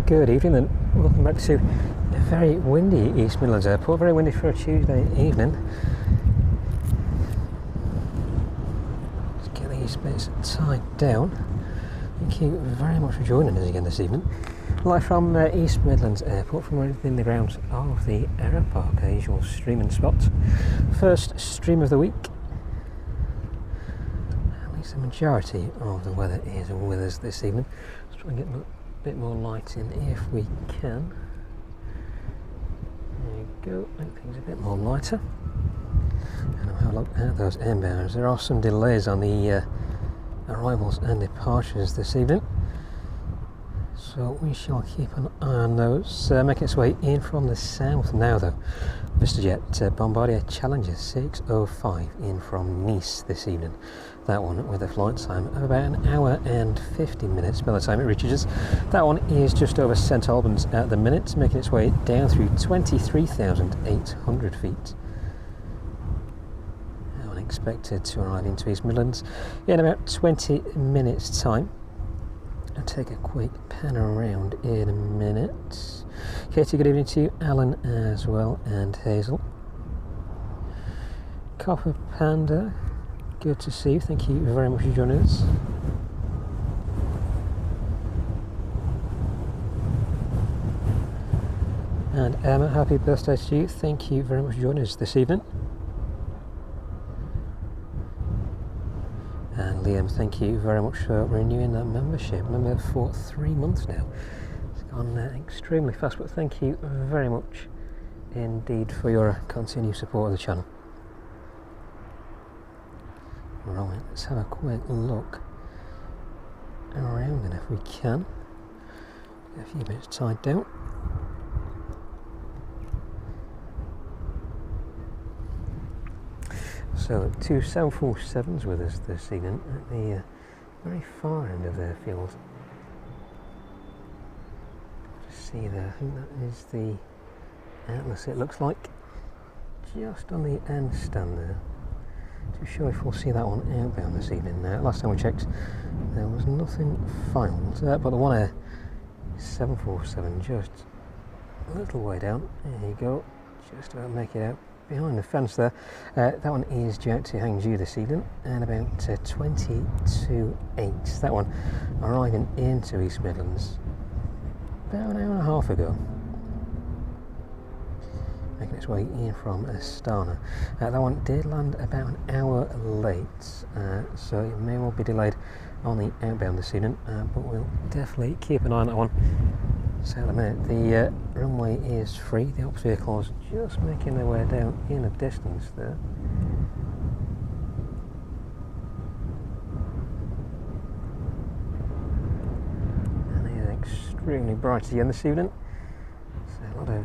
Good evening and welcome back to a very windy East Midlands Airport, very windy for a Tuesday evening. Let's get these bits tied down. Thank you very much for joining us again this evening. Live from East Midlands Airport, from within the grounds of the Aeropark, our usual streaming spot. First stream of the week. At least the majority of the weather is with us this evening. Let's try and get bit more light in if we can. There you go, make things a bit more lighter. And I'll have a look at those inbounds. There are some delays on the arrivals and departures this evening, so we shall keep an eye on those. Making its way in from the south now though. VistaJet Bombardier Challenger 605 in from Nice this evening. That one with a flight time of about an hour and 50 minutes by the time it reaches us. That one is just over St Albans at the minute, making its way down through 23,800 feet. That one expected to arrive into East Midlands in about 20 minutes time. I'll take a quick pan around in a minute. Katie, good evening to you, Alan as well, and Hazel. Copper Panda, good to see you, thank you very much for joining us. And Emma, happy birthday to you, thank you very much for joining us this evening. And Liam, thank you very much for renewing that membership. Member for 3 months now. It's gone extremely fast, but thank you very much indeed for your continued support of the channel. Right, let's have a quick look around, and if we can, get a few bits tied down. So 2 747s with us this evening at the very far end of the field. Just see there, I think that is the Atlas, it looks like, just on the end stand there. Too sure if we'll see that one outbound this evening. Last time we checked there was nothing filed, but the one Air 747 just a little way down, there you go, just about make it out behind the fence there. That one is due out to Hangzhou this evening and about 22.8. That one arriving into East Midlands about an hour and a half ago, making its way in from Astana. That one did land about an hour late, so it may well be delayed on the outbound this evening, but we'll definitely keep an eye on that one. So at the minute the runway is free, the ops vehicles just making their way down in the distance there. And it is extremely bright again this evening, so a lot of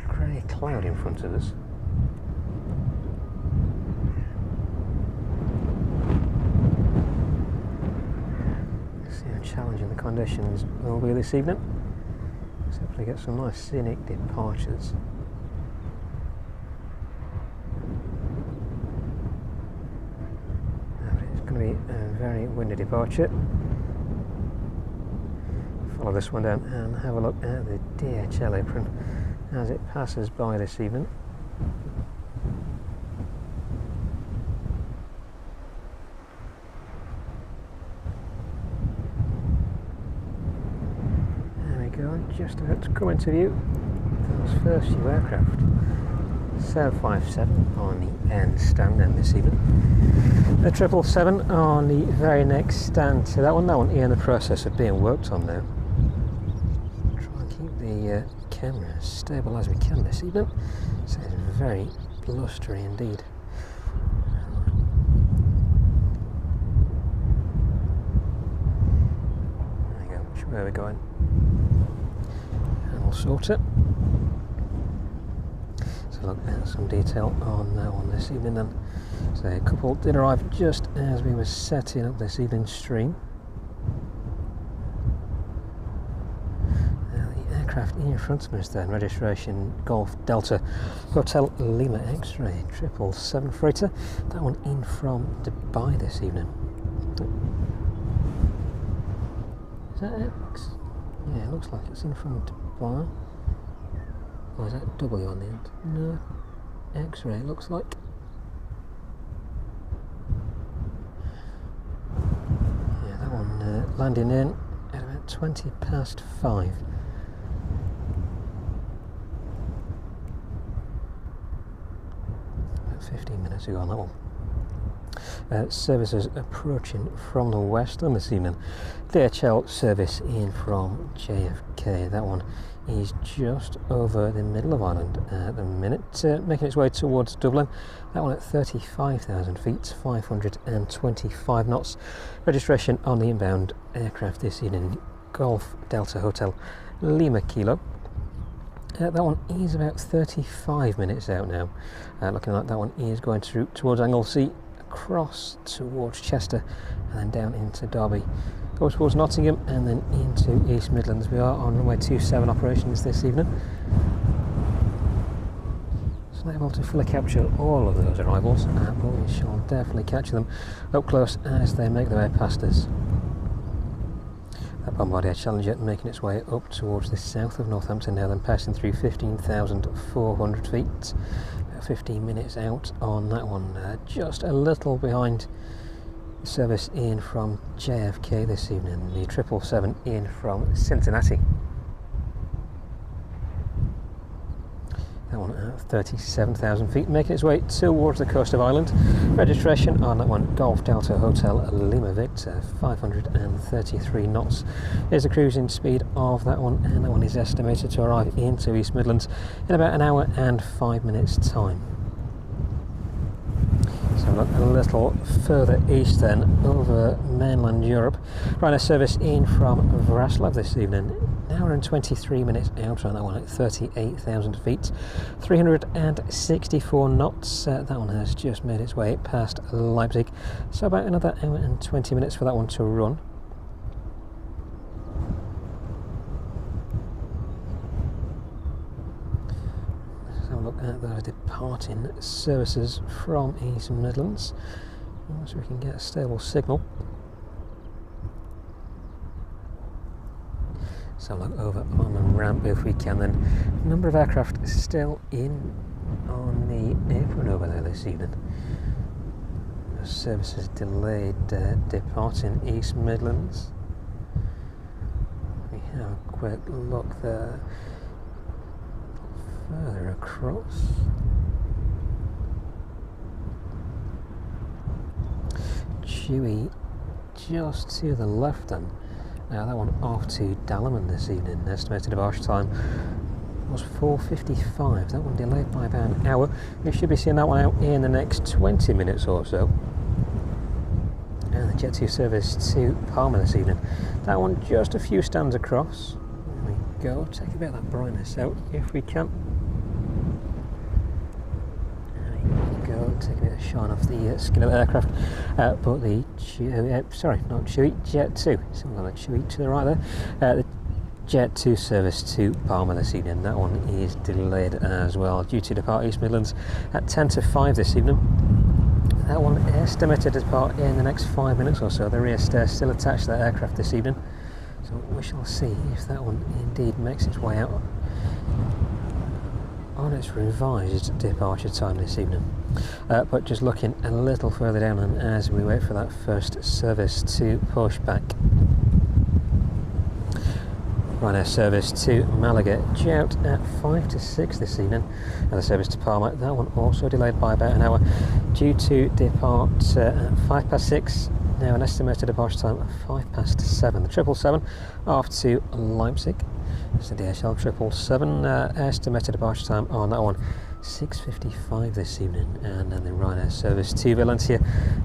grey cloud in front of us. Let's see how challenging the conditions will be this evening. Let's hopefully get some nice scenic departures. It's going to be a very windy departure. follow this one down and have a look at the DHL apron as it passes by this evening. There we go, just about to come into view those first few aircraft. 757 on the end stand then this evening. The 777 on the very next stand to that one in the process of being worked on now. Try and keep the camera as stable as we can this evening. So it's very blustery indeed. There we go, which way are we going? And we'll sort it. Look at some detail on that one this evening then. So a couple did arrive just as we were setting up this evening's stream. Now the aircraft in front of us then, registration Golf Delta Hotel Lima X-ray 777 freighter. That one in from Dubai this evening. Is that X? Yeah, it looks like it's in from Dubai. Or is that W on the end? No, X-ray it looks like. Yeah, that one landing in at about 20 past 5. About 15 minutes ago on that one. Services approaching from the west on this evening. DHL service in from JFK. That one is just over the middle of Ireland at the minute, making its way towards Dublin. That one at 35,000 feet, 525 knots. Registration on the inbound aircraft this evening, Golf Delta Hotel Lima Kilo. That one is about 35 minutes out now. Looking like that one is going towards Anglesey, across towards Chester, and then down into Derby. Goes towards Nottingham and then into East Midlands. We are on runway 27 operations this evening. So not able to fully capture all of those arrivals, but we shall definitely catch them up close as they make their way past us. That Bombardier Challenger making its way up towards the south of Northampton now, then passing through 15,400 feet. About 15 minutes out on that one, just a little behind service in from JFK this evening, the 777 in from Cincinnati. That one at 37,000 feet, making its way towards the coast of Ireland. Registration on that one, Golf Delta Hotel Lima Victor, 533 knots is the cruising speed of that one, and that one is estimated to arrive into East Midlands in about an hour and 5 minutes time. So look a little further east then, over mainland Europe. Ryanair service in from Vraslav this evening. An hour and 23 minutes out on that one at 38,000 feet, 364 knots. That one has just made its way past Leipzig. So about another hour and 20 minutes for that one to run. Look at those departing services from East Midlands, so we can get a stable signal. So look over on the ramp if we can then. Number of aircraft still in on the apron over there this evening. The services delayed departing East Midlands. We have a quick look there. Further across. Chewy just to the left then. Now that one off to Dalaman this evening. Estimated departure time was 4:55. That one delayed by about an hour. We should be seeing that one out in the next 20 minutes or so. And the Jet 2 service to Palma this evening. That one just a few stands across. There we go. Take a bit of that brightness out if we can. Take a bit of shine off the skin of the aircraft, but the Jet 2, something like Chewy to the right there. The Jet 2 service to Palma this evening. That one is delayed as well, due to depart East Midlands at 10 to 5 this evening. That one estimated to depart in the next 5 minutes or so. The rear stair still attached to that aircraft this evening. So So we shall see if that one indeed makes its way out on its revised departure time this evening. But just looking a little further down, and as we wait for that first service to push back. Ryanair service to Malaga due out at 5 to 6 this evening, and the service to Palma, that one also delayed by about an hour, due to depart at 5 past 6. Now an estimated departure time of 5 past 7. The 777 off to Leipzig. It's the DHL 777. Estimated departure time on that one 6:55 this evening, and then the Ryanair service to Valencia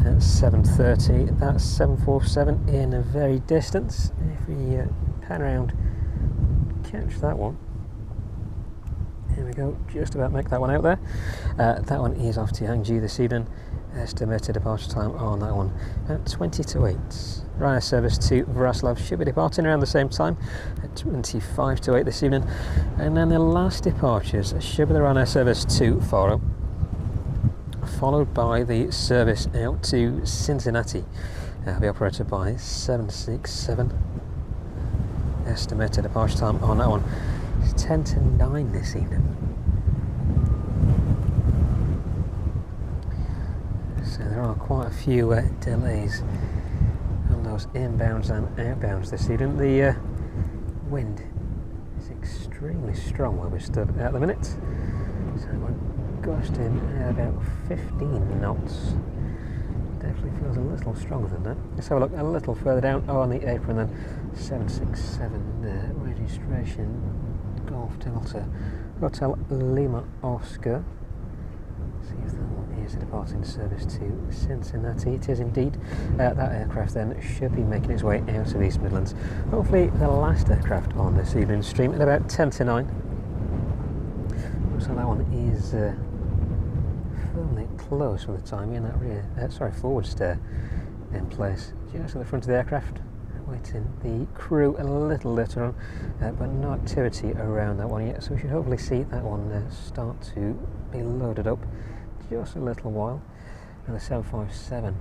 at 7:30. That's 747 in a very distance. If we pan around, catch that one. Here we go, just about make that one out there. That one is off to Hangzhou this evening. Estimated departure time on that one at 20 to 8. Ryanair service to Wrocław should be departing around the same time at 25 to 8 this evening. And then the last departures should be the Ryanair service to Faro, followed by the service out to Cincinnati. That'll be operated by 767. Estimated departure time on that one is 10 to 9 this evening. So there are quite a few delays on those inbounds and outbounds this evening. The wind is extremely strong where we stood at the minute. So we're gusting at about 15 knots. Definitely feels a little stronger than that. Let's have a look a little further down on the apron then. 767 registration Golf Delta Hotel Lima Oscar. See if that one is a departing service to Cincinnati. It is indeed. That aircraft then should be making its way out of East Midlands. Hopefully the last aircraft on this evening's stream at about 10 to 9. So that one is firmly close with the timing, and that forward stair in place just at the front of the aircraft, waiting the crew a little later on, but no activity around that one yet, so we should hopefully see that one start to be loaded up just a little while. And the 757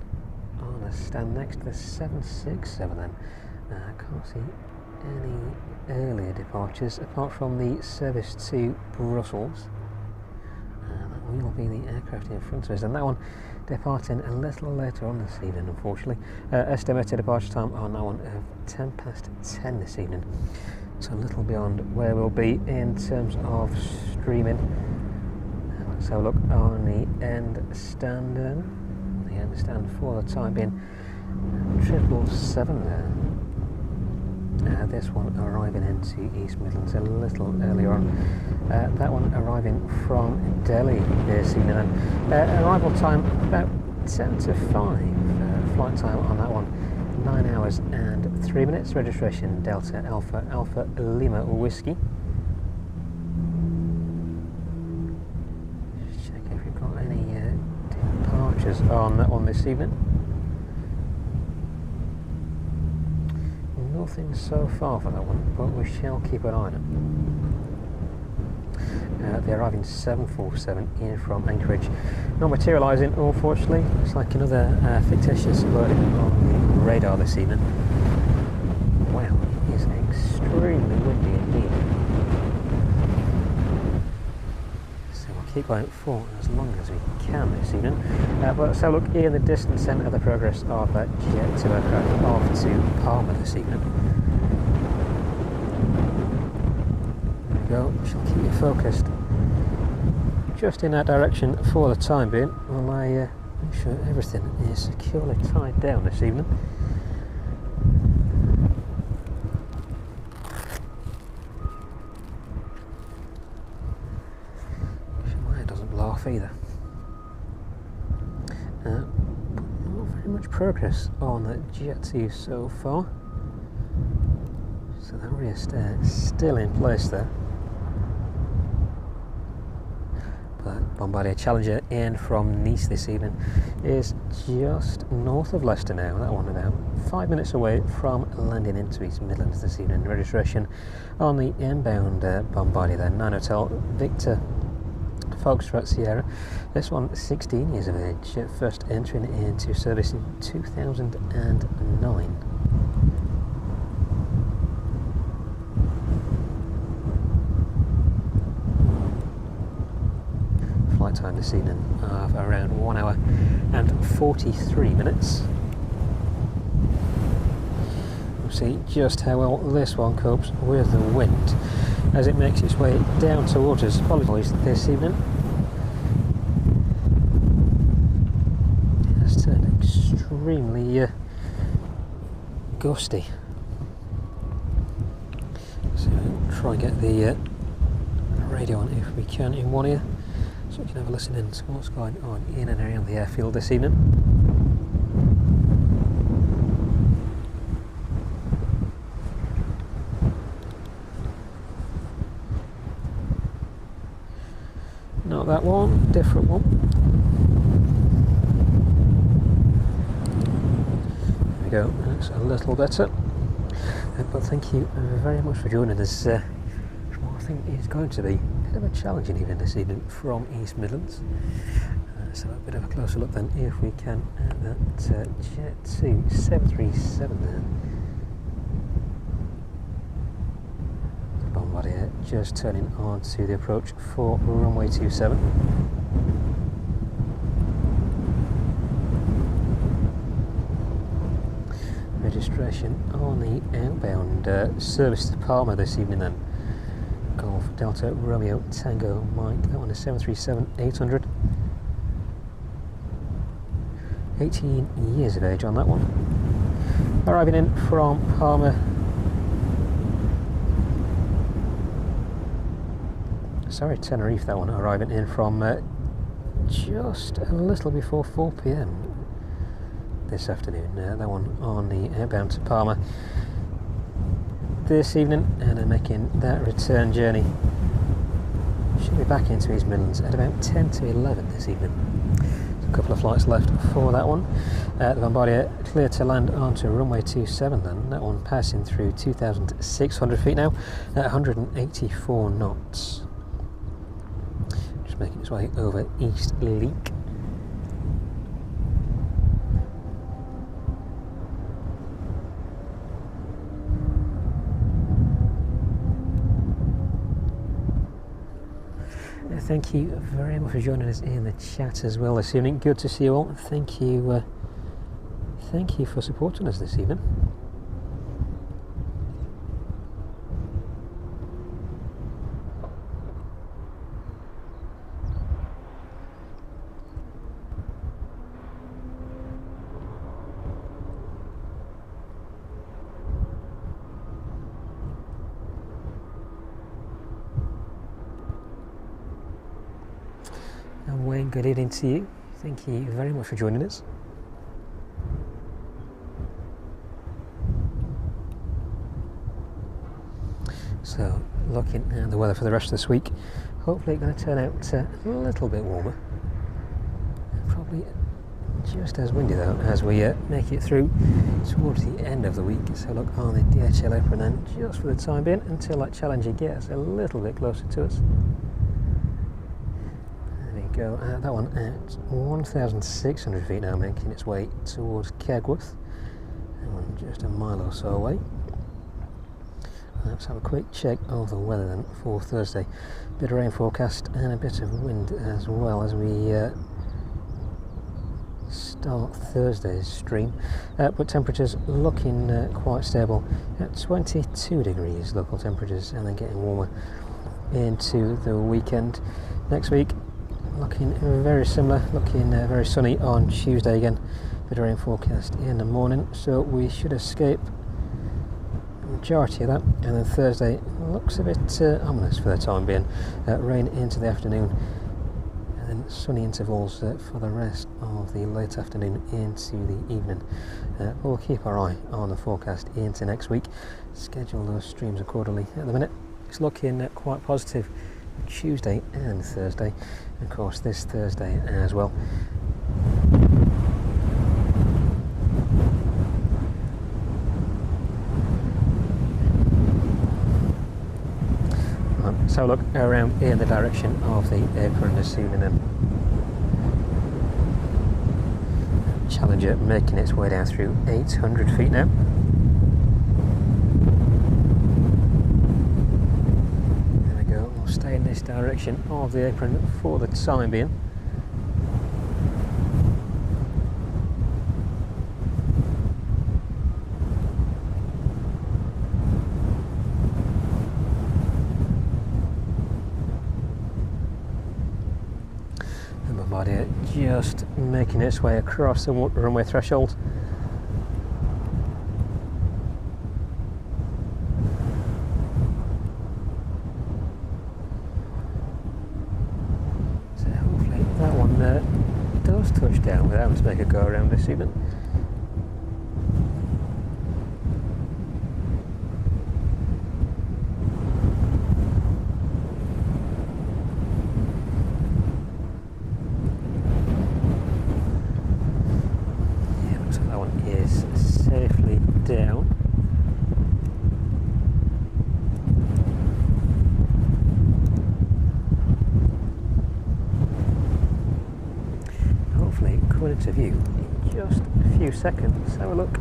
on a stand next to the 767 then. I can't see any earlier departures apart from the service to Brussels. That will be the aircraft in front of us, and that one departing a little later on this evening, unfortunately. Estimated departure time on that one of 10 past 10 this evening, so a little beyond where we'll be in terms of streaming. Let's have a look on the end stand. The end stand for the time being 777 there. This one arriving into East Midlands a little earlier on. That one arriving from Delhi this evening. Arrival time about 10 to 5. Flight time on that one 9 hours and 3 minutes. Registration Delta Alpha Alpha Lima Whiskey. Just check if we've got any departures on that one this evening. Nothing so far for that one, but we shall keep an eye on it. The arriving 747 in from Anchorage, not materialising unfortunately. Looks like another fictitious loading on the radar this evening. Wow, it is extremely windy indeed. So we'll keep going for as long as we can this evening. But let's have a look in the distance then at the progress of that Jet 2 aircraft off to Palma this evening. There we go, we shall keep you focused just in that direction for the time being, while I make sure everything is securely tied down this evening. My hair doesn't blow off either. Not very much progress on that Jet 2 so far. So that rear stair is still in place there. But Bombardier Challenger in from Nice this evening is just north of Leicester now. That one about 5 minutes away from landing into East Midlands this evening. Registration on the inbound Bombardier there, 9 Hotel Victor Foxtrot Sierra. This one 16 years of age, first entering into service in 2009. time this evening of around 1 hour and 43 minutes. We'll see just how well this one copes with the wind as it makes its way down towards us. Apologies this evening. It has turned extremely gusty. So we'll try and get the radio on if we can in one ear, so we can have a listen in to what's going on in and around the airfield this evening. Not that one, different one. There we go, that's a little better. But thank you very much for joining us for what I think is going to be a bit of a challenging evening this evening from East Midlands. So a bit of a closer look then, if we can, at that Jet 2 737 there. The Bombardier just turning on to the approach for runway 27. Registration on the outbound service to Palma this evening then. Golf Delta Romeo Tango Mike, that one is 737-800. 18 years of age on that one. Arriving in from Palma. Sorry, Tenerife, that one, arriving in from just a little before 4 PM this afternoon. That one on the outbound to Palma this evening, and then making that return journey. Should be back into East Midlands at about 10 to 11 this evening. A couple of flights left for that one. The Bombardier clear to land onto runway 27 then. That one passing through 2,600 feet now at 184 knots. Just making its way over East Leek. Thank you very much for joining us in the chat as well this evening. Good to see you all. Thank you for supporting us this evening. Wayne, good evening to you. Thank you very much for joining us. So, looking at the weather for the rest of this week, hopefully it's going to turn out a little bit warmer. Probably just as windy though as we make it through towards the end of the week. So look on the DHL apron then, just for the time being, until that Challenger gets a little bit closer to us. Go that one at 1,600 feet now, making its way towards Kegworth, and just a mile or so away. Let's have a quick check of the weather then for Thursday. Bit of rain forecast and a bit of wind as well as we start Thursday's stream, but temperatures looking quite stable at 22 degrees local temperatures, and then getting warmer into the weekend. Next week looking very similar, looking very sunny on Tuesday again. Bit of rain forecast in the morning, so we should escape the majority of that. And then Thursday looks a bit ominous for the time being. Rain into the afternoon, and then sunny intervals for the rest of the late afternoon into the evening. We'll keep our eye on the forecast into next week, schedule those streams accordingly. At the minute it's looking quite positive Tuesday and Thursday, and of course this Thursday as well. So look around in the direction of the apron this evening then. Challenger making its way down through 800 feet now. There we go, we'll stay in this direction of the apron for the time being. just making its way across the runway threshold. So hopefully that one does touch down without having to make a go around this evening. Safely down. Hopefully coming into view in just a few seconds. Have a look.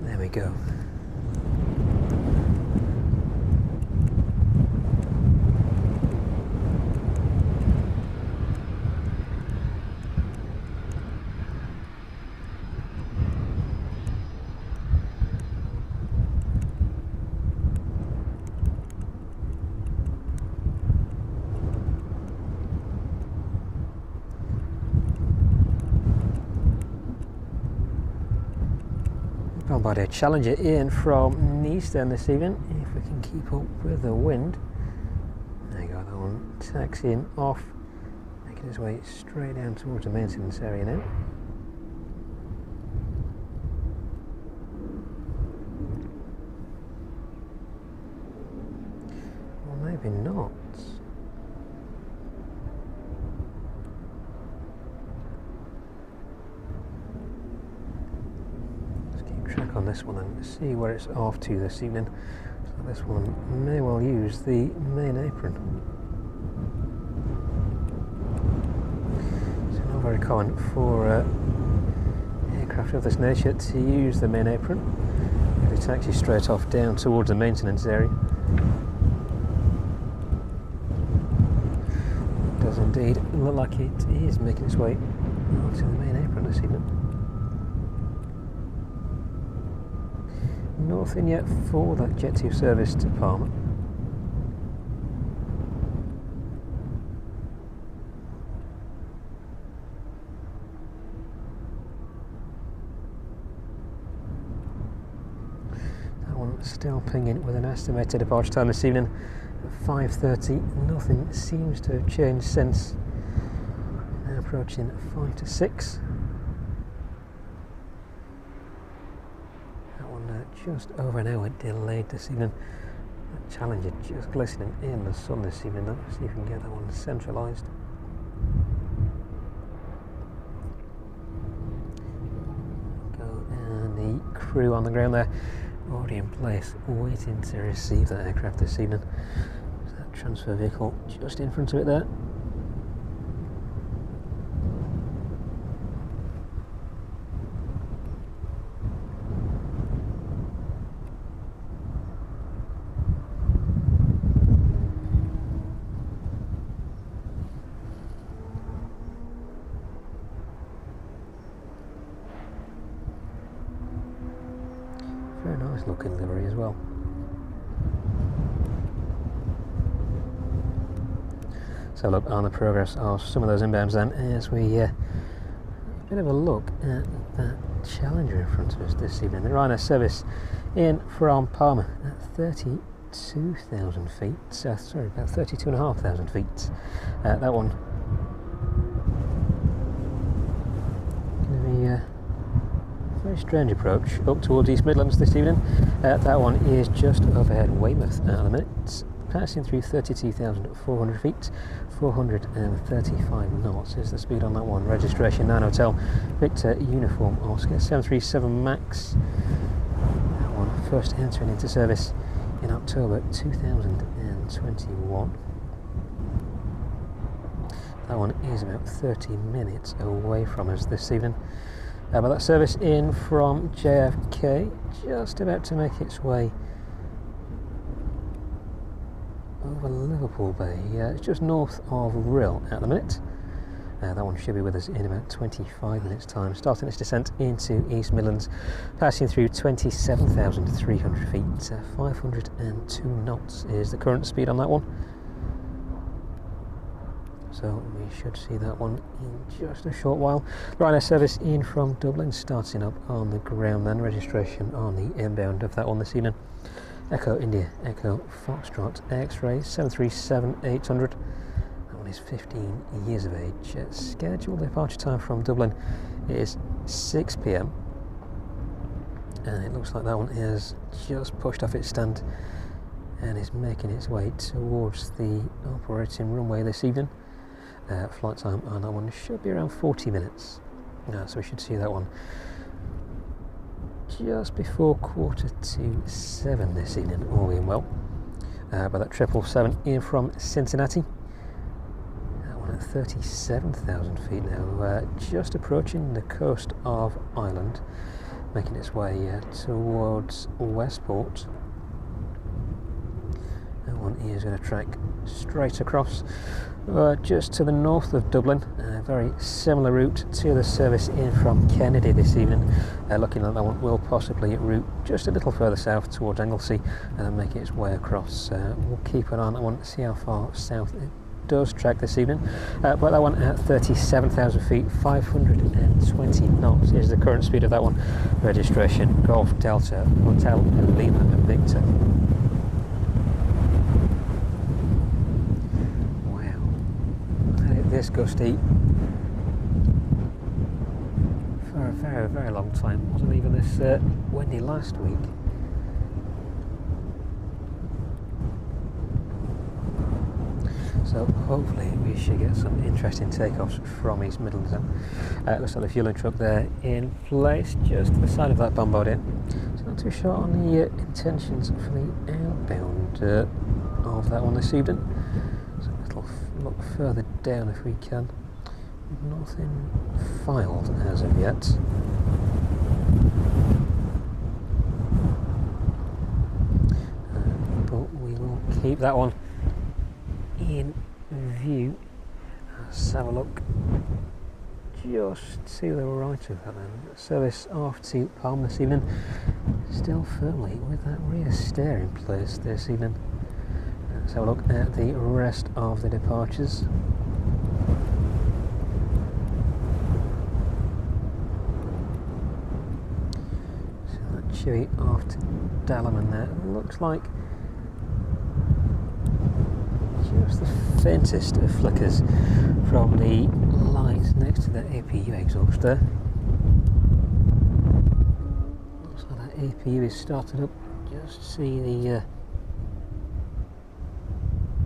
There we go. Bombardier Challenger in from Eastern this evening, if we can keep up with the wind. There you go, that one taxiing off, making its way straight down towards the maintenance area now. Or maybe not. Track on this one and see where it's off to this evening. So this one may well use the main apron. So not very common for aircraft of this nature to use the main apron. It takes you straight off down towards the maintenance area. It does indeed look like it is making its way onto the main apron this evening. Nothing yet for that Jet 2 service to Palma. That one still pinging with an estimated departure time this evening at 5:30. Nothing seems to have changed since. Now approaching 5 to 6. Just over an hour delayed this evening. That Challenger just glistening in the sun this evening. Let's see if we can get that one centralised. Go, and the crew on the ground there, already in place, waiting to receive that aircraft this evening. There's that transfer vehicle just in front of it there. Very nice looking livery as well. So look on the progress of some of those inbounds then as we a bit of a look at that Challenger in front of us this evening. The Ryanair service in from Palma at 32,000 feet, sorry, about 32,500 feet. That one going to be very strange approach up towards East Midlands this evening. That one is just overhead Weymouth at the minute, passing through 32,400 feet, 435 knots is the speed on that one. Registration 9 Hotel Victor Uniform Oscar 737 MAX. That one first entering into service in October 2021. That one is about 30 minutes away from us this evening. But that service in from JFK, just about to make its way over Liverpool Bay. It's just north of Rhyl at the minute. That one should be with us in about 25 minutes time. Starting its descent into East Midlands, passing through 27,300 feet, 502 knots is the current speed on that one. So so we should see that one in just a short while. Ryanair service in from Dublin starting up on the ground then, registration on the inbound of that one this evening. Echo India, Echo Foxtrot X-Ray 737-800. That one is 15 years of age. Scheduled departure time from Dublin is 6 p.m. and it looks like that one is just pushed off its stand and is making its way towards the operating runway this evening. Flight time on that one should be around 40 minutes. So we should see that one just before 6:45 this evening, all being well. But that 777 in from Cincinnati. That one at 37,000 feet now, just approaching the coast of Ireland, making its way towards Westport. That one is going to track straight across just to the north of Dublin, a very similar route to the service in from Kennedy this evening. Looking like that one will possibly route just a little further south towards Anglesey and then make its way across. We'll keep an eye on that one to see how far south it does track this evening. But that one at 37,000 feet, 520 knots is the current speed of that one. Registration Golf Delta Hotel Lima Victor. This gusty for a very, very long time. Wasn't even this windy last week. So hopefully we should get some interesting takeoffs from East Midlands. Looks like the fueling truck there in place just to the side of that bombardier. So not too sure on the intentions for the outbound of that one this evening. So a little look further down if we can. Nothing filed as of yet. But we will keep that one in view. Let's have a look just to the right of that then. Service off to Palm this evening. Still firmly with that rear steer in place this evening. Let's have a look at the rest of the departures. So that Chewy off to Dalaman there. Looks like just the faintest of flickers from the light next to the APU exhaust there. Looks like that APU is started up. Just see the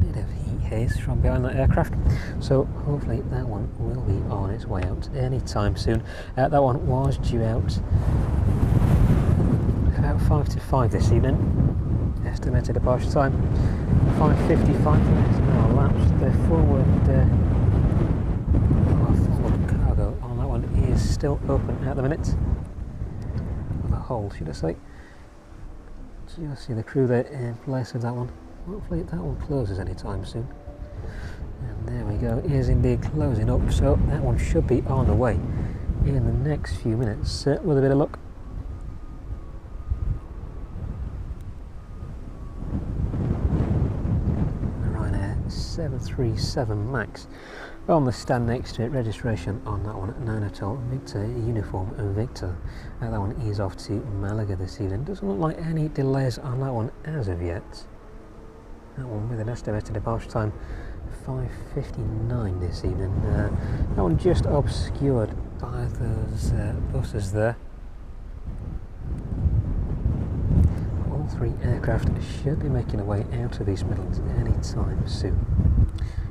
bit of heat haze from behind that aircraft. So hopefully that one will be on its way out anytime soon. That one was due out about 5 to 5 this evening. Estimated departure time 5:55 minutes now elapsed. The forward cargo on that one is still open at the minute. Or the hold, should I say. Just see the crew there in place of that one. Hopefully that one closes anytime soon. And there we go, it is indeed closing up, so that one should be on the way in the next few minutes with a bit of luck. The Ryanair 737 MAX on the stand next to it, registration on that one 9 Hotel Victor Uniform Victor. That one is off to Malaga this evening. Doesn't look like any delays on that one as of yet. That one with an estimated departure time 5:59 this evening. That one just obscured by those buses there. All three aircraft should be making their way out of East Midlands anytime soon.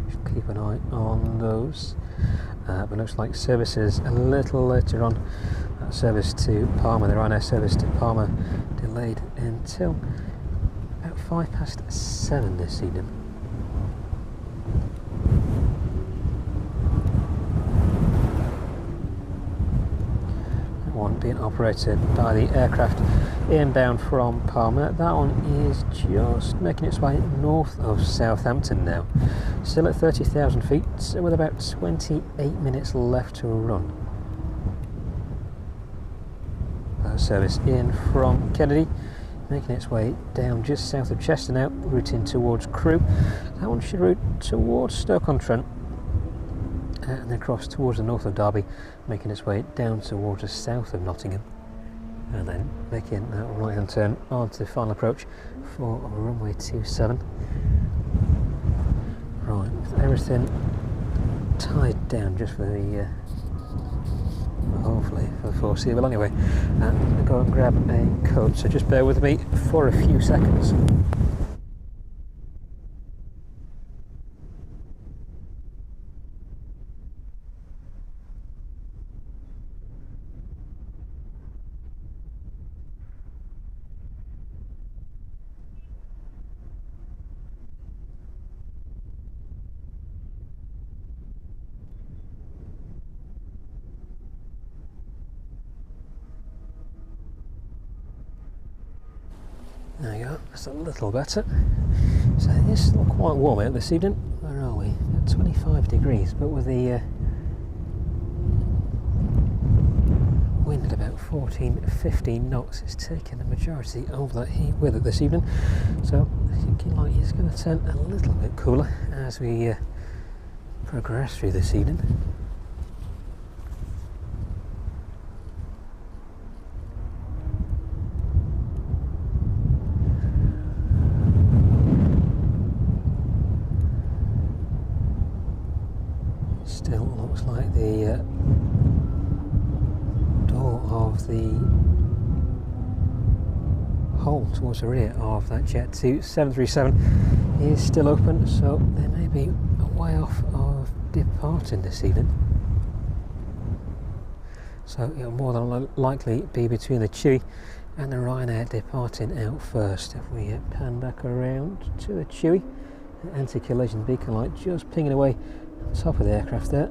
Should keep an eye on those. But looks like services a little later on. That service to Palma, the Ryanair service to Palma, delayed until about 7:05 this evening. That one being operated by the aircraft inbound from Palma. That one is just making its way north of Southampton now. Still at 30,000 feet, so with about 28 minutes left to run. Service in from Kennedy, making its way down just south of Chester now, routing towards Crewe. That one should route towards Stoke-on-Trent. and then across towards the north of Derby, making its way down towards the south of Nottingham, and then making that right hand turn onto the final approach for runway 27. Right, with everything tied down just for the hopefully for the foreseeable anyway, and I'm going to go and grab a coat, so just bear with me for a few seconds. There you go, that's a little better. So it is still quite warm out this evening. Where are we? At 25 degrees, but with the wind at about 14-15 knots, it's taken the majority of that heat with it this evening. So thinking like it's going to turn a little bit cooler as we progress through this evening. Still looks like the door of the hole towards the rear of that Jet 2 737 is still open, so there may be a way off of departing this evening. So it'll more than likely be between the Chewy and the Ryanair departing out first. If we pan back around to the Chewy, the anti-collision beacon light just pinging away on top of the aircraft there.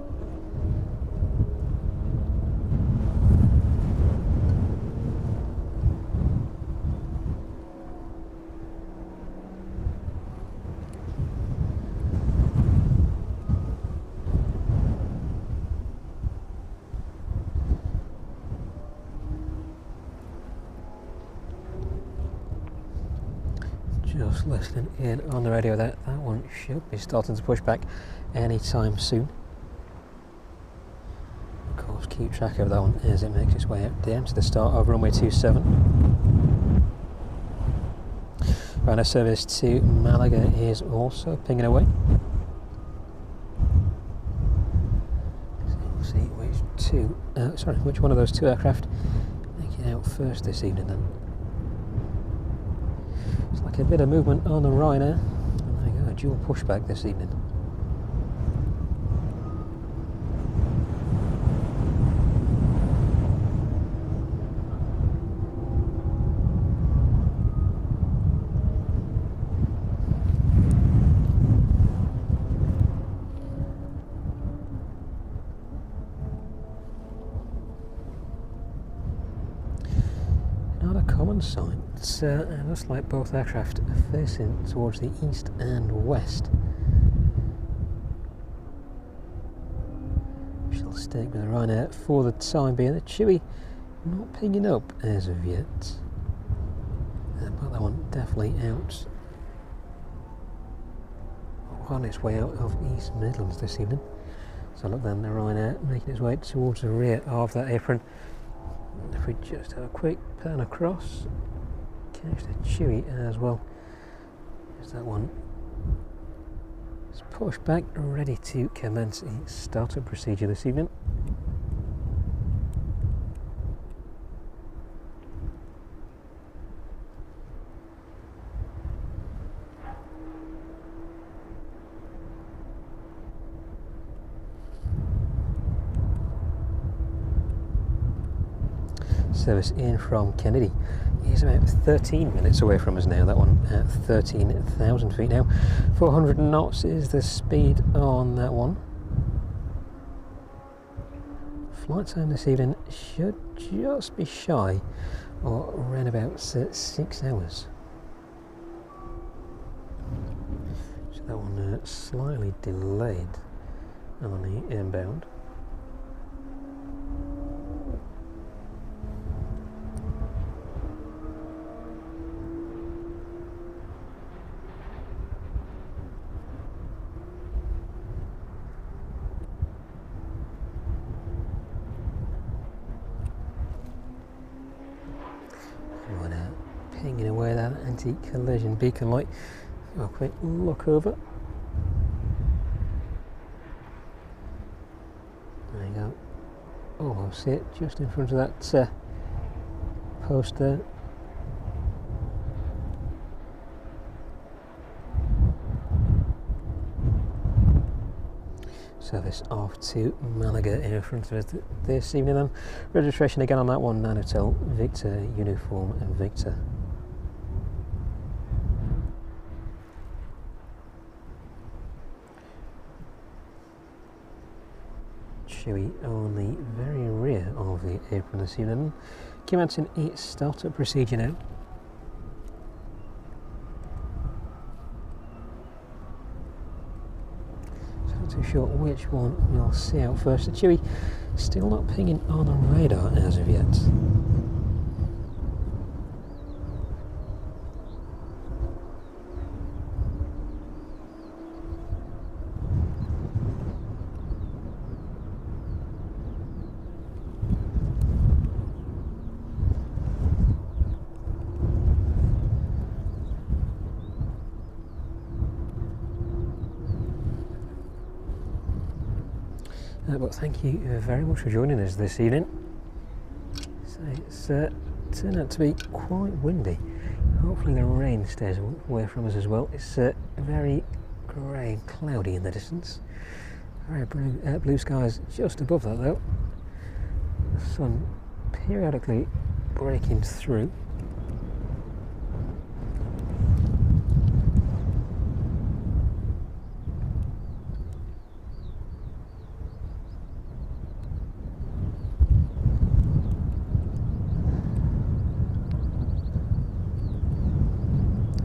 Just listening in on the radio there, that one should be starting to push back anytime soon. Of course, keep track of that one as it makes its way out down to the start of runway 27. Ryanair service to Malaga is also pinging away. So we'll see which one of those two aircraft make it out first this evening then. It's like a bit of movement on the Ryanair. There you go, a dual pushback this evening. Not a common sight. It looks like both aircraft are facing towards the east and west. Shall stick with the Ryanair for the time being. The Chewy not pinging up as of yet, but that one definitely out on its way out of East Midlands this evening. So look then, the Ryanair making its way towards the rear of that apron. If we just have a quick pan across, catch the Chewy as well. There's that one. It's pushed back, ready to commence a startup procedure this evening. Service in from Kennedy is about 13 minutes away from us now. That one at 13,000 feet now. 400 knots is the speed on that one. Flight time this evening should just be shy or around about 6 hours. So that one slightly delayed on the inbound. pinging away that anti-collision beacon light. I'll quick look over. There you go. Almost see it just in front of that post there. Service off to Malaga in front of us this evening then. Registration again on that one, 9 Hotel Victor Uniform Victor. Chewy on the very rear of the apron this evening. Commencing its startup procedure now. Too sure which one we'll see out first. Chewy still not pinging on the radar as of yet. But thank you very much for joining us this evening. So it's turned out to be quite windy. Hopefully the rain stays away from us as well. It's very grey and cloudy in the distance. Very blue skies just above that though. The sun periodically breaking through.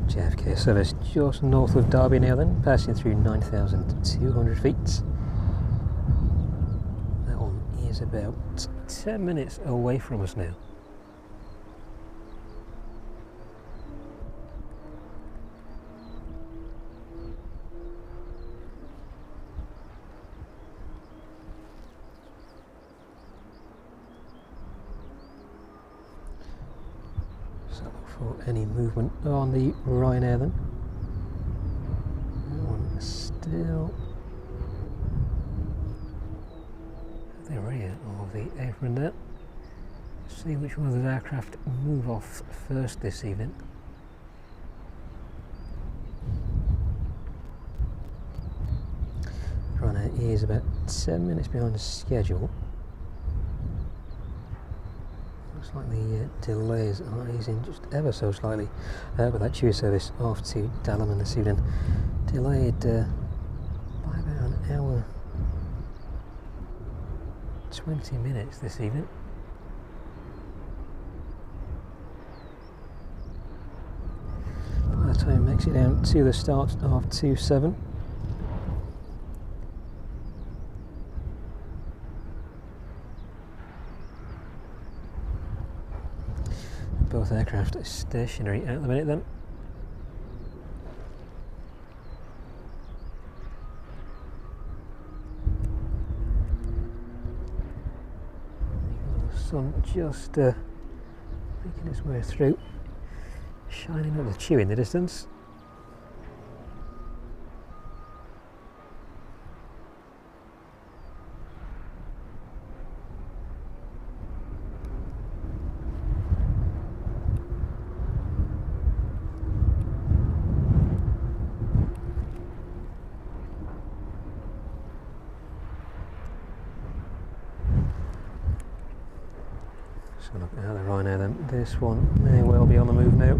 JFK service just north of Derby now then, passing through 9,200 feet. That one is about 10 minutes away from us now. For any movement on the Ryanair then. That one still at the rear of the apron there. Let's see which one of those aircraft move off first this evening. Ryanair is about 10 minutes behind the schedule. Looks like the delays are easing just ever so slightly, but that Chewy service off to Dalaman this evening delayed by about an hour 20 minutes this evening. By the time it makes it down to the start of 27. Both aircraft are stationary at the minute then. The sun just making its way through, shining up the Chewy in the distance. So look at the Ryanair then. This one may well be on the move now.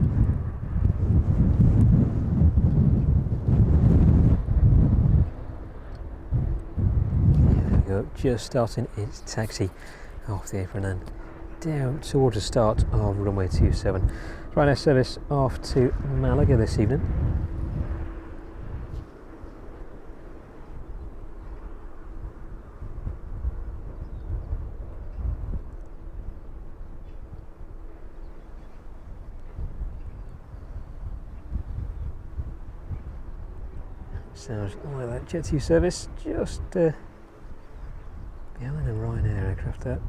There we go, just starting its taxi off the apron and down towards the start of runway 27. Ryanair service off to Malaga this evening. Sounds like that Jet2 service just behind the Ryanair aircraft there.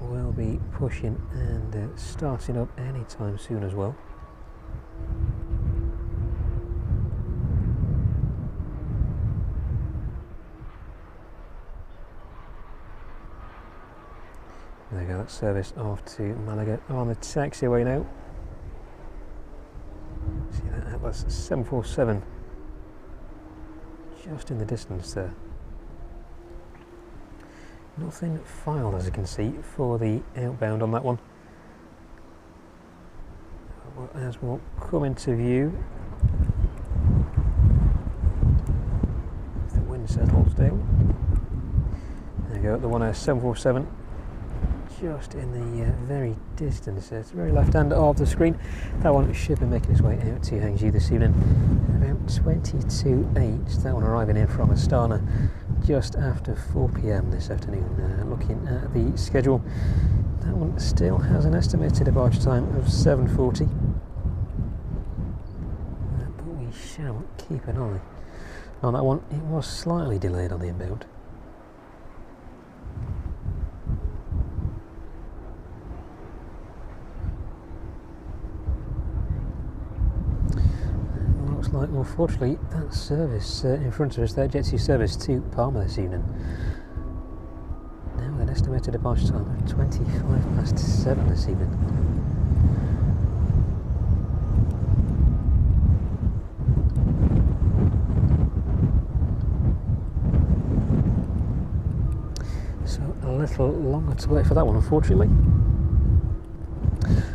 will be pushing and starting up anytime soon as well. There we go, that service off to Malaga on the taxiway now. See that Atlas 747 just in the distance there. Nothing filed, as you can see, for the outbound on that one. As we'll come into view, if the wind settles down. There we go, the 747 just in the very distance. It's the very left hand of the screen. That one should be making its way out to Hangzhou this evening. About 22:08. That one arriving in from Astana just after 4 PM this afternoon. Looking at the schedule, that one still has an estimated departure time of 7:40. But we shall keep an eye on that one. It was slightly delayed on the inbound. Like, unfortunately, that service in front of us, that Jet2 service to Palma this evening, now with an estimated departure time of 7:25 this evening. So a little longer to wait for that one, unfortunately.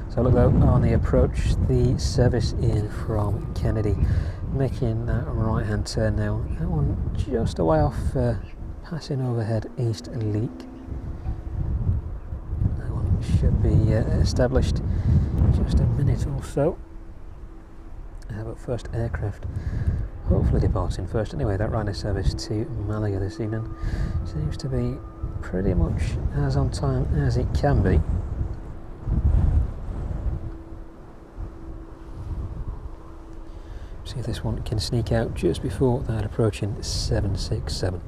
So look though, on the approach, the service in from Kennedy, making that right hand turn now. That one just a way off, passing overhead East Leak. That one should be established just a minute or so. But first aircraft hopefully departing first. Anyway, that Ryanair service to Malaga this evening seems to be pretty much as on time as it can be. See if this one can sneak out just before that approaching 767.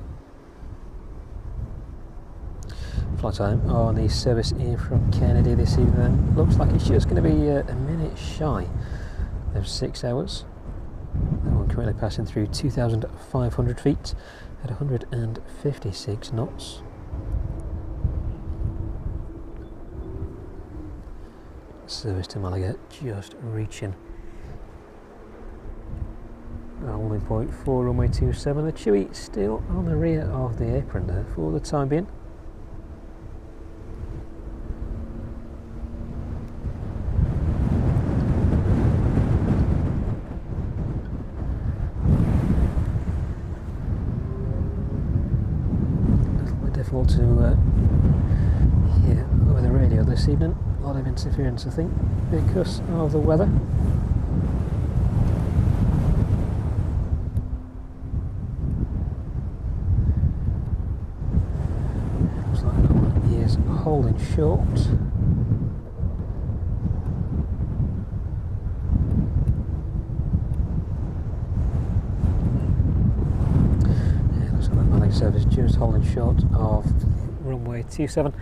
Flight time on the service in from Kennedy this evening looks like it's just going to be a minute shy of 6 hours. That one currently passing through 2,500 feet at 156 knots. Service to Malaga just reaching holding point for runway 27. The Chewy still on the rear of the apron there for the time being. A little bit difficult to hear over the radio this evening. A lot of interference, I think, because of the weather. Holding short. Yeah, looks like that Malaga service just holding short of runway 27,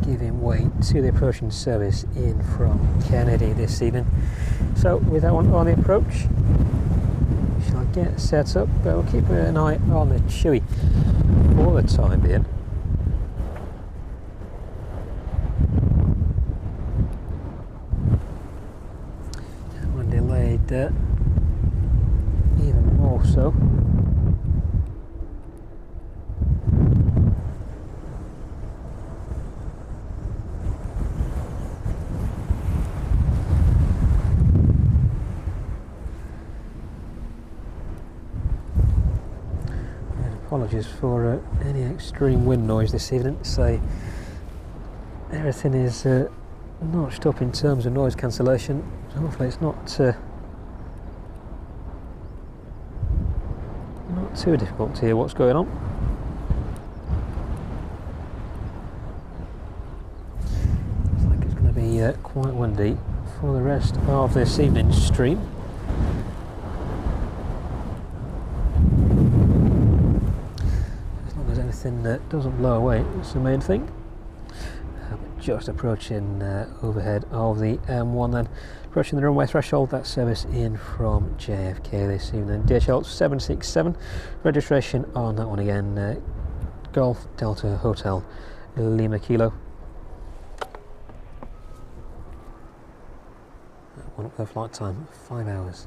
giving way to the approaching service in from Kennedy this evening. So with that one on the approach, we shall get set up, but we'll keep an eye on the Chewy for the time being. Even more so. And apologies for any extreme wind noise this evening. So everything is notched up in terms of noise cancellation. So hopefully it's not too difficult to hear what's going on. Looks like it's going to be quite windy for the rest of this evening's stream. As long as anything doesn't blow away, that's the main thing. just approaching overhead of the M1 then, approaching the runway threshold. That service in from JFK this evening. DHL 767, registration on that one again, Golf Delta Hotel Lima Kilo. That one, the flight time 5 hours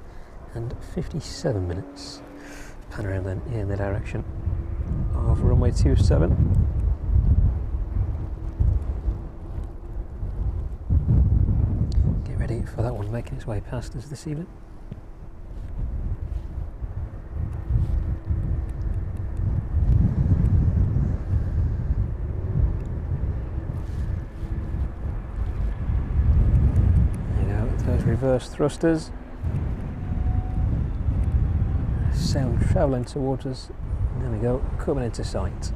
and 57 minutes. Pan around then in the direction of runway 27. Ready for that one making its way past us this evening. There you go, those reverse thrusters. Sound travelling towards us. There we go, coming into sight.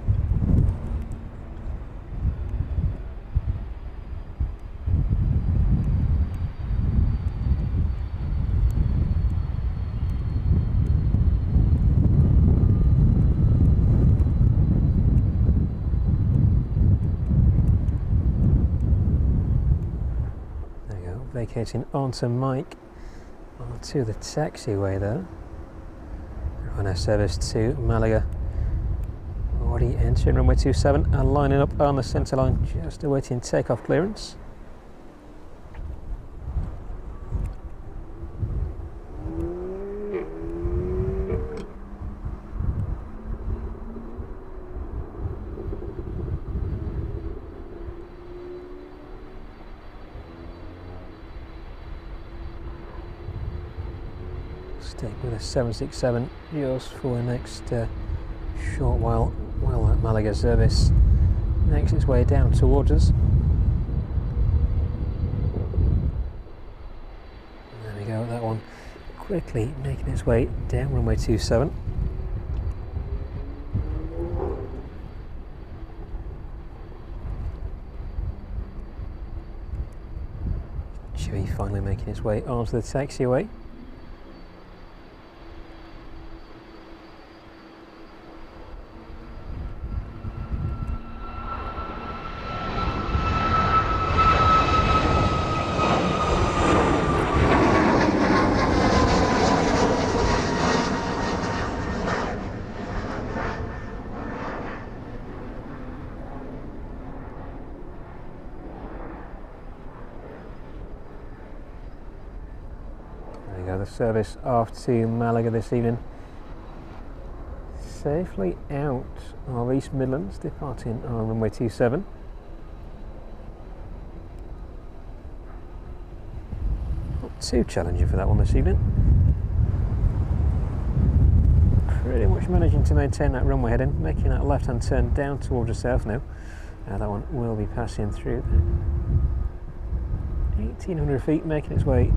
Vacating onto Mike, onto the taxiway there. On our service to Malaga. Already entering runway 27 and lining up on the centre line, just awaiting takeoff clearance. Stick with a 767 just for the next short while that Malaga service makes its way down towards us. There we go, that one quickly making its way down runway 27. Chewy finally making its way onto the taxiway. The service off to Malaga this evening, safely out of East Midlands, departing on runway 27. Not too challenging for that one this evening. Pretty much managing to maintain that runway heading, making that left hand turn down towards the south now. That one will be passing through 1800 feet, making its way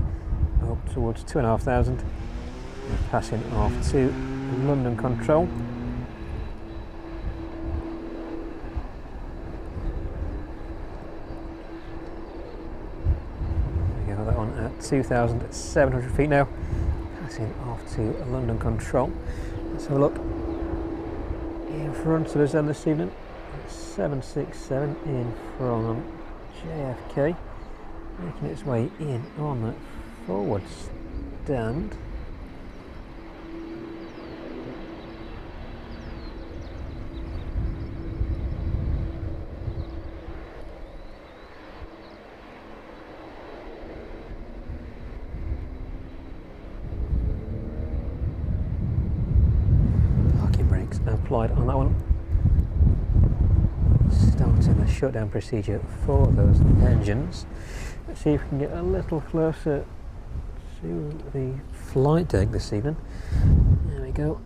up towards 2,500, passing off to London control. There we go, that one at 2,700 feet now, passing off to London control. Let's have a look in front of us then this evening. 767 in from JFK, making its way in on that forward stand. Parking brakes applied on that one. Starting the shutdown procedure for those engines. Let's see if we can get a little closer to the flight deck this evening. There we go.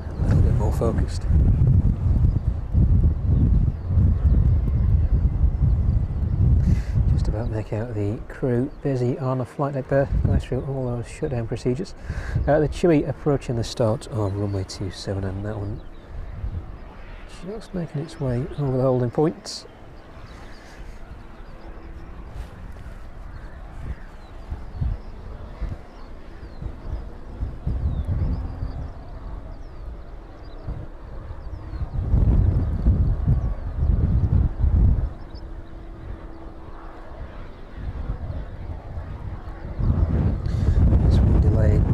A little bit more focused. Just about make out the crew busy on the flight deck there, going through all those shutdown procedures. The Chewy approaching the start of runway 27, and that one just making its way over the holding points.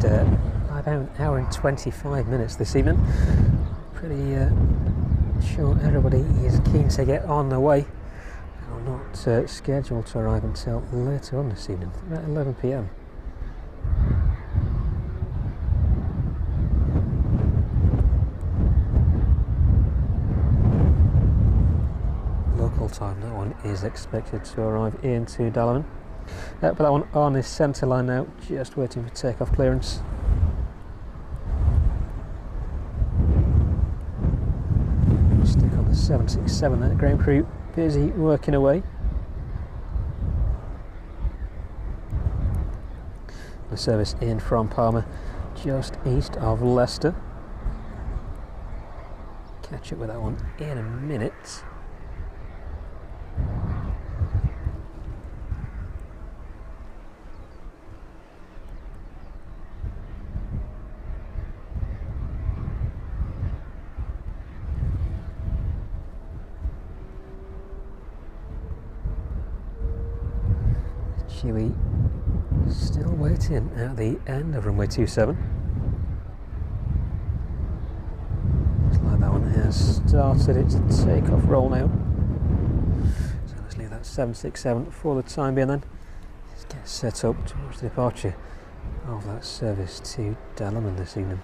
by about an hour and 25 minutes this evening. Pretty sure everybody is keen to get on the way. I'm not scheduled to arrive until later on this evening, about 11 p.m. Local time, that one is expected to arrive into Dalaman. But that one on this centre line now, just waiting for takeoff clearance. Stick on the 767 there, ground crew busy working away. The service in from Palma, just east of Leicester. Catch up with that one in a minute. Chewy still waiting at the end of runway 27. Looks like that one has started its takeoff roll now. So let's leave that 767 for the time being then. Let's get set up towards the departure of that service to Dalaman this evening.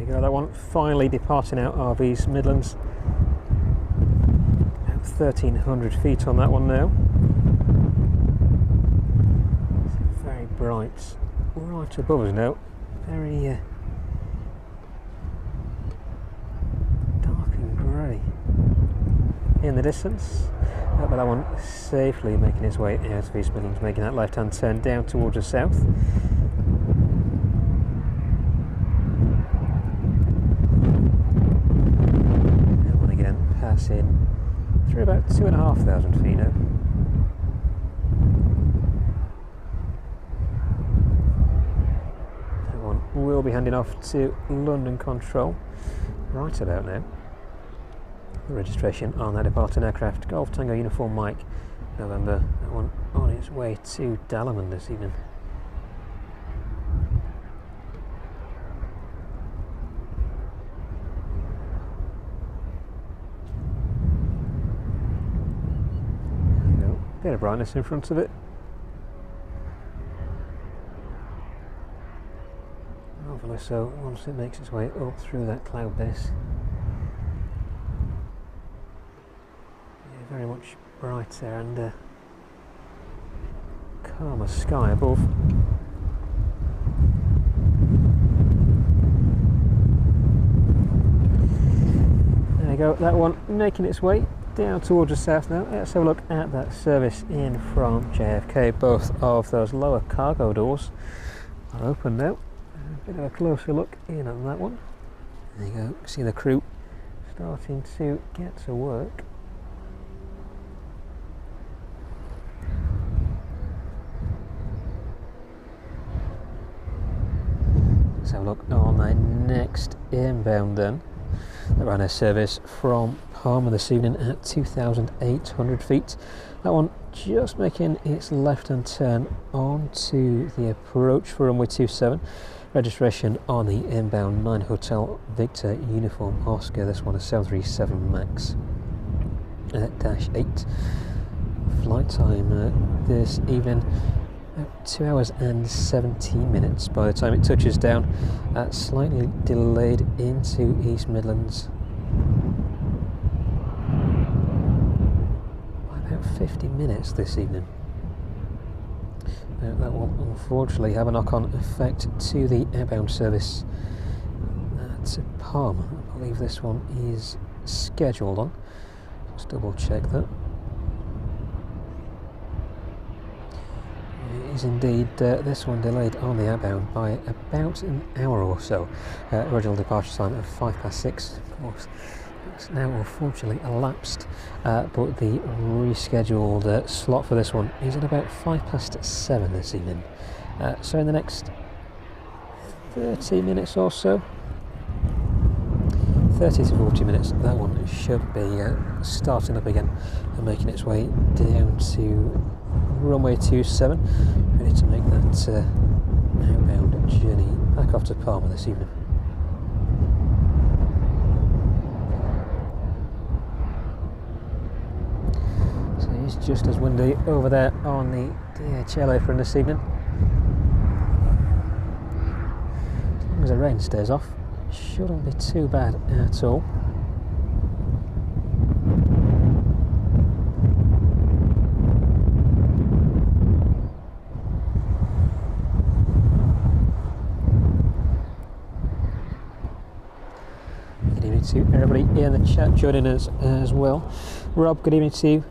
That one finally departing out of East Midlands. About 1,300 feet on that one now. It's very bright, right above us now. Very dark and grey in the distance. But that one safely making its way out of East Midlands, making that left-hand turn down towards the south. In through about 2,500 feet now. That one will be handing off to London Control right about now. The registration on that departing aircraft, Golf Tango Uniform Mike, November. That one on its way to Dalaman this evening. Bit of brightness in front of it. Hopefully so once it makes its way up through that cloud base. Yeah, very much brighter and calmer sky above. There you go, that one making its way down towards the south now. Let's have a look at that service in from JFK. Both of those lower cargo doors are open now. A bit of a closer look in on that one. There you go, see the crew starting to get to work. Let's have a look on the next inbound then. The Ryanair service from Palma this evening at 2,800 feet. That one just making its left-hand turn onto the approach for runway 27. Registration on the inbound 9 Hotel Victor Uniform Oscar. This one is 737 MAX -8. Flight time this evening about 2 hours and 17 minutes by the time it touches down. Slightly delayed into East Midlands by about 50 minutes this evening. That will unfortunately have a knock-on effect to the airbound service at Palma. I believe this one is scheduled on. Let's double check that. It is indeed this one delayed on the outbound by about an hour or so. Original departure time of 6:05. Of course, it's now unfortunately elapsed, but the rescheduled slot for this one is at about 7:05 this evening. So in the next 30 minutes or so, 30 to 40 minutes, that one should be starting up again and making its way down to runway 27, ready to make that outbound journey back off to Palma this evening. So it's just as windy over there on the DHL apron this evening. As long as the rain stays off, it shouldn't be too bad at all. To everybody in the chat joining us as well. Rob, good evening to you.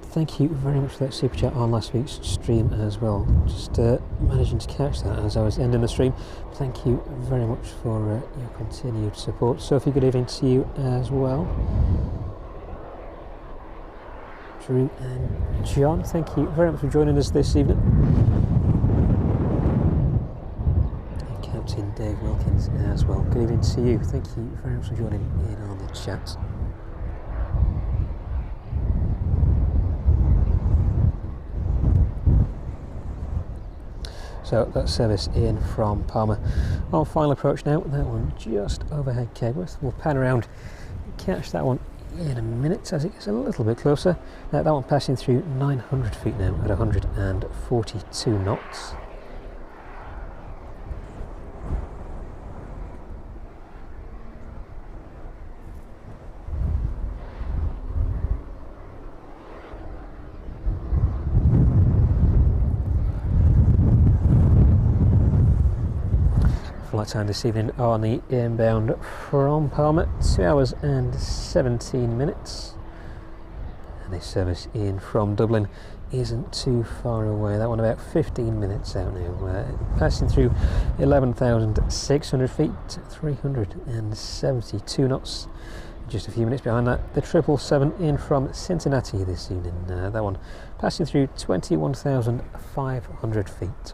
Thank you very much for that super chat on last week's stream as well. Just managing to catch that as I was ending the stream. Thank you very much for your continued support. Sophie, good evening to you as well. Drew and John, thank you very much for joining us this evening. Captain Dave Wilkins as well. Good evening to you. Thank you very much for joining in on the chat. So that service in from Palma on final approach now. That one just overhead Kegworth. We'll pan around and catch that one in a minute as it gets a little bit closer. That one passing through 900 feet now at 142 knots. Flight time this evening on the inbound from Palma, 2 hours and 17 minutes. And this service in from Dublin isn't too far away. That one about 15 minutes out now. Passing through 11,600 feet, 372 knots. Just a few minutes behind that, the 777 in from Cincinnati this evening. That one passing through 21,500 feet.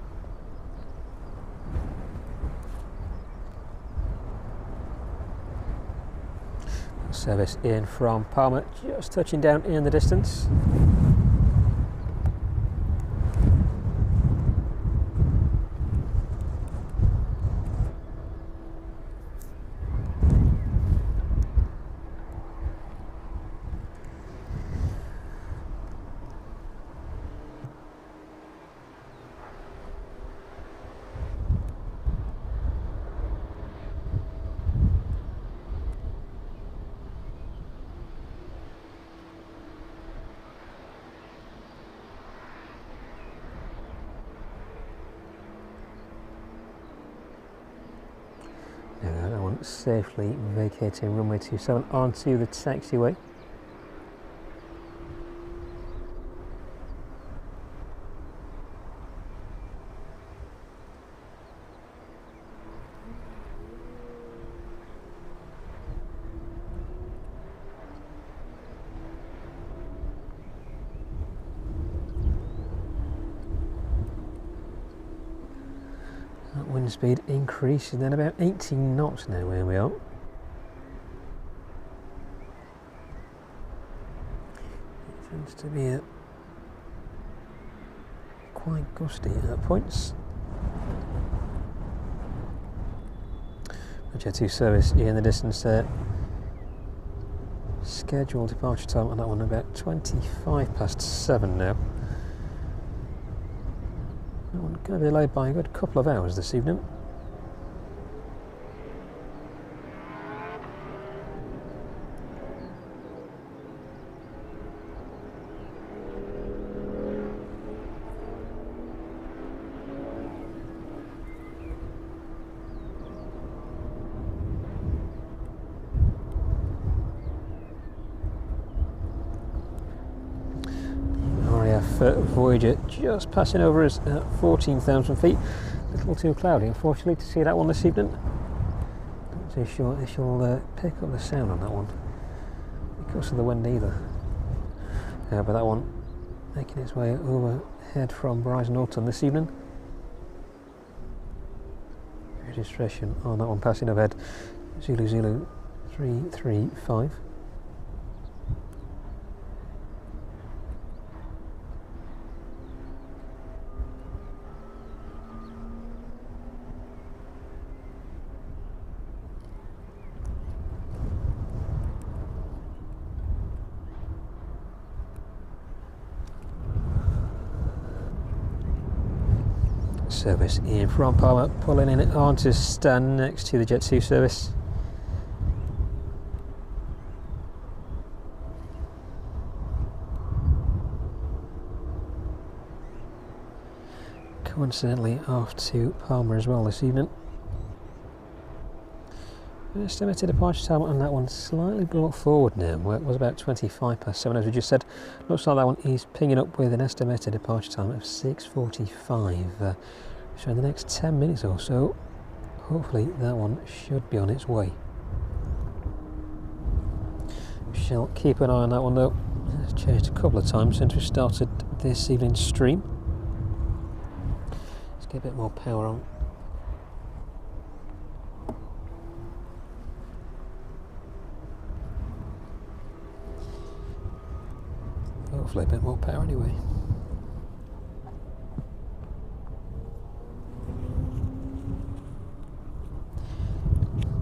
Service in from Palma, just touching down in the distance. Safely vacating runway 27 onto the taxiway. Wind speed increasing then about 18 knots now where we are. It tends to be quite gusty at points. Jet 2 service in the distance there. Scheduled departure time on that one about 7:25 now. That one going to be delayed by a good couple of hours this evening. Alpha Voyager just passing over us at 14,000 feet. A little too cloudy, unfortunately, to see that one this evening. Not too sure if you'll pick up the sound on that one because of the wind either. But that one making its way overhead from Horizon Autumn this evening. Registration on that one passing overhead. Zulu Zulu 335. Service in from Palmer, pulling in on to stand next to the Jet 2 service. Coincidentally off to Palmer as well this evening. Estimated departure time on that one slightly brought forward now. Well, it was about 25 past 7 as we just said. Looks like that one is pinging up with an estimated departure time of 6:45. So in the next 10 minutes or so, hopefully that one should be on its way. We shall keep an eye on that one though. It's changed a couple of times since we started this evening's stream. Let's get a bit more power on. Hopefully a bit more power anyway.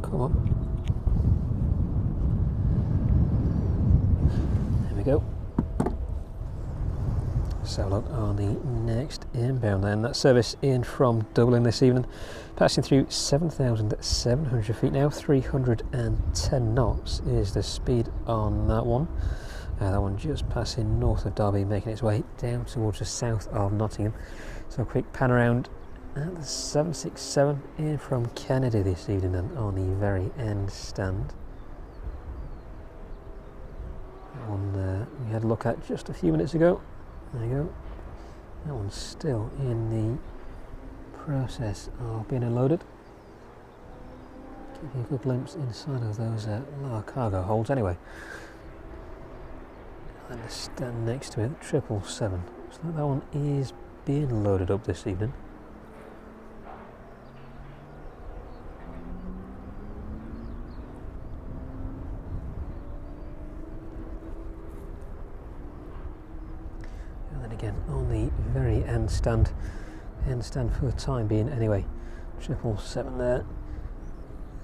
Come on. There we go. So look on the next inbound then. That service in from Dublin this evening. Passing through 7,700 feet now. 310 knots is the speed on that one. That one just passing north of Derby, making its way down towards the south of Nottingham. So a quick pan around at the 767 in from Kennedy this evening and on the very end stand. That one we had a look at just a few minutes ago. There you go. That one's still in the process of being unloaded. Give you a good glimpse inside of those lower cargo holds anyway. And the stand next to it, 777. So that one is being loaded up this evening. And then again on the very end stand for the time being anyway, 777 there.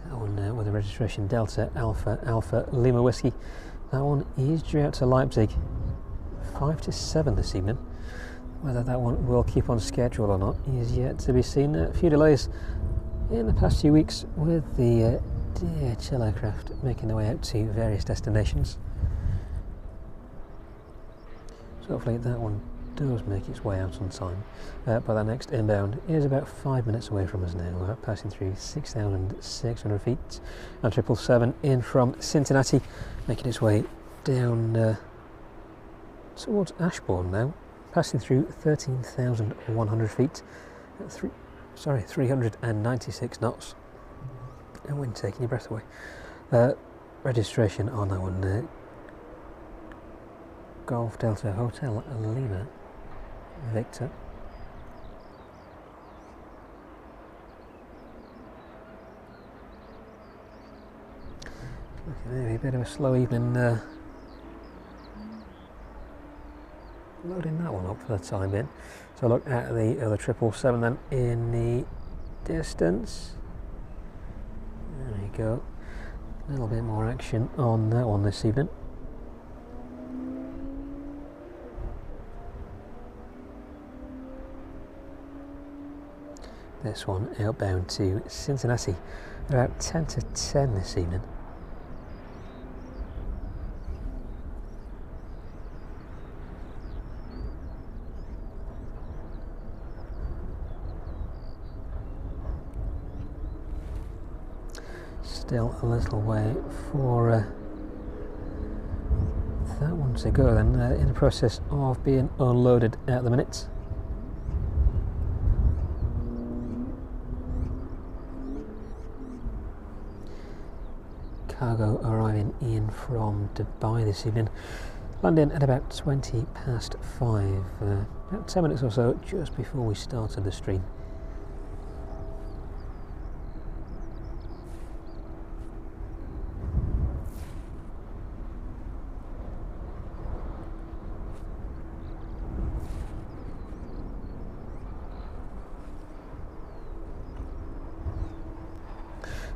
That one with the registration Delta Alpha Lima Whiskey. That one is due out to Leipzig 5 to 7 this evening. Whether that one will keep on schedule or not is yet to be seen. A few delays in the past few weeks with the DHL aircraft making their way out to various destinations. So hopefully that one does make its way out on time. But that next inbound is about 5 minutes away from us now. We're passing through 6,600 feet. And 777 in from Cincinnati, making its way down towards Ashbourne now, passing through 13,100 feet at 396 knots. And wind taking your breath away. Registration on that one, Golf Delta Hotel Lima Victor. Okay, maybe a bit of a slow evening loading that one up for the time being. So look at the other 777 then in the distance. There we go. A little bit more action on that one this evening. This one outbound to Cincinnati about 10 to 10 this evening. Still a little way for that one to go then, in the process of being unloaded at the minute. Cargo arriving in from Dubai this evening, landing at about 5:20, about 10 minutes or so just before we started the stream.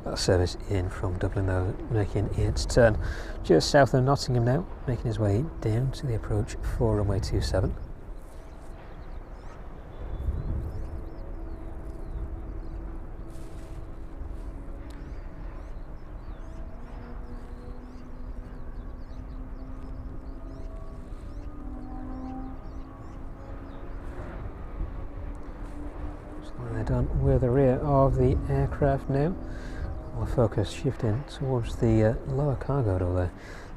That service in from Dublin though, making its turn just south of Nottingham now, making his way down to the approach for runway 27. So they're done with the rear of the aircraft now. Our focus shifting towards the lower cargo door there,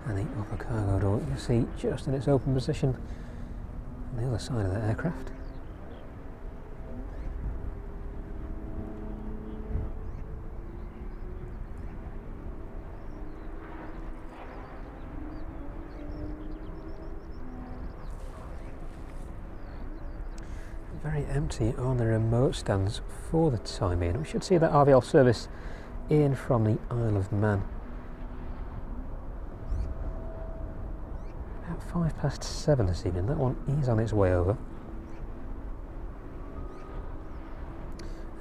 and the upper cargo door you see just in its open position on the other side of the aircraft. Very empty on the remote stands for the time being. We should see that RVL service in from the Isle of Man. About 7:05 this evening. That one is on its way over.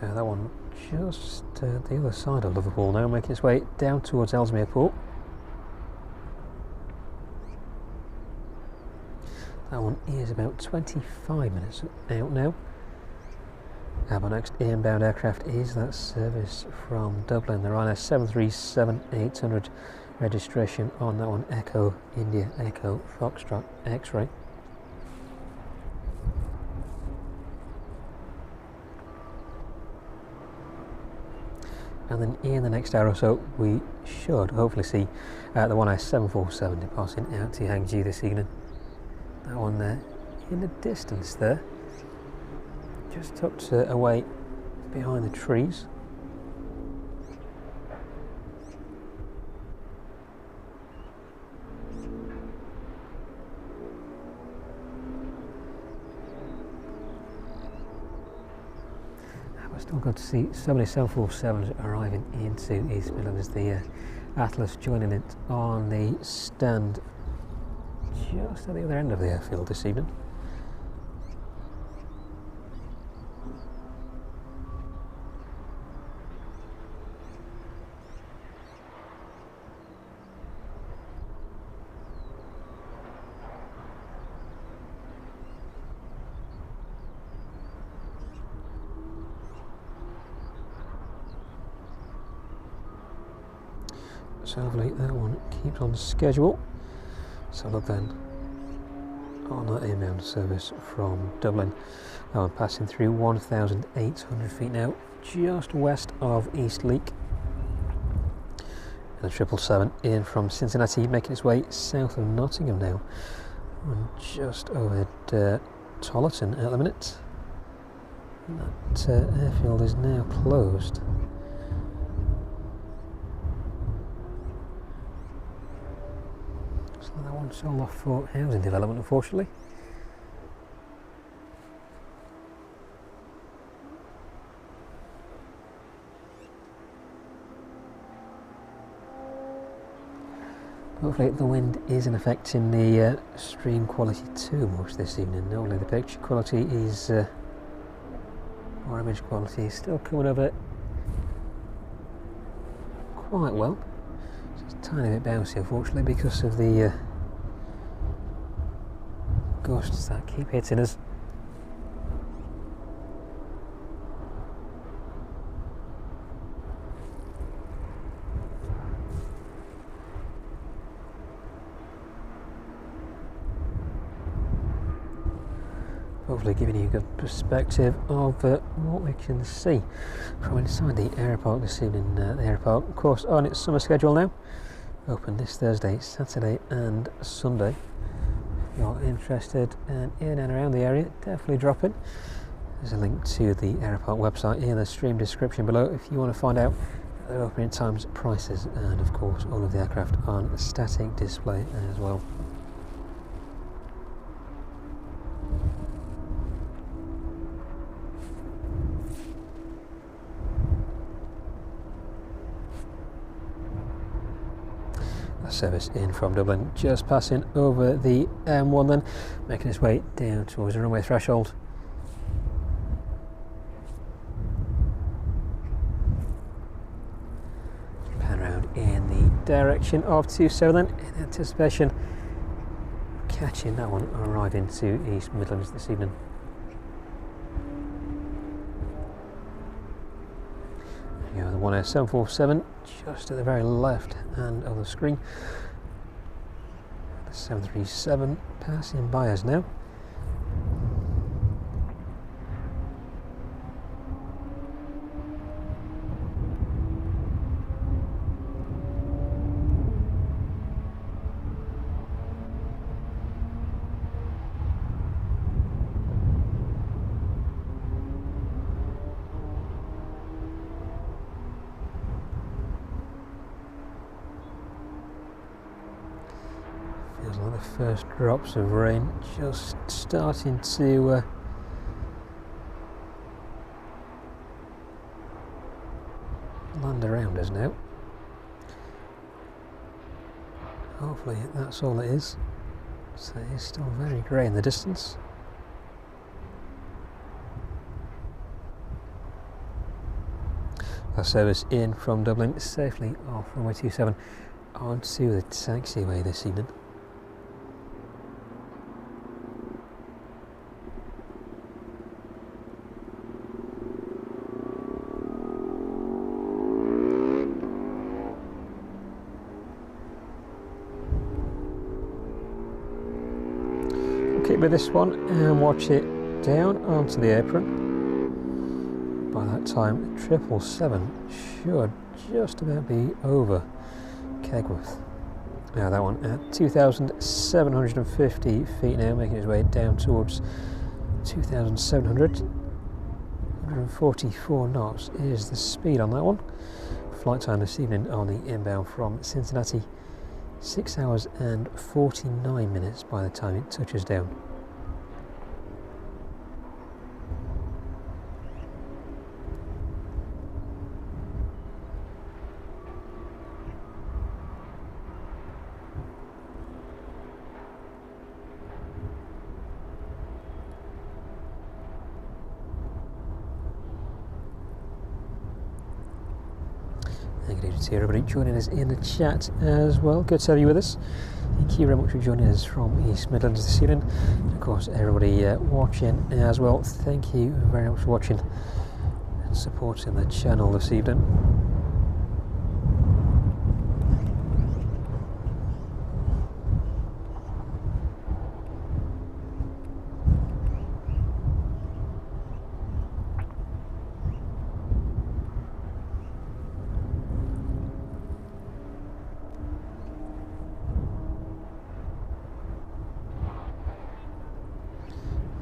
That one just the other side of Liverpool now, making its way down towards Ellesmere Port. That one is about 25 minutes out now. Our next inbound aircraft is that service from Dublin, the Ryanair 737-800, registration on that one, Echo India Echo Foxtrot X-ray. And then in the next hour or so we should hopefully see the Ryanair 747 departing out to Hangzhou this evening. That one there in the distance there, just tucked away behind the trees. We're still good to see so many 747s arriving into East Midlands. The Atlas joining it on the stand just at the other end of the airfield this evening. So hopefully that one keeps on schedule. So look then on that inbound service from Dublin. That one passing through 1,800 feet now, just west of East Leek. And the 777 in from Cincinnati, making its way south of Nottingham now, and just over Tollerton at the minute. And that airfield is now closed. That one sold off for housing development, unfortunately. Hopefully the wind isn't affecting the stream quality too much this evening. Normally the picture quality is, or image quality is still coming over quite well. It's a tiny bit bouncy unfortunately because of the gusts that keep hitting us. Hopefully giving you a good perspective of what we can see from inside the aeropark this evening. The aeropark, of course, on its summer schedule now. Open this Thursday, Saturday and Sunday. If you're interested and in and around the area, definitely drop in. There's a link to the Aeropark website in the stream description below if you want to find out their opening times, prices, and of course all of the aircraft on static display as well. A service in from Dublin, just passing over the M1 then, making its way down towards the runway threshold. Pan round in the direction of 27 then, in anticipation of catching that one arriving to East Midlands this evening. There you go, the 747 just at the very left hand of the screen. The 737 passing by us now. Feels like the first drops of rain just starting to land around us now. Hopefully that's all it is. So it is still very grey in the distance. Our service in from Dublin safely off runway 27 onto the taxiway this evening. Keep with this one and watch it down onto the apron. By that time, 777 should just about be over Kegworth. Now that one at 2,750 feet now, making its way down towards 2,700. 144 knots is the speed on that one. Flight time this evening on the inbound from Cincinnati, 6 hours and 49 minutes by the time it touches down. Good evening to everybody joining us in the chat as well. Good to have you with us. Thank you very much for joining us from East Midlands this evening. And of course, everybody watching as well. Thank you very much for watching and supporting the channel this evening.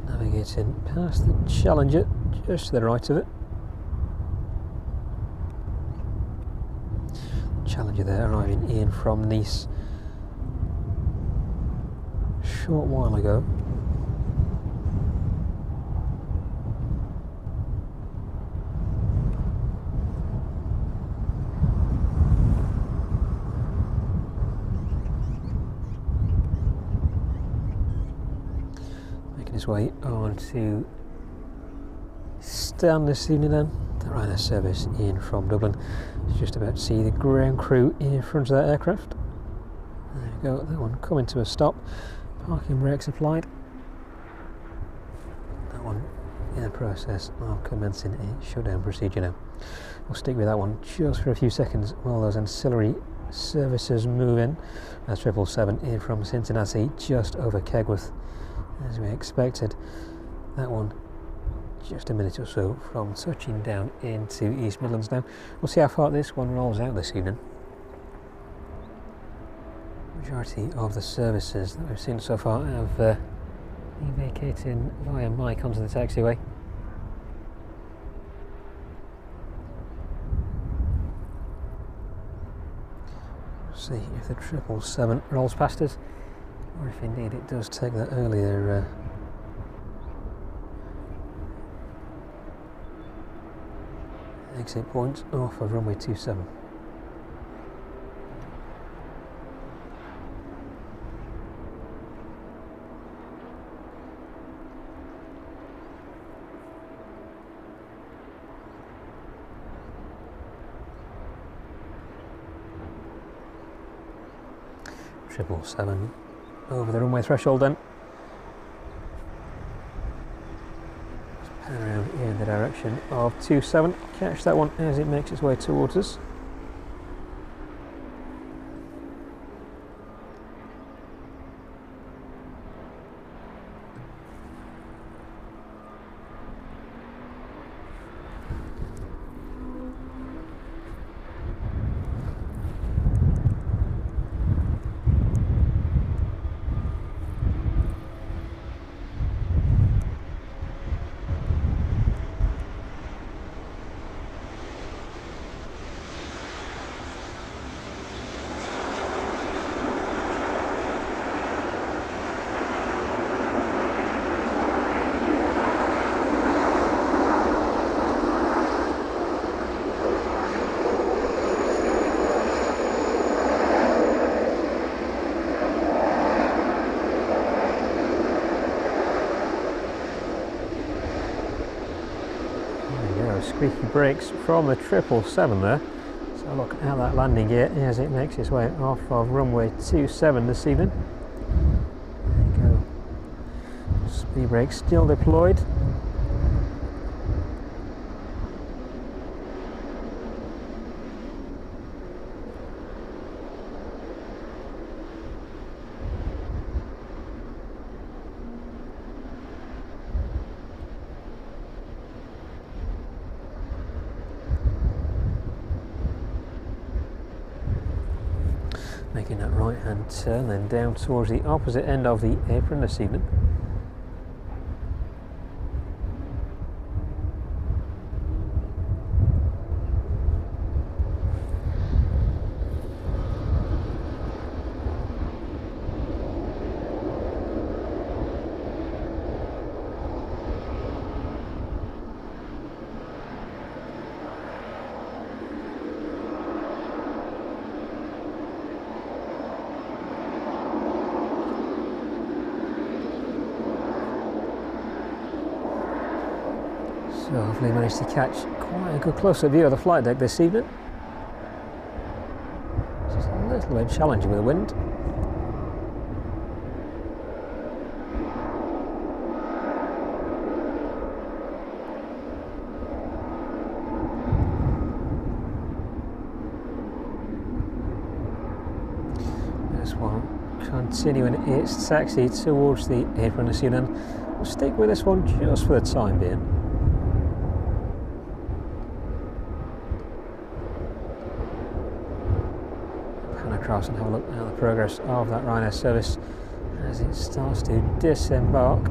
Navigating past the Challenger, just to the right of it. Challenger there arriving in from Nice a short while ago. His way on to Stan this evening then. The Ryanair service in from Dublin. It's just about to see the ground crew in front of that aircraft. There you go, that one coming to a stop. Parking brakes applied. That one in the process of commencing a shutdown procedure now. We'll stick with that one just for a few seconds while those ancillary services move in. As 777 in from Cincinnati, just over Kegworth, as we expected. That one just a minute or so from touching down into East Midlands now. We'll see how far this one rolls out this evening. majority of the services that we've seen so far have been vacating via Mike onto the taxiway. See if the 777 rolls past us, or if indeed it does take that earlier exit point off of runway 27. Triple 7 over the runway threshold then. Just pan around in the direction of 27. Catch that one as it makes its way towards us. Squeaky brakes from the 777 there. So look at that landing gear as it makes its way off of runway 27 this evening. There you go. Speed brakes still deployed. Making that right hand turn, then down towards the opposite end of the apron this evening. So hopefully managed to catch quite a good close-up view of the flight deck this evening. Just a little bit challenging with the wind. This one continuing its taxi towards the apron this evening. We'll stick with this one just for the time being. Across and have a look at the progress of that Ryanair service as it starts to disembark.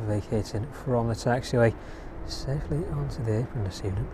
Vacating from the taxiway safely onto the apron this evening.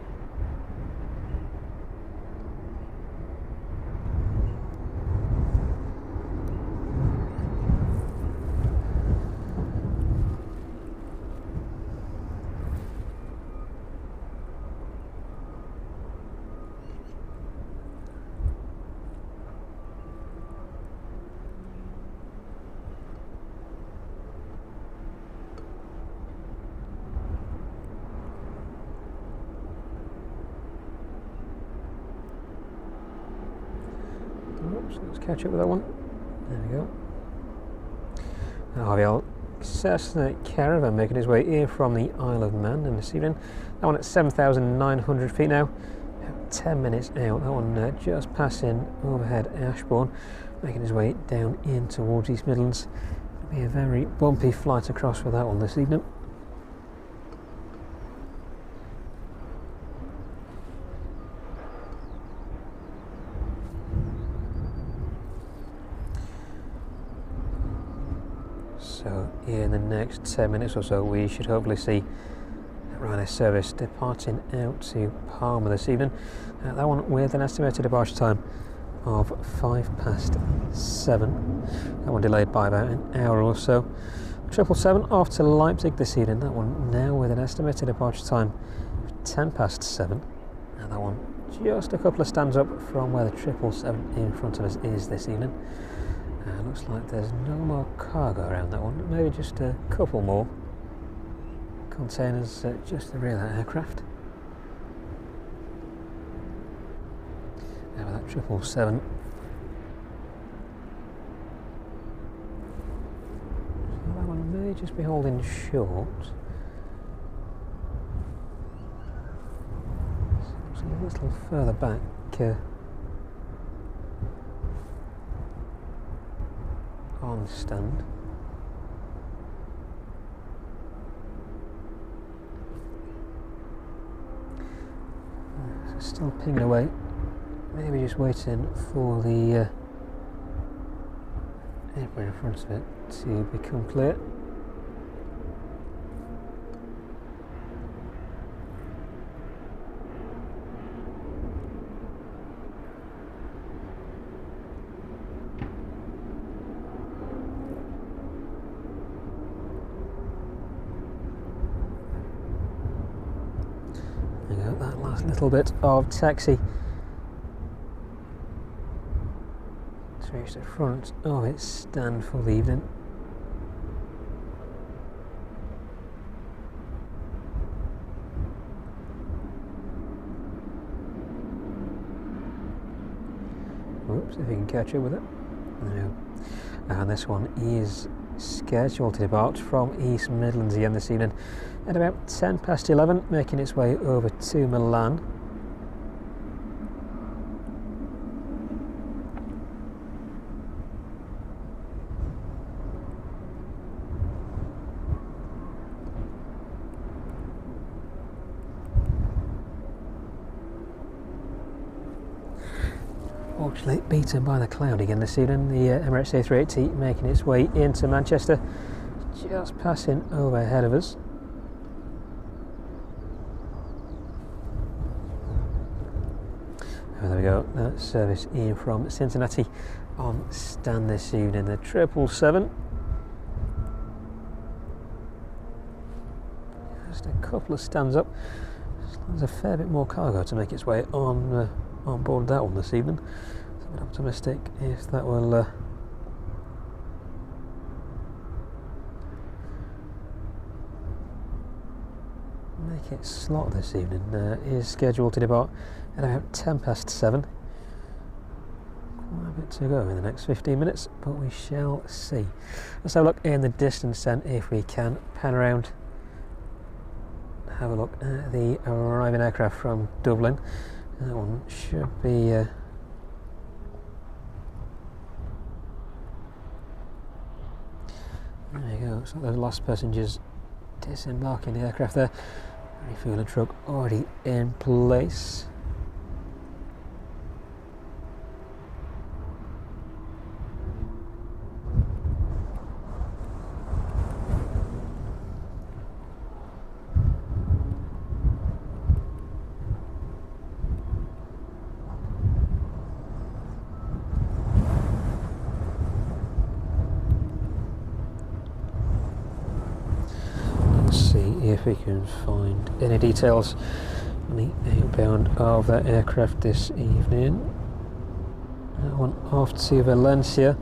So let's catch up with that one. There we go. Now I'll Cessna Caravan making his way in from the Isle of Man this evening. That one at 7,900 feet now, about 10 minutes out. That one just passing overhead Ashbourne, making his way down in towards East Midlands. It'll be a very bumpy flight across for that one this evening. So in the next 10 minutes or so we should hopefully see Ryanair service departing out to Palma this evening. That one with an estimated departure time of 7:05. That one delayed by about an hour or so. 777 off to Leipzig this evening. That one now with an estimated departure time of 7:10. And that one just a couple of stands up from where the 777 in front of us is this evening. Looks like there's no more cargo around that one, maybe just a couple more containers just the rear of that aircraft. Now with that 777, so that one may just be holding short. Seems a little further back. On stand. So still pinging away, maybe just waiting for the airplane in front of it to become clear. That last little bit of taxi to reach the front of its stand for the evening. Oops, if you can catch up with it. No. And this one is scheduled to depart from East Midlands again this evening at about 11:10, making its way over to Milan. Fortunately beaten by the cloud again this evening. The Emirates A380 making its way into Manchester, just passing overhead of us. Oh, there we go, that service in from Cincinnati on stand this evening, the 777. Just a couple of stands up. There's a fair bit more cargo to make its way on board that one this evening. So I'm optimistic if that will make it slot this evening. Is scheduled to depart at about 7:10. Quite a bit to go in the next 15 minutes, but we shall see. Let's have a look in the distance then, if we can pan around. Have a look at the arriving aircraft from Dublin. That one should be there you go, so those last passengers disembarking the aircraft there. Refueling truck already in place. If we can find any details on the outbound of that aircraft this evening. That one off to Valencia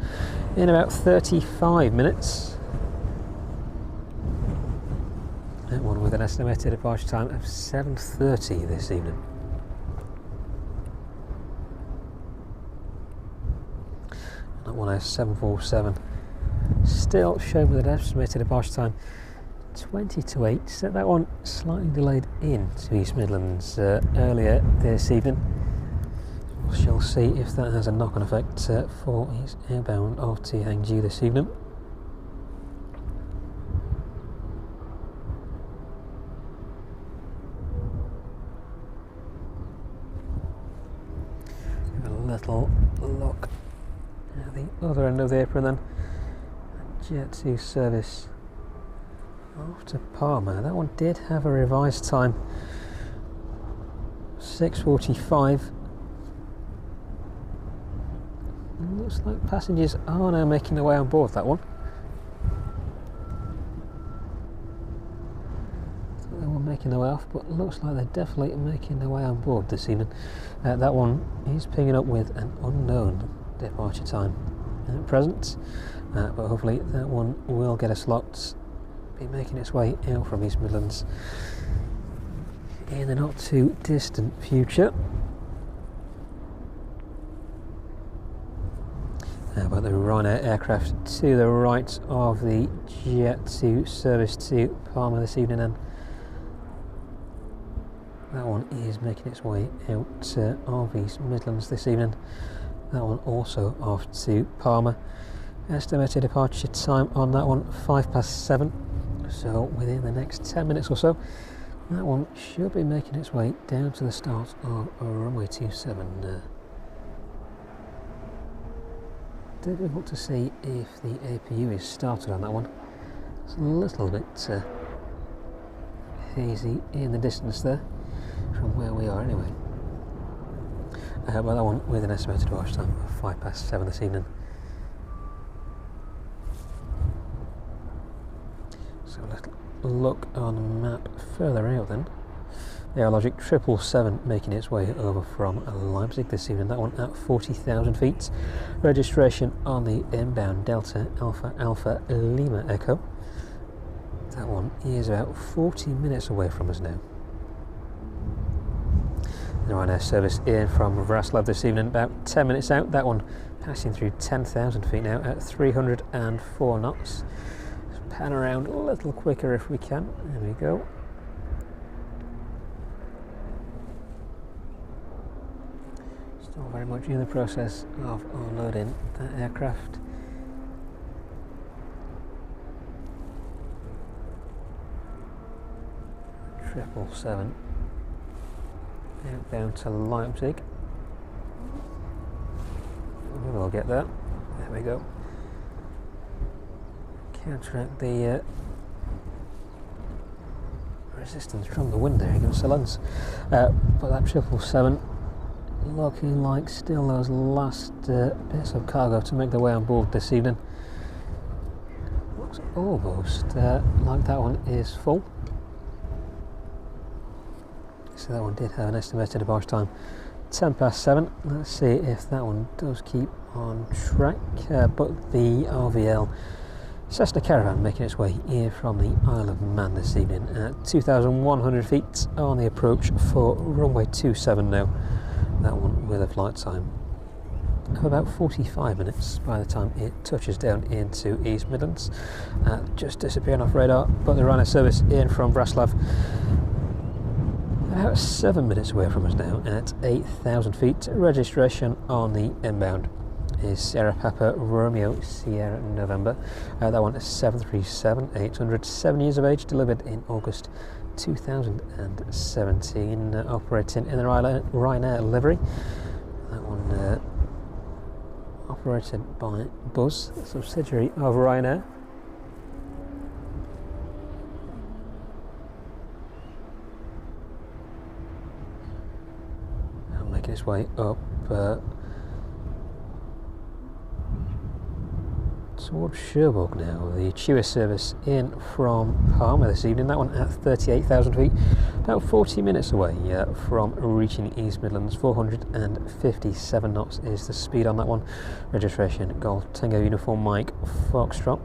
in about 35 minutes. That one with an estimated departure time of 7:30 this evening. That one has 747 still showing with an estimated departure time 20 to 8. So that one slightly delayed into East Midlands earlier this evening. We shall see if that has a knock-on effect for his airbound off to Hangzhou this evening. A little look at the other end of the apron then. Jet 2 service off to Parma. That one did have a revised time, 6:45. Looks like passengers are now making their way on board that one. They were making their way off, but looks like they're definitely making their way on board this evening. That one is picking up with an unknown departure time at present, but hopefully that one will get a slot, be making its way out from East Midlands in the not too distant future. About the Ryanair aircraft to the right of the Jet 2 service to Parma this evening, and that one is making its way out of East Midlands this evening. That one also off to Parma. Estimated departure time on that one 7:05, so within the next 10 minutes or so that one should be making its way down to the start of runway 27. Difficult to see if the APU is started on that one. It's a little bit hazy in the distance there from where we are anyway. But that one with an estimated watch time of 7:05 this evening. So let's look on the map further out then. The Aerologic 777 making its way over from Leipzig this evening. That one at 40,000 feet. Registration on the inbound Delta Alpha Alpha Lima Echo. That one is about 40 minutes away from us now. The Ryanair service in from Wrocław this evening, about 10 minutes out. That one passing through 10,000 feet now at 304 knots. Let's pan around a little quicker if we can. There we go. Still very much in the process of unloading that aircraft. Triple 7 outbound to Leipzig. We'll get that. There we go. Counteract the resistance from the wind there against the lens. But that 777 looking like still those last bits of cargo to make their way on board this evening. Looks almost like that one is full. So that one did have an estimated departure time 7:10. Let's see if that one does keep on track. But the RVL Cessna Caravan making its way in from the Isle of Man this evening at 2,100 feet on the approach for runway 27 now. That one with a flight time of about 45 minutes by the time it touches down into East Midlands. Just disappearing off radar, but the Ryanair service in from Wrocław about 7 minutes away from us now at 8,000 feet. Registration on the inbound is Sierra Papa Romeo Sierra November. That one is 737-800, 7 years of age, delivered in August 2017, operating in the Ryanair livery. That one operated by Buzz, a subsidiary of Ryanair. And making its way up towards Cherbourg now. The Chua service in from Parma this evening. That one at 38,000 feet, about 40 minutes away from reaching East Midlands. 457 knots is the speed on that one. Registration Golf Tango Uniform Mike Foxtrot.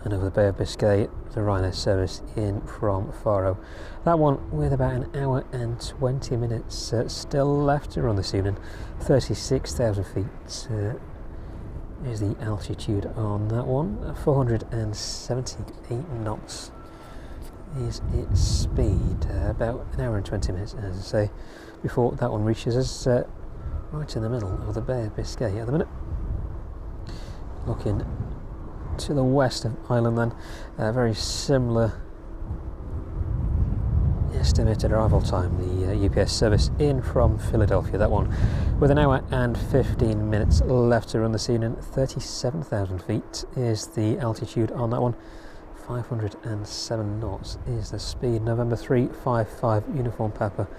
And over the Bay of Biscay, the Ryanair service in from Faro. That one with about an hour and 20 minutes still left to run this evening. 36,000 feet. Here's the altitude on that one, 478 knots is its speed, about an hour and 20 minutes, as I say, before that one reaches us right in the middle of the Bay of Biscay at the minute. Looking to the west of Ireland then, very similar estimated arrival time, the UPS service in from Philadelphia, that one, with an hour and 15 minutes left to run this evening. 37,000 feet is the altitude on that one, 507 knots is the speed. November 355 Uniform Papa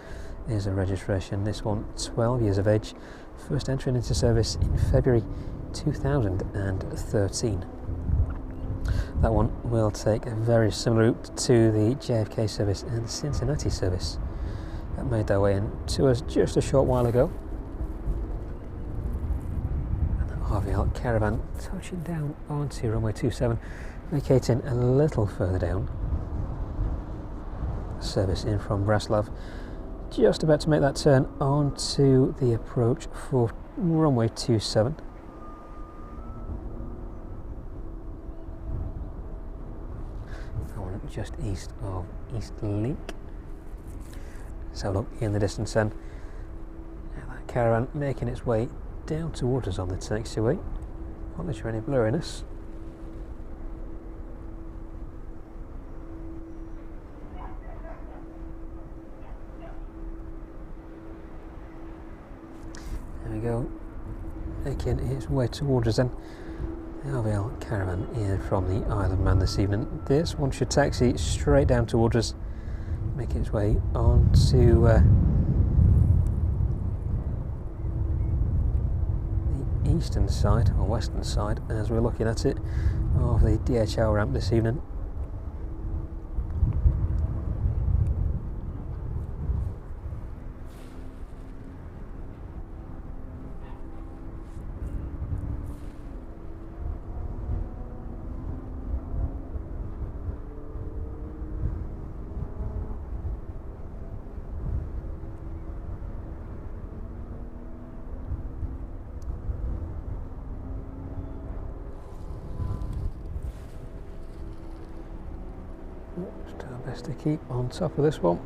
is a registration. This one 12 years of age, first entering into service in February 2013. That one will take a very similar route to the JFK service and Cincinnati service that made their way in to us just a short while ago. And the RVL Caravan touching down onto runway 27, vacating a little further down. Service in from Braslav, just about to make that turn onto the approach for runway 27. Just east of East Link. So look in the distance then, that caravan making its way down towards us on the taxiway. Not sure any blurriness. There we go, making its way towards us then. The RVL Caravan in from the Isle of Man this evening. This one should taxi straight down towards us, make its way onto the eastern side, or western side, as we're looking at it, of the DHL ramp this evening. Just our best to keep on top of this one.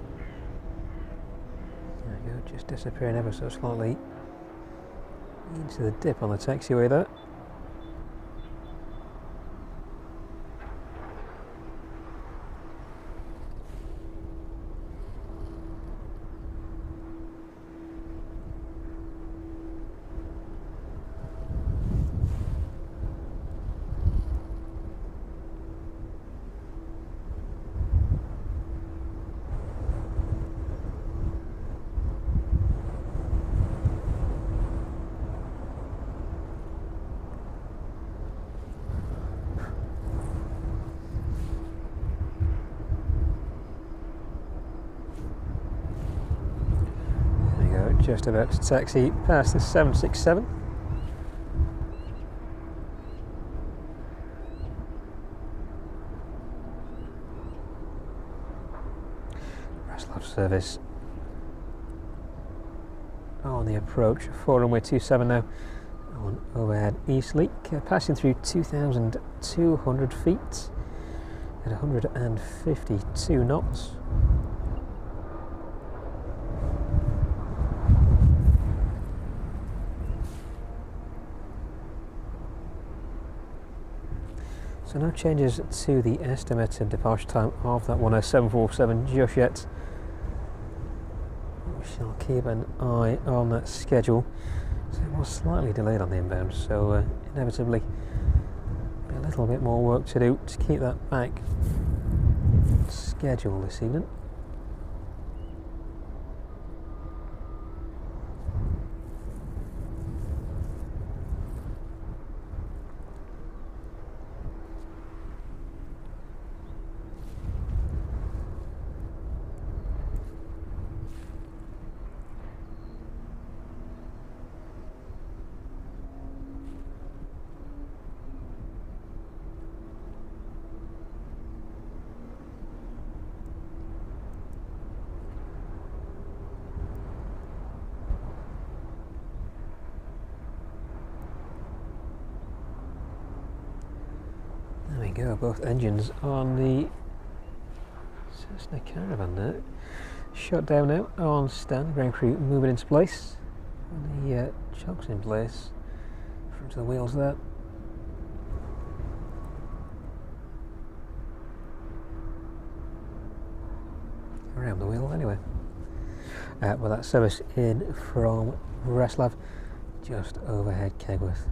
There we go, just disappearing ever so slightly into the dip on the taxiway there. Just about to taxi past the 767. Braslav service on the approach for runway 27 now on overhead East Link, passing through 2,200 feet at 152 knots. So no changes to the estimated departure time of that 747 just yet. We shall keep an eye on that schedule. So it was slightly delayed on the inbound, so inevitably be a little bit more work to do to keep that back schedule this evening. you go, both engines on the Cessna Caravan now. Shut down now on stand, ground crew moving into place. And the chokes in place, front of the wheels there. Around the wheel anyway. Well, that service in from Breslov, just overhead Kegworth.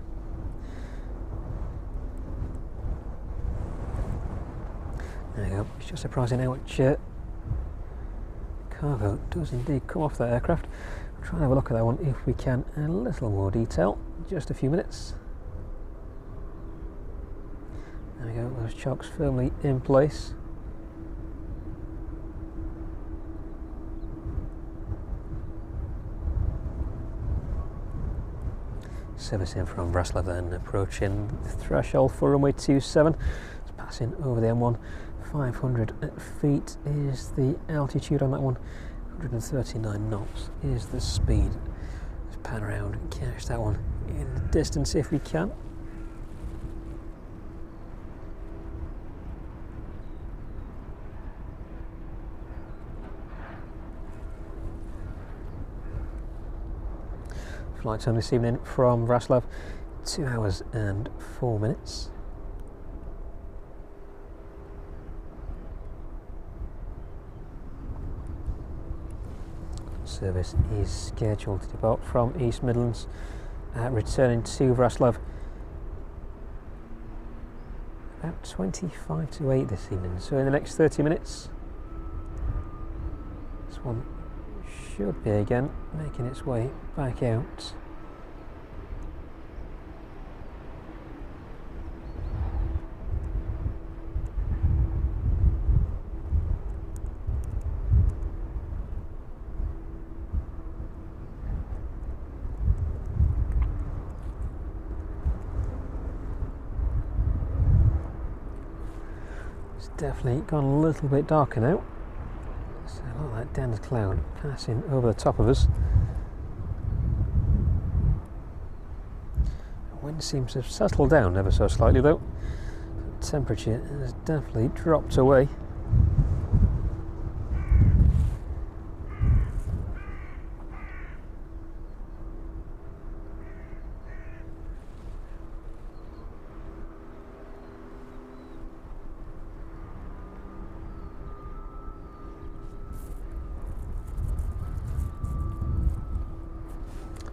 There you go, it's just surprising how much cargo does indeed come off that aircraft. We'll try and have a look at that one if we can in a little more detail. Just a few minutes. There we go, those chocks firmly in place. Service in from Breslov then, approaching the threshold for runway 27. It's passing over the M1. 500 feet is the altitude on that one. 139 knots is the speed. Let's pan around and catch that one in the distance if we can. Flight time this evening from Breslov, 2 hours and 4 minutes. Service is scheduled to depart from East Midlands, returning to Breslov about 25 to 8 this evening. So in the next 30 minutes, this one should be again making its way back out. It's definitely gone a little bit darker now. So a lot of that dense cloud passing over the top of us. The wind seems to have settled down ever so slightly though. The temperature has definitely dropped away.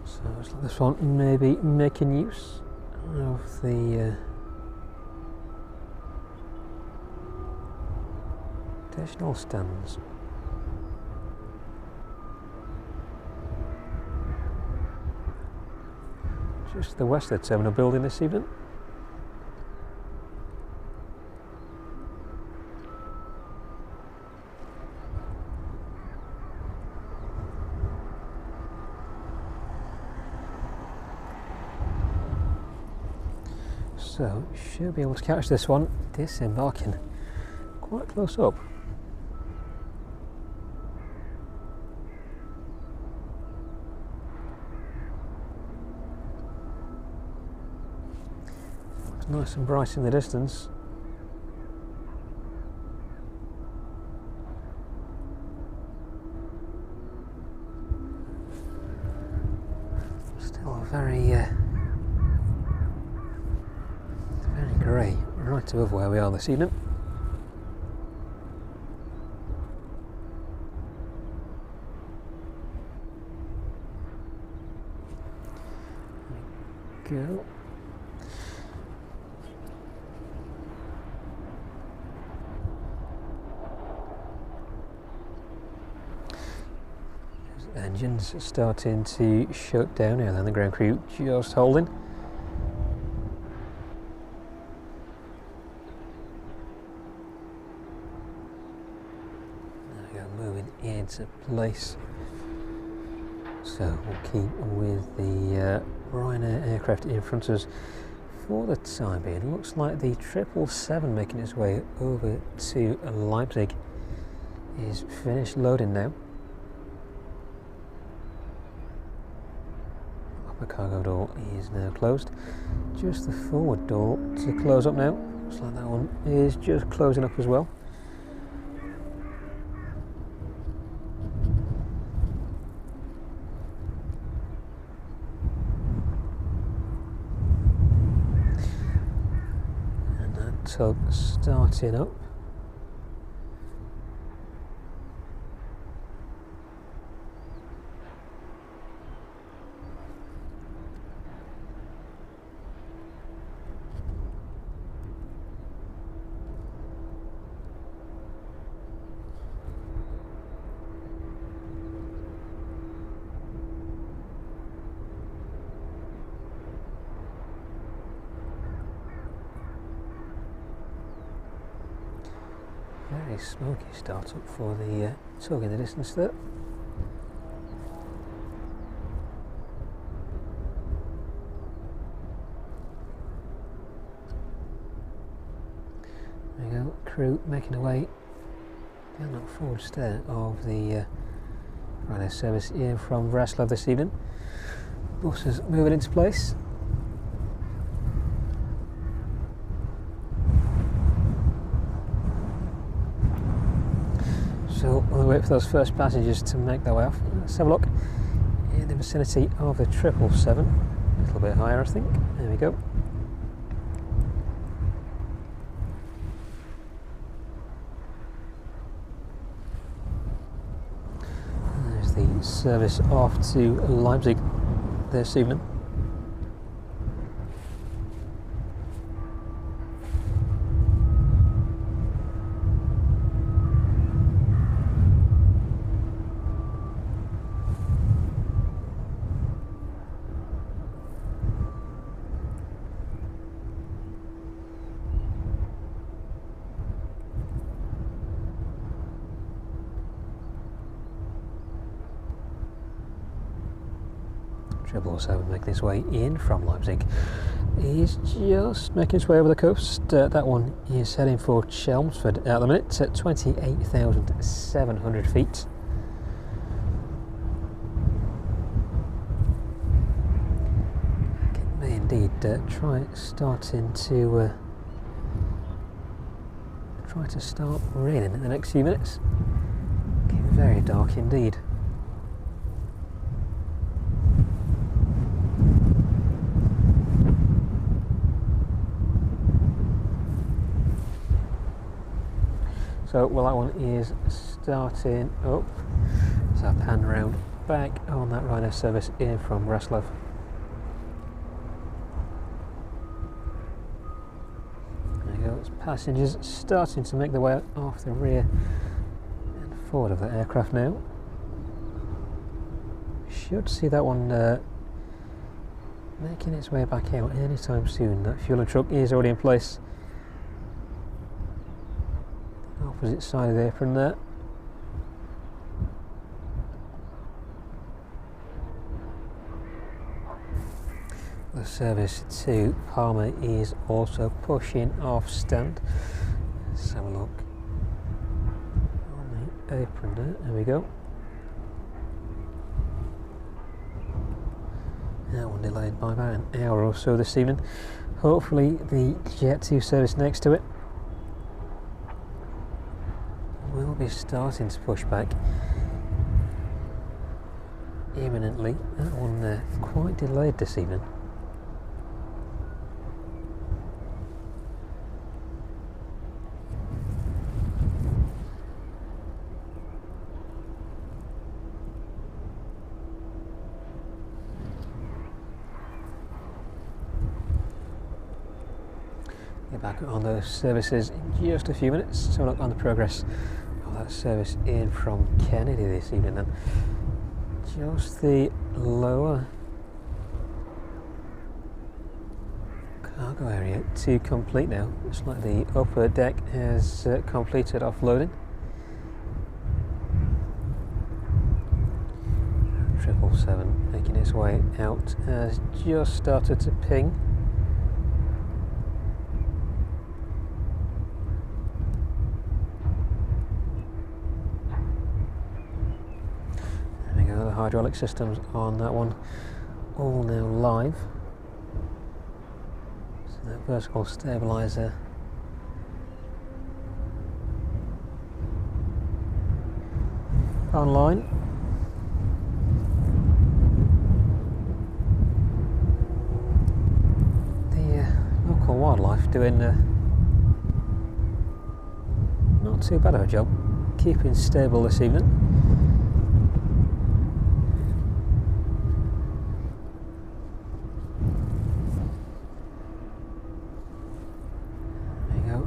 So looks like this one may be making use of the additional stands. Just to the west of the terminal building this evening. So, should be able to catch this one disembarking quite close up. It's nice and bright in the distance. Still very grey, right above where we are this evening. There we go. Engines starting to shut down now, then the ground crew just holding. Moving into place. So we'll keep with the Ryanair aircraft in front of us for the time being. It looks like the 777 making its way over to Leipzig is finished loading now. Upper cargo door is now closed. Just the forward door to close up now. Looks like that one is just closing up as well. And that tug starting up. Very smoky start up for the tug in the distance there. There we go, crew making their way down that forward stair of the Ryanair service in from Wrocław this evening. Buses moving into place. So we'll wait for those first passengers to make their way off. Let's have a look in the vicinity of the 777. A little bit higher, I think. There we go. There's the service off to Leipzig this evening. Also making his way in from Leipzig. He's just making his way over the coast. That one is heading for Chelmsford at the minute at 28,700 feet. It may indeed try to start raining in the next few minutes. Getting very dark indeed. So, well, that one is starting up. So I pan round back on that Ryanair service in from Wrocław. There you go, it's passengers starting to make their way off the rear and forward of the aircraft now. Should see that one making its way back out anytime soon. That fueling truck is already in place. Opposite side of the apron there. The service to Palma is also pushing off stand. Let's have a look on the apron there. There we go. That one delayed by about an hour or so this evening. Hopefully the Jet 2 service next to it will be starting to push back imminently. That one quite delayed this evening. Get back on those services in just a few minutes. So look on the progress of that service in from Kennedy this evening. And just the lower cargo area to complete now. It's like the upper deck has completed offloading. 777 making its way out has just started to ping. The hydraulic systems on that one all now live. So that vertical stabilizer online. The local wildlife doing not too bad of a job keeping stable this evening. There you go.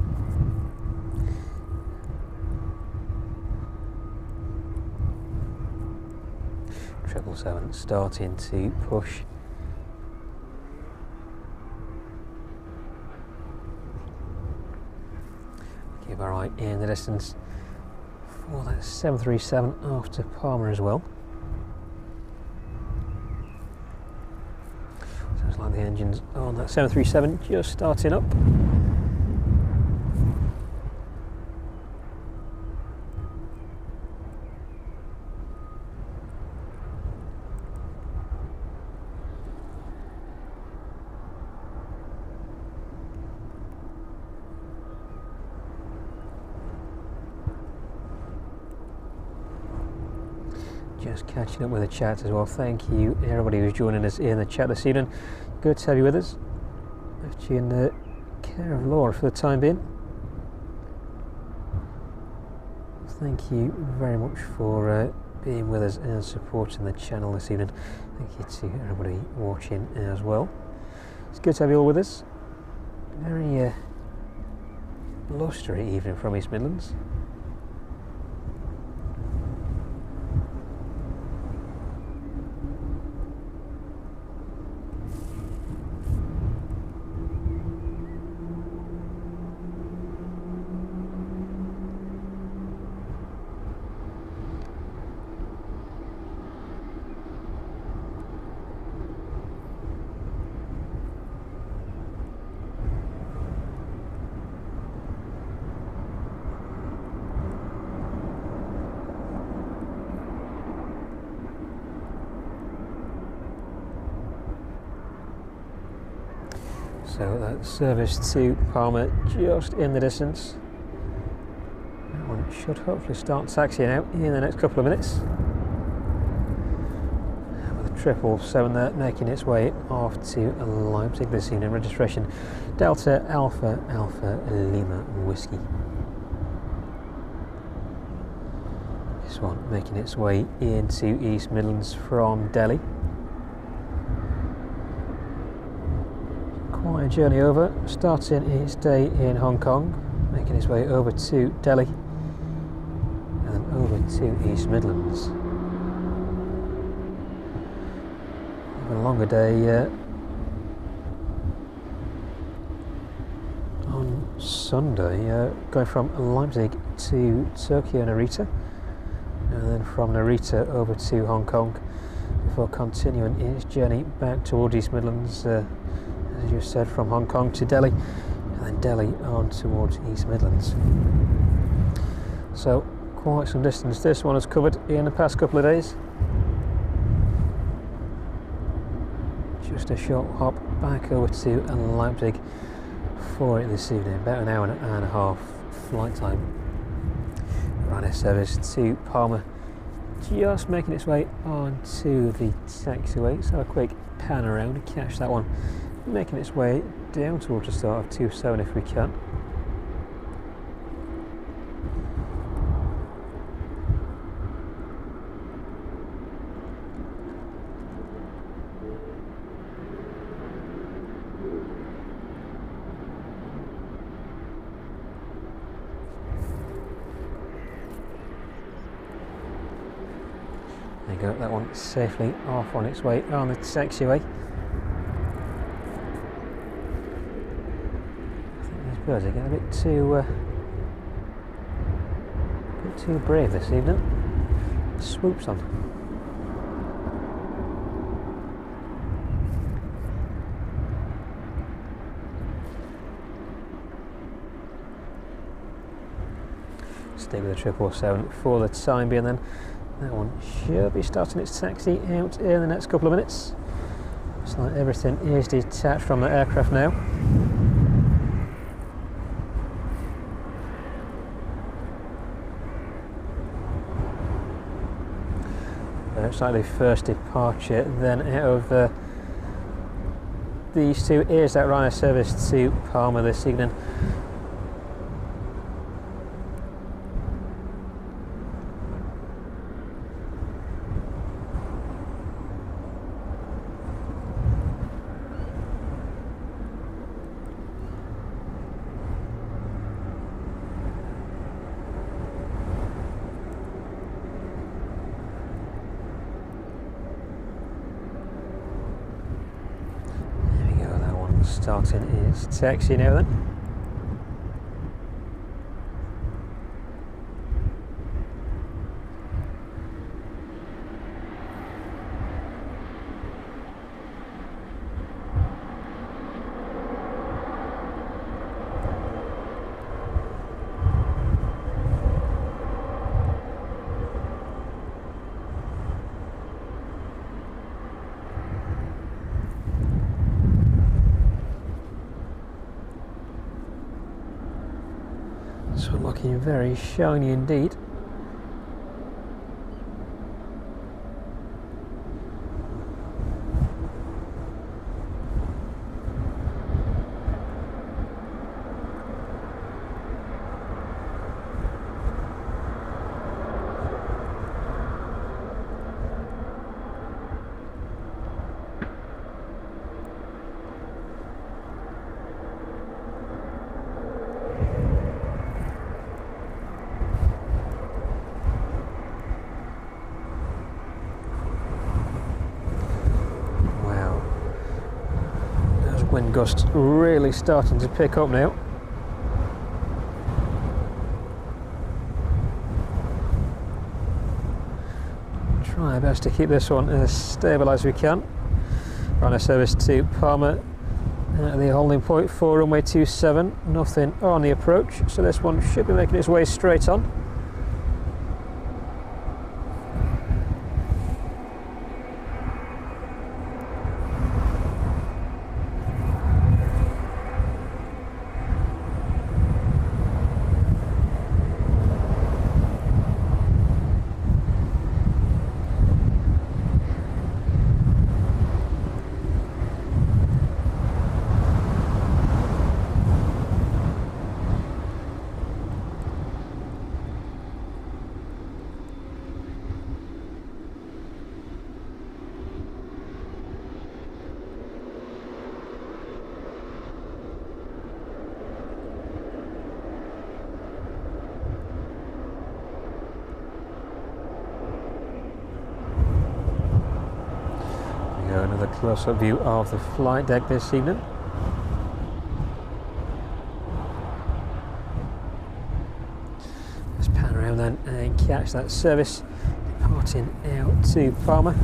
Triple 7 starting to push. Keep our eye in the distance for that 737 after Palmer as well. Sounds like the engines on that 737 just starting up. Just catching up with the chat as well. Thank you everybody who's joining us in the chat this evening. Good to have you with us. Left you in the care of Laura for the time being. Thank you very much for being with us and supporting the channel this evening. Thank you to everybody watching as well. It's good to have you all with us. Very blustery evening from East Midlands. So that service to Palmer just in the distance. That one should hopefully start taxiing out in the next couple of minutes. With the 777 there making its way off to Leipzig this evening. Registration Delta Alpha Alpha Lima Whiskey. This one making its way into East Midlands from Delhi. Quite a journey over, starting its day in Hong Kong, making its way over to Delhi and then over to East Midlands. A longer day on Sunday, going from Leipzig to Tokyo Narita and then from Narita over to Hong Kong before continuing its journey back towards East Midlands. As you said, from Hong Kong to Delhi and then Delhi on towards East Midlands. So quite some distance this one has covered in the past couple of days. Just a short hop back over to Leipzig for it this evening, about an hour and a half flight time. Ryanair service to Palmer just making its way onto the taxiway. So a quick pan around and catch that one making its way down towards the start of 27 if we can. There you go, that one safely off on its way on the taxiway. Birds are getting a bit too brave this evening. Swoops on. Stay with the 777 for the time being then. That one should be starting its taxi out in the next couple of minutes. Looks like everything is detached from the aircraft now. It's like the first departure then out of these two is that Ryanair service to Palma this evening. Starting its taxi now then. So looking very shiny indeed. Wind gusts really starting to pick up now. Try our best to keep this one as stable as we can. Ryanair service to Palma at the holding point for runway 27, nothing on the approach, so this one should be making its way straight on. Another close-up view of the flight deck this evening. Let's pan around then and catch that service departing out to Palma.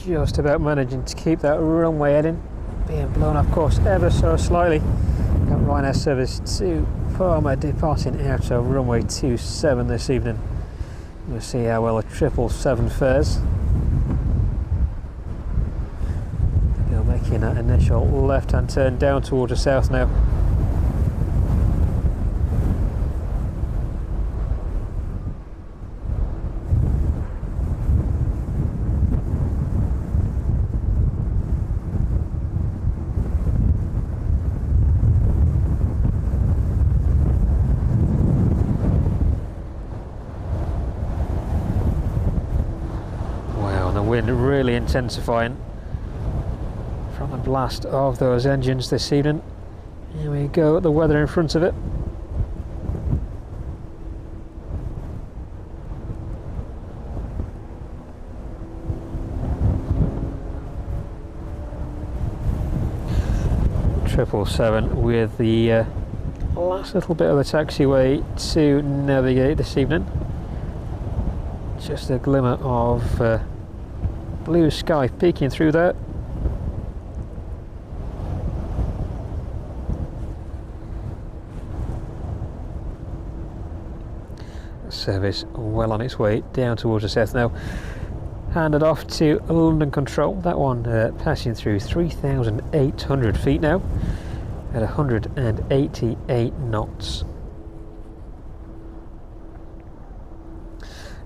Just about managing to keep that runway heading, being blown off course ever so slightly. Got Ryanair service to Palma departing out of runway 27 this evening. We'll see how well a 777 fares. They're making that initial left-hand turn down towards the south now. Wind really intensifying from the blast of those engines this evening. Here we go, the weather in front of it. 777 with the last little bit of the taxiway to navigate this evening. Just a glimmer of blue sky peeking through there. Service well on its way down towards the south now. Handed off to London Control. That one passing through 3,800 feet now at 188 knots.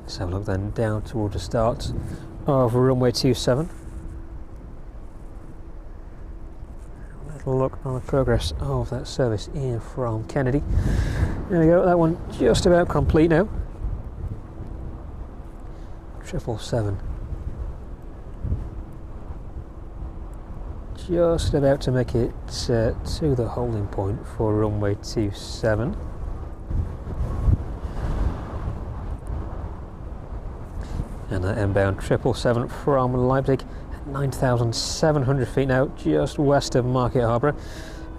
Let's have a look then down towards the start of runway 27. A little look on the progress of that service in from Kennedy. There we go, that one just about complete now. 777. Just about to make it to the holding point for runway 27. And that inbound 777 from Leipzig at 9,700 feet now, just west of Market Harbour.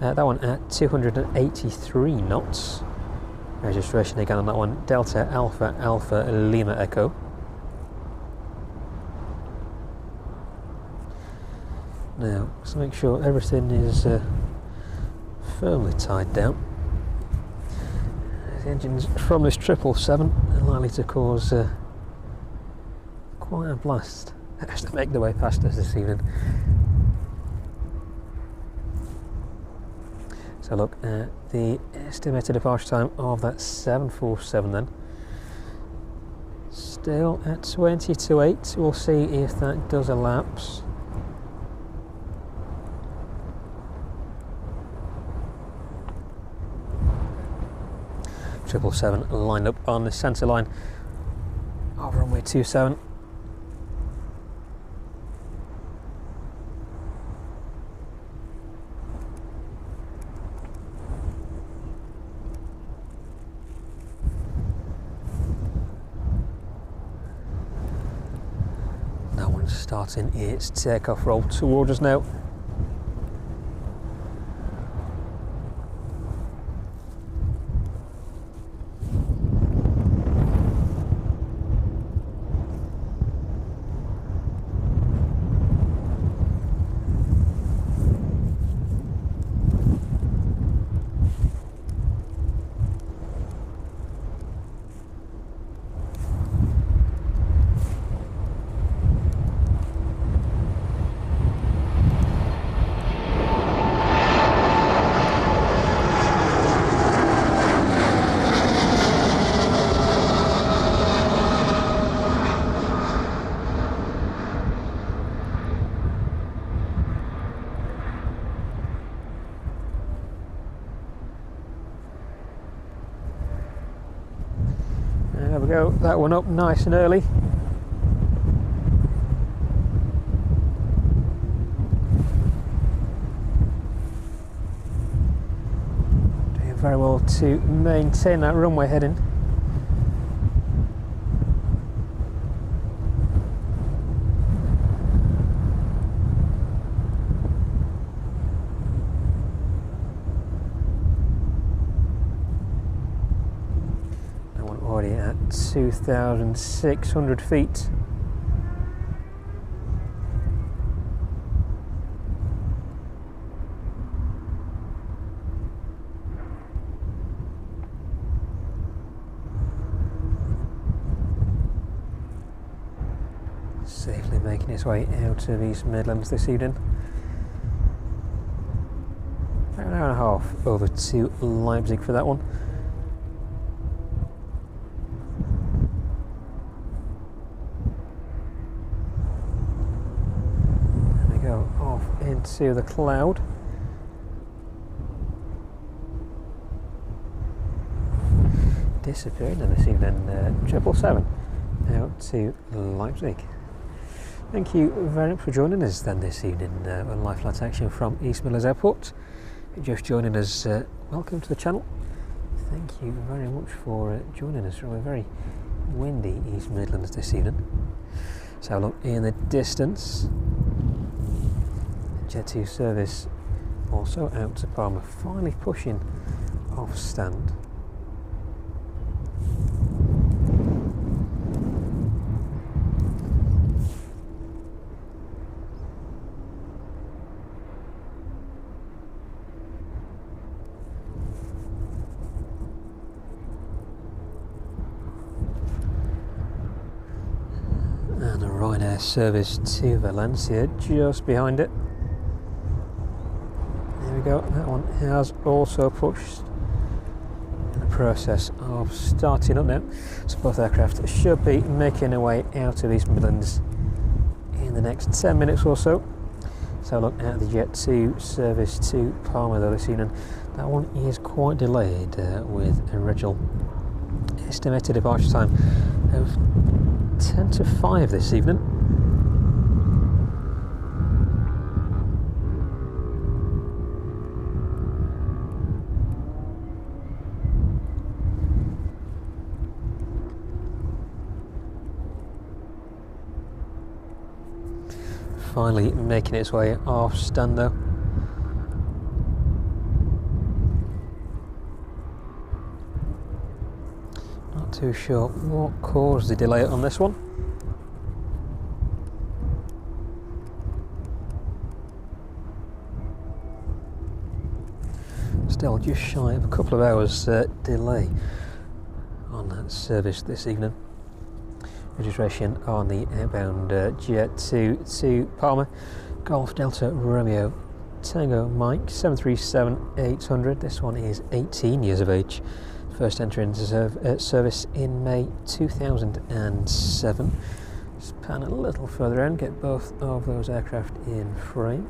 That one at 283 knots. Registration again on that one, Delta Alpha Alpha Lima Echo. Now, let's make sure everything is firmly tied down. The engines from this 777 are likely to cause quite a blast as they make their way past us this evening. So look at the estimated departure time of that 747 then. Still at 20 to 8, we'll see if that does elapse. Triple seven lined up on the centre line of runway 27. That one's starting its takeoff roll towards us now. There we go, that one up nice and early. Doing very well to maintain that runway heading. Already at 2,600 feet. Safely making its way out of East Midlands this evening. About an hour and a half over to Leipzig for that one. Off into the cloud. Disappearing this evening, 777 out to Leipzig. Thank you very much for joining us then this evening on live flight action from East Midlands Airport. If you're just joining us, welcome to the channel. Thank you very much for joining us from a very windy East Midlands this evening. Let's have a look in the distance. Jet 2 service also out to Palma, finally pushing off stand. And a Ryanair service to Valencia just behind it. There we go, that one has also pushed, in the process of starting up now. So both aircraft should be making their way out of East Midlands in the next 10 minutes or so. So look at the Jet 2 service to Palma though this evening. That one is quite delayed with a original estimated departure time of 10 to 5 this evening. Finally making its way off stand though. Not too sure what caused the delay on this one. Still just shy of a couple of hours delay on that service this evening. Registration on the outbound Jet 2 to Palma, Golf Delta Romeo Tango Mike 737-800. This one is 18 years of age. First entry into service in May 2007. Just pan a little further in, get both of those aircraft in frame.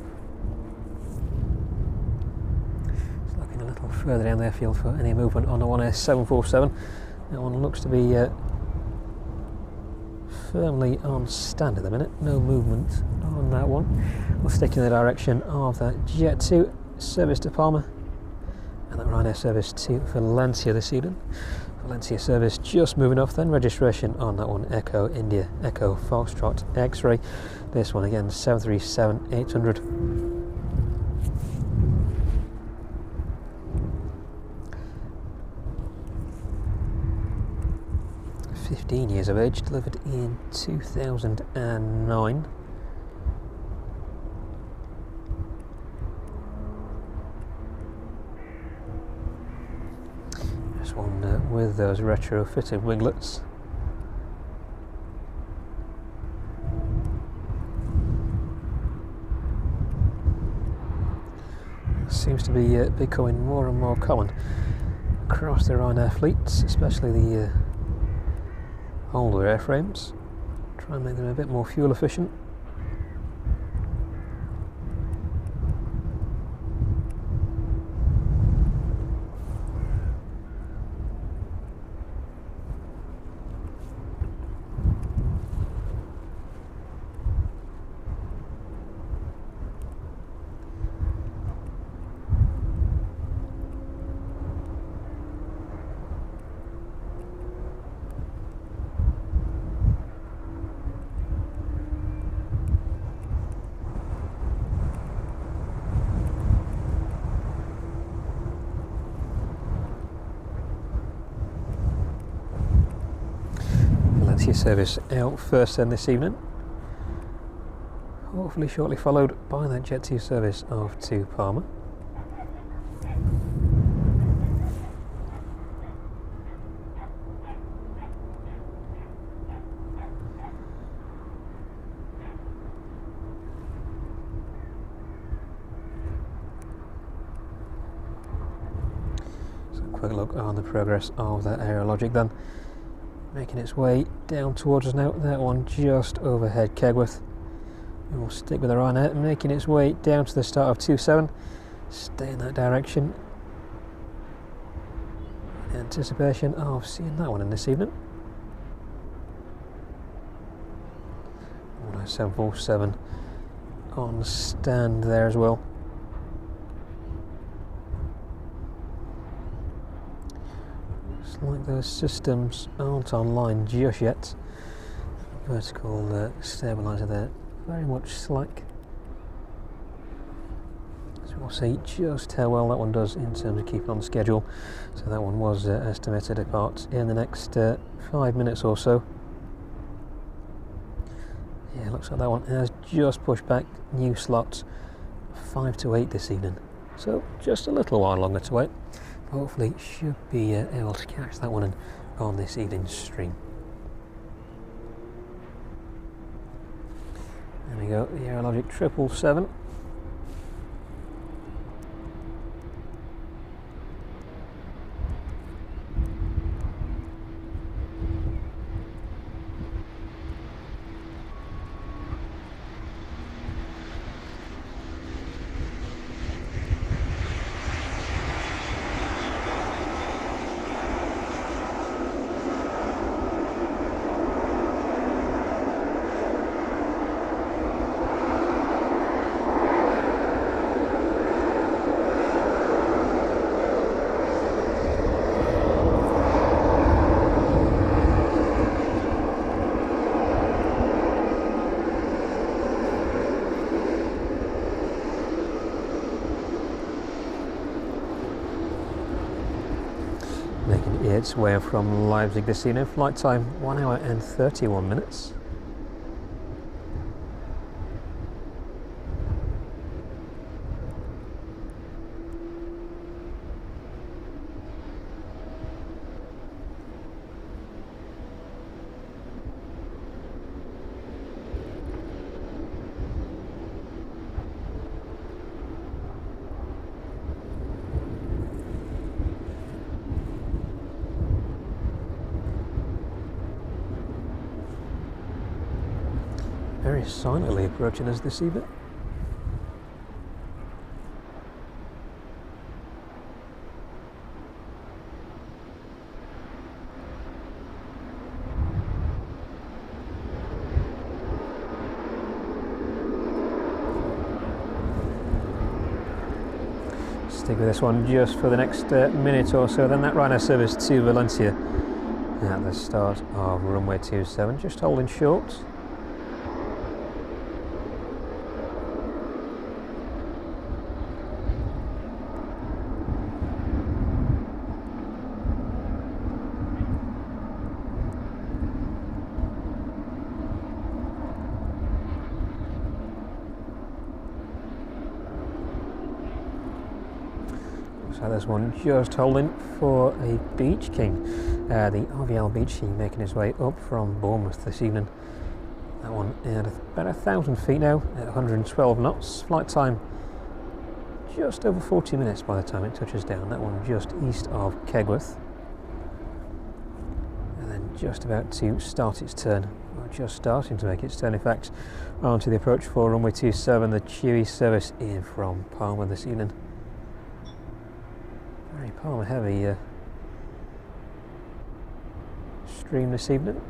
Just looking a little further down the airfield for any movement on the 747. That one looks to be firmly on stand at the minute, no movement on that one. We'll stick in the direction of that Jet 2 service to Palma and that Ryanair service to Valencia this evening. Valencia service just moving off then, registration on that one Echo India Echo Foxtrot X-Ray. This one again 737-800. 15 years of age, delivered in 2009. This one with those retrofitted winglets. Seems to be becoming more and more common across the Ryanair fleets, especially the older airframes. Try and make them a bit more fuel efficient. Valencia service out first then this evening, hopefully shortly followed by that Jet 2 service off to Palma. So a quick look on the progress of that Aerologic then. Making its way down towards us now, that one just overhead Kegworth. We will stick with the Ryanair, making its way down to the start of 27. Stay in that direction. In anticipation of seeing that one in this evening. 747 on stand there as well. Like those systems aren't online just yet. Vertical stabilizer there, very much slack. So we'll see just how well that one does in terms of keeping on schedule. So that one was estimated to depart in the next 5 minutes or so. Yeah, looks like that one has just pushed back new slots 5 to 8 this evening. So just a little while longer to wait. Hopefully should be able to catch that one on this evening's stream. There we go, the Aerologic 777. Making its way from Leipzig this evening, flight time 1 hour and 31 minutes. Very silently approaching us this evening. Stick with this one just for the next minute or so, then that Ryanair service to Valencia at the start of runway 27, just holding short. So this one just holding for a Beach King. The RVL Beach King making his way up from Bournemouth this evening. That one at about 1,000 feet now at 112 knots. Flight time just over 40 minutes by the time it touches down. That one just east of Kegworth. And then just about to start its turn. Or just starting to make its turn, in fact, onto the approach for runway 27, the Chewy service in from Palma this evening. Very Palma heavy stream this evening.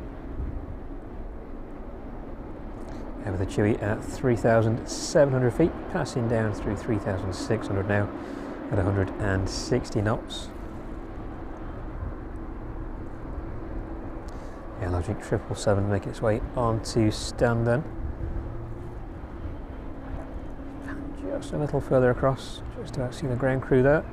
Over the Chewy at 3,700 feet, passing down through 3,600 now at 160 knots. Aerologic 777 making its way onto stand then. And just a little further across, just about seeing the ground crew there.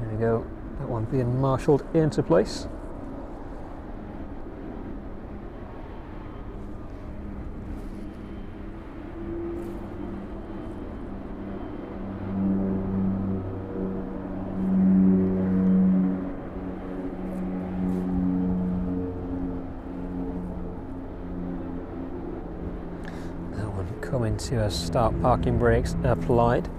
There we go, that one being marshalled into place. That one coming to a start, parking brakes applied.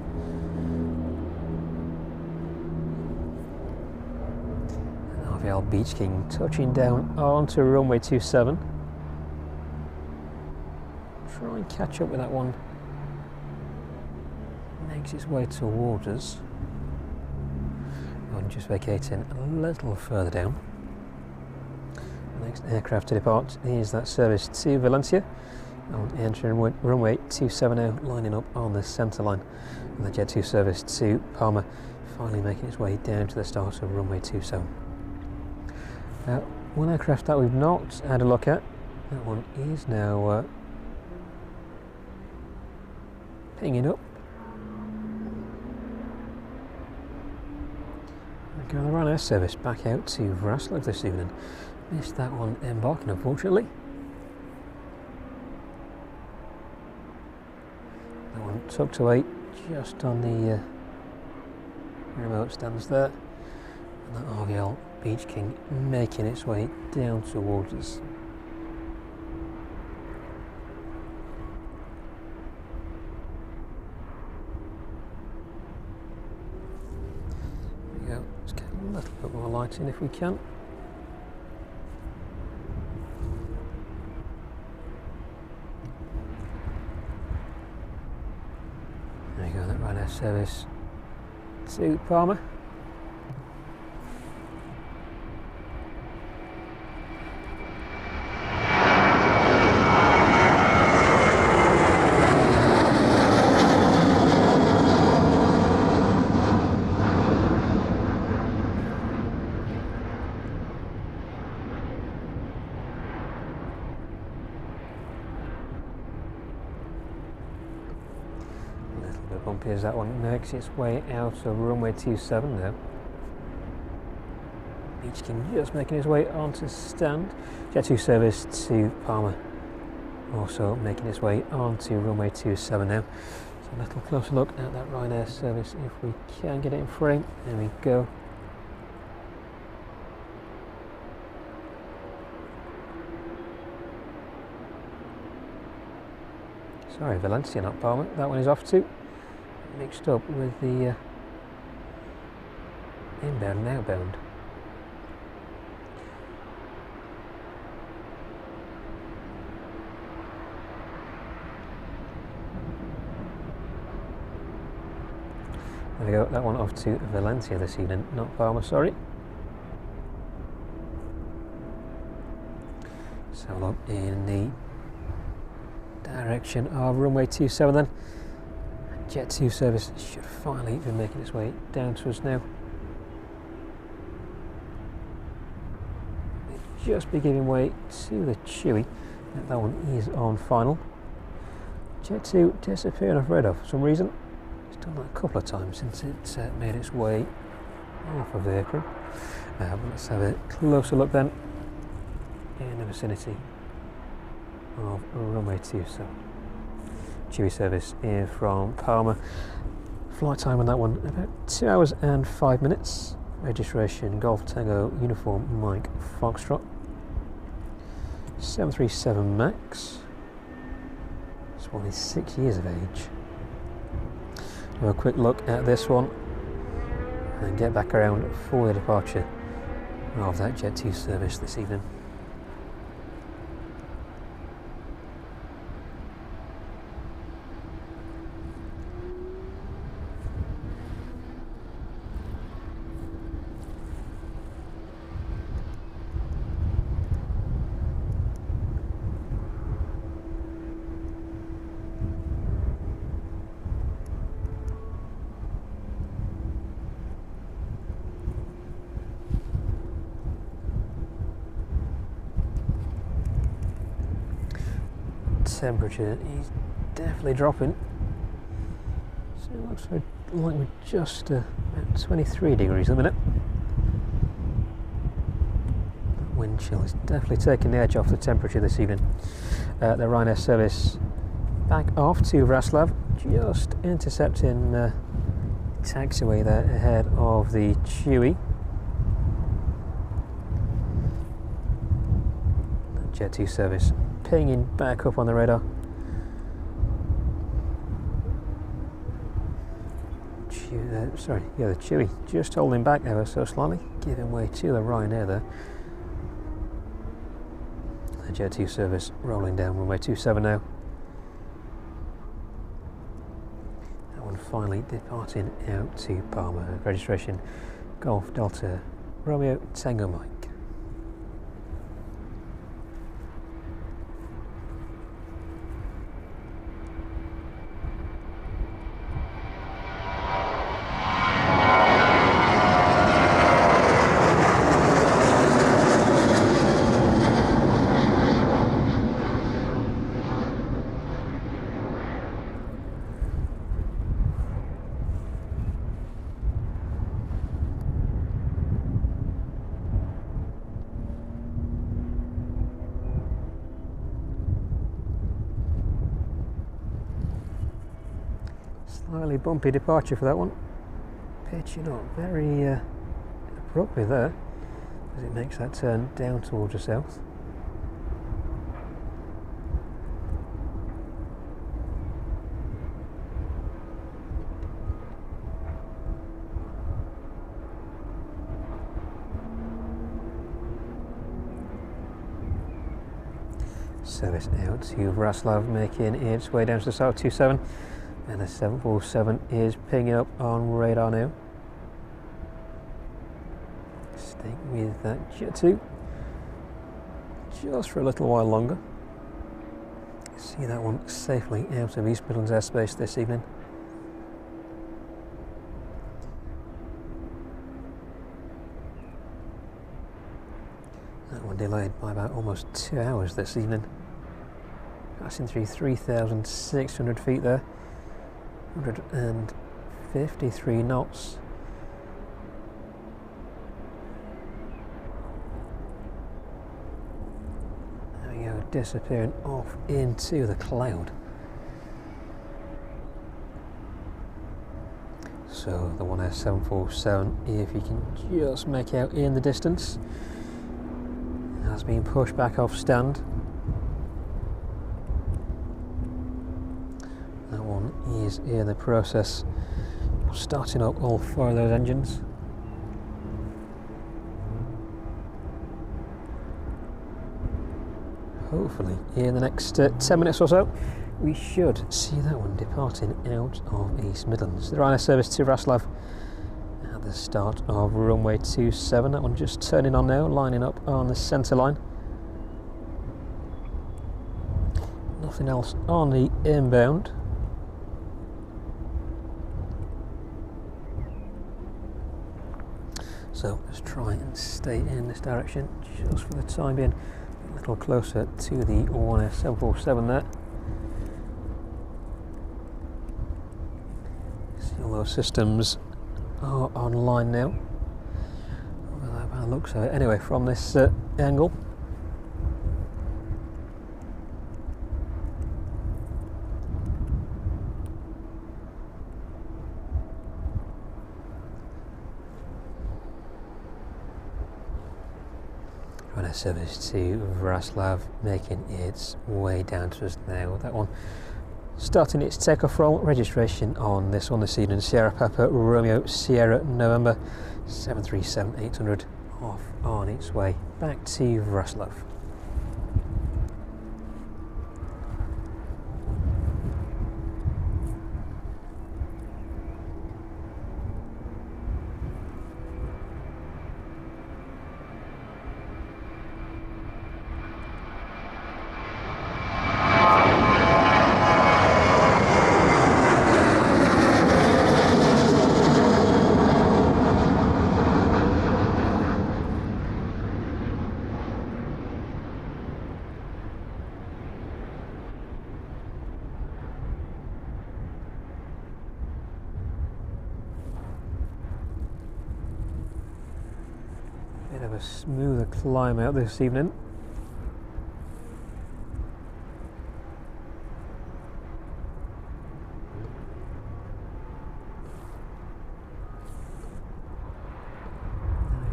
RVL Beach King touching down onto runway 27. Try and catch up with that one. Makes its way towards us. One just vacating a little further down. The next aircraft to depart is that service to Valencia On entering runway 27 now, lining up on the centre line. And the Jet 2 service to Palma, finally making its way down to the start of runway 27. One aircraft that we've not had a look at, that one is now pinging up. Go on the Ryanair service back out to Wrocław this evening. Missed that one embarking, unfortunately. That one tucked away just on the remote stands there. And that RVL Beach King making its way down towards us. There we go. Let's get a little bit more light in if we can. There we go, that Ryanair service to Palma. Bumpy as that one makes its way out of runway 27 now. Beach King just making his way onto stand. Jet 2 service to Palma, also making its way onto runway 27 now. So a little closer look at that Ryanair service if we can get it in frame. There we go. Sorry, Valencia, not Palma. That one is off too. Mixed up with the inbound and outbound. There we go, that one off to Valencia this evening, not Palma, sorry. So look in the direction of runway 27 then. Jet 2 service should finally be making its way down to us now. It'll just be giving way to the Chewy. That one is on final. Jet 2 disappearing off radar for some reason. It's done that a couple of times since it made its way off of the aircraft. Let's have a closer look then in the vicinity of runway 27. Chewy service in from Palma. Flight time on that one about 2 hours and 5 minutes. Registration Golf Tango Uniform Mike Foxtrot. 737 Max. This one is 6 years of age. Have a quick look at this one and get back around for the departure of that Jet 2 service this evening. Temperature is definitely dropping, so it looks like we're just about 23 degrees at the minute. That wind chill is definitely taking the edge off the temperature this evening. The Ryanair service back off to Wrocław, just intercepting taxiway there ahead of the Chewy. Jet 2 service pinging back up on the radar. The Chewy just holding back ever so slightly, giving way to the Ryanair there. The Jet 2 service rolling down runway 27 now. That one finally departing out to Palma. Registration Golf Delta Romeo Tango Mike. – Slightly bumpy departure for that one. Pitching up very abruptly there as it makes that turn down towards the south. Service out to Wrocław, making its way down to the south 27, and the 747 is pinging up on radar now. Stay with that Jet 2 just for a little while longer. See that one safely out of East Midlands airspace this evening. That one delayed by about almost 2 hours this evening. Passing through 3,600 feet there, 153 knots. There we go, disappearing off into the cloud. So the 747, if you can just make out in the distance, has been pushed back off stand. That one is in the process of starting up all 4 of those engines. Hopefully in the next 10 minutes or so we should see that one departing out of East Midlands. The Ryanair service to Wrocław at the start of runway 27. That one just turning on now, lining up on the centre line. Nothing else on the inbound. So let's try and stay in this direction just for the time being. A little closer to the 747 there. See all those systems are online now. Well, that looks of it. Anyway, from this angle. Ryanair service to Wrocław making its way down to us now. That one starting its takeoff roll. Registration on this one this evening, Sierra Papa Romeo Sierra November 737-800 off on its way back to Wrocław. Bit of a smoother climb out this evening.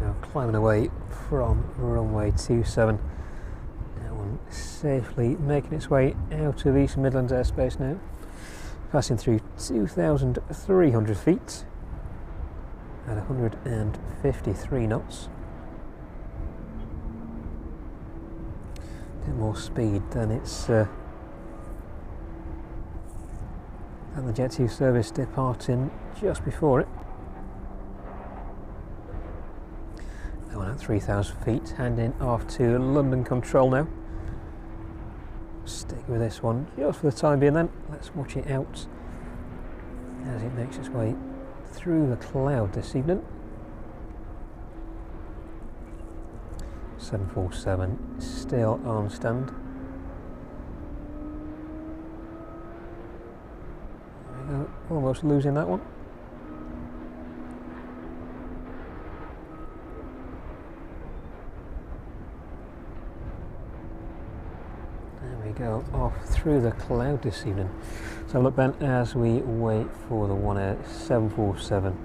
There we go, climbing away from runway 27. That one safely making its way out of East Midlands airspace now. Passing through 2,300 feet at 153 knots. More speed than its than the Jet 2 service departing just before it. That one at 3,000 feet, handing off to London control now. Stick with this one just for the time being then. Let's watch it out as it makes its way through the cloud this evening. 747 still on stand. There we go, almost losing that one. There we go, off through the cloud this evening. So look then, as we wait for the 747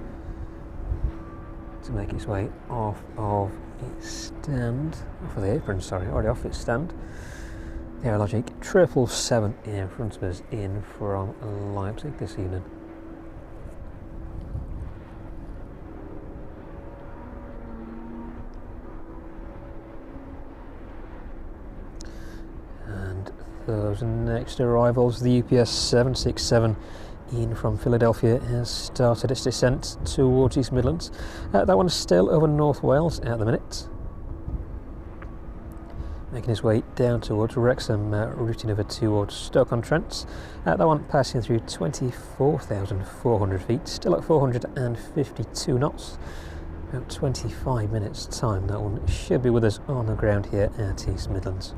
to make its way off of its stand, off of the apron, sorry, already off its stand. The Aerologic 777 in front of us, in from Leipzig this evening. And those next arrivals, the UPS 767 in from Philadelphia has started its descent towards East Midlands. That one's still over North Wales at the minute, making its way down towards Wrexham, routing over towards Stoke-on-Trent. That one passing through 24,400 feet, still at 452 knots. About 25 minutes time, that one should be with us on the ground here at East Midlands.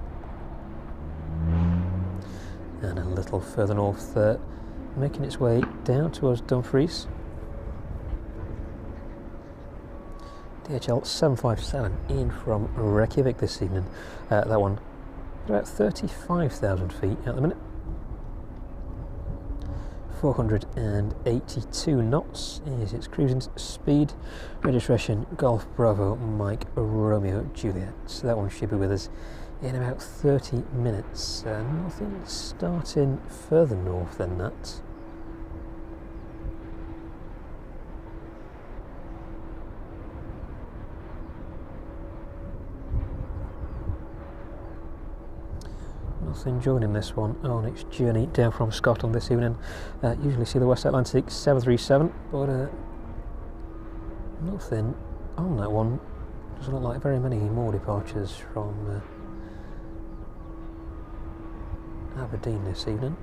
And a little further north, making its way down towards Dumfries. DHL 757 in from Reykjavik this evening. That one about 35,000 feet at the minute. 482 knots is its cruising speed. Registration Golf Bravo Mike Romeo Juliet. So that one should be with us in about 30 minutes. Nothing starting further north than that. Nothing joining this one on its journey down from Scotland this evening. Usually see the West Atlantic 737, but nothing on that one. Doesn't look like very many more departures from Aberdeen this evening.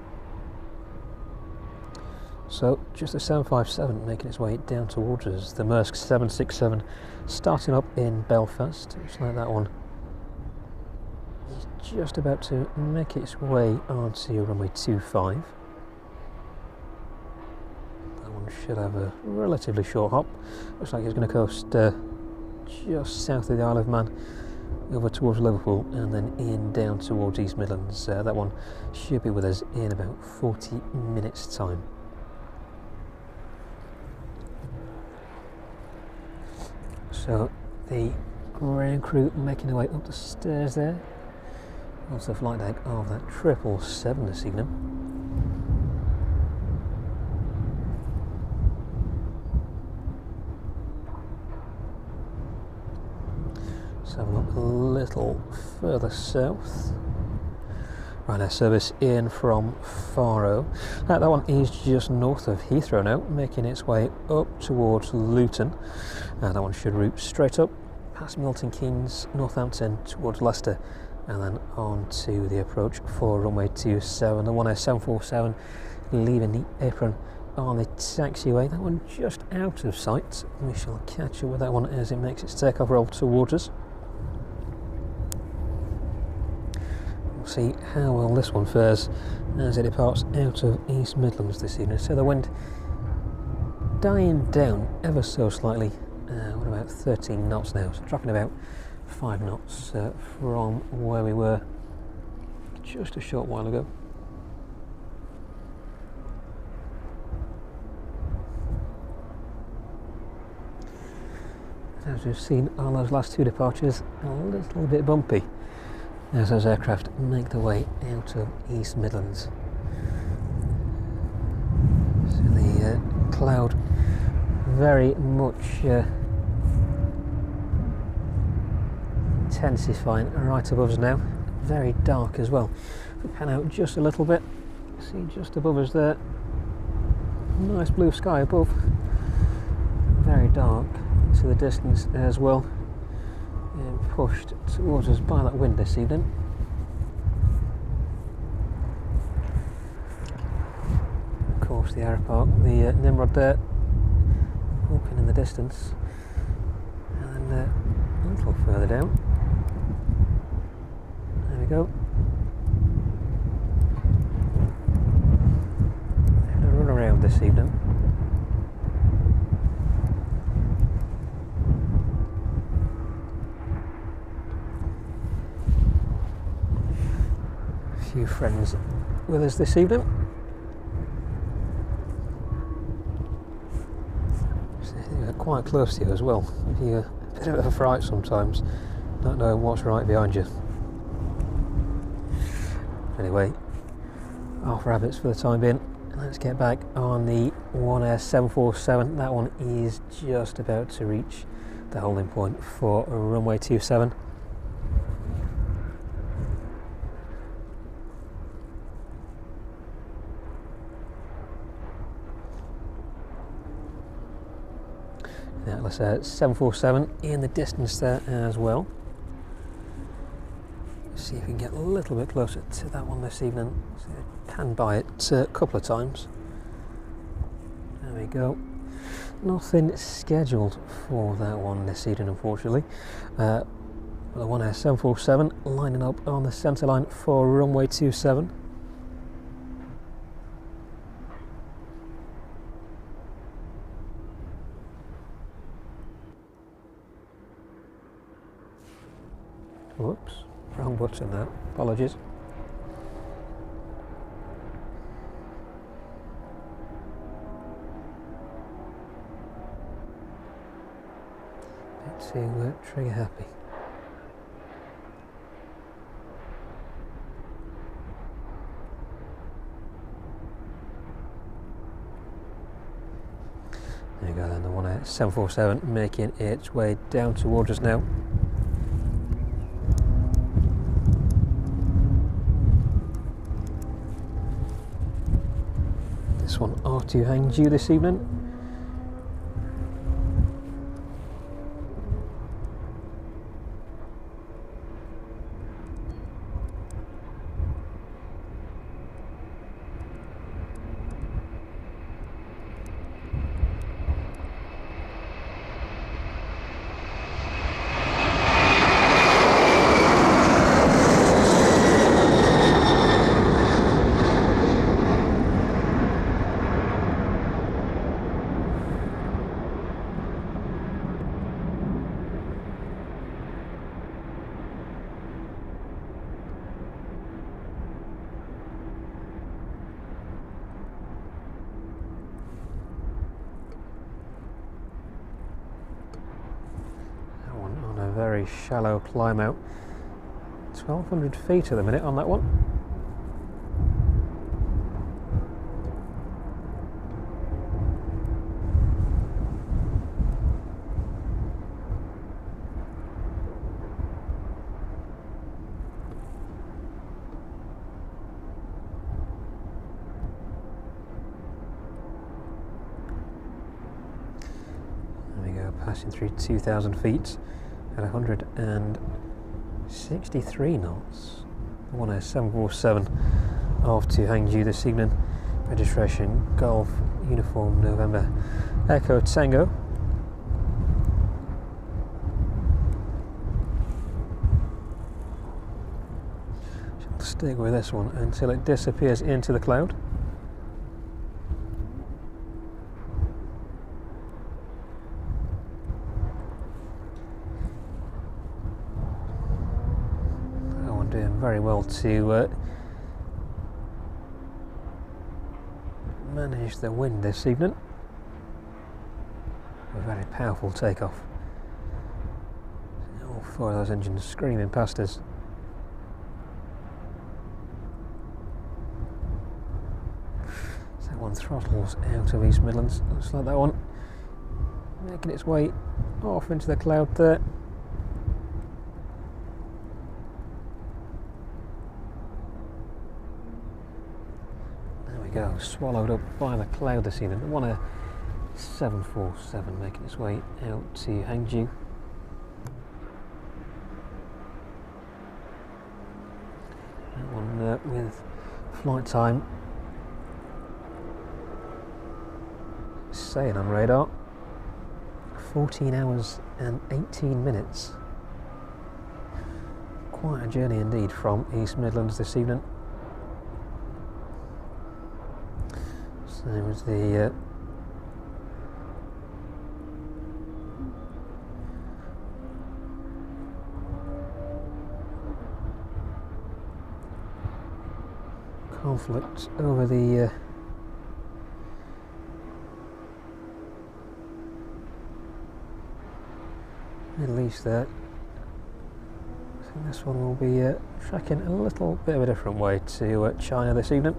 So just the 757 making its way down towards us. The Maersk 767 starting up in Belfast. Looks like that one is just about to make its way onto runway 25. That one should have a relatively short hop. Looks like it's going to coast just south of the Isle of Man, over towards Liverpool, and then in down towards East Midlands. That one should be with us in about 40 minutes time. So the ground crew making their way up the stairs there. Also flight deck of that 777 this evening. So have a look a little further south. Ryanair service in from Faro. That one is just north of Heathrow now, making its way up towards Luton. That one should route straight up past Milton Keynes, Northampton towards Leicester, and then on to the approach for runway 27. The 747 leaving the apron on the taxiway. That one just out of sight. We shall catch up with that one as it makes its takeoff roll towards us. We'll see how well this one fares as it departs out of East Midlands this evening. So the wind dying down ever so slightly. What about 13 knots now? So dropping about 5 knots from where we were just a short while ago. As we've seen on those last two departures, a little bit bumpy as those aircraft make their way out of East Midlands. So the cloud very much intensifying right above us now. Very dark as well. If we pan out just a little bit, see just above us there, nice blue sky above. Very dark to the distance as well, and pushed towards us by that wind this evening. Of course the Aeropark, the Nimrod there, walking in the distance, and then a little further down. There we go. Having a run around this evening. few friends with us this evening. They're quite close to you as well. Give you a bit of a fright sometimes, not knowing what's right behind you. Anyway, off rabbits for the time being. Let's get back on the One Air 747. That one is just about to reach the holding point for runway 27. The Atlas 747 in the distance there as well. See if we can get a little bit closer to that one this evening. So I can buy it a couple of times. There we go. Nothing scheduled for that one this evening, unfortunately. The One Air 747 lining up on the centre line for runway 27. Whoops. Wrong button there, apologies. Bit too trigger happy. There you go then, the One Air 747 making its way down towards us now. This one R2 Hangzhou this evening. Very shallow climb out. 1200 feet at the minute on that one. There we go, passing through 2,000 feet. At 163 knots. One Air 747 off to Hangzhou this evening. Registration Golf Uniform November Echo Tango. Shall stick with this one until it disappears into the cloud. Doing very well to manage the wind this evening. A very powerful takeoff. All four of those engines screaming past us. So that one throttles out of East Midlands. Looks like that one making its way off into the cloud there. Go, swallowed up by the cloud this evening. One Air 747 making its way out to Hangzhou. That one with flight time saying on radar 14 hours and 18 minutes. Quite a journey indeed from East Midlands this evening. So there was the conflict over the Middle East there. I think this one will be tracking a little bit of a different way to China this evening.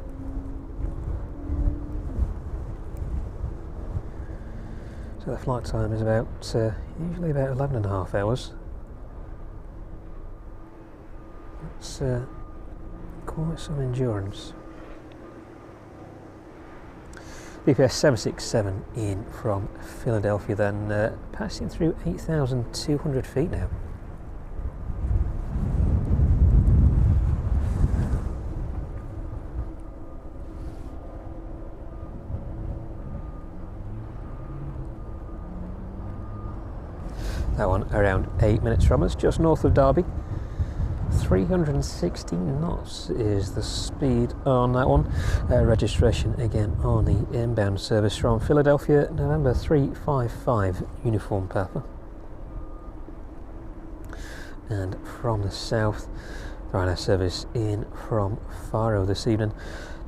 So the flight time is about usually about 11.5 hours. That's quite some endurance. BPS 767 in from Philadelphia, then passing through 8,200 feet now. That one around 8 minutes from us, just north of Derby. 360 knots is the speed on that one. Registration again on the inbound service from Philadelphia, November 355 uniform Papa. And from the south, Ryanair service in from Faro this evening.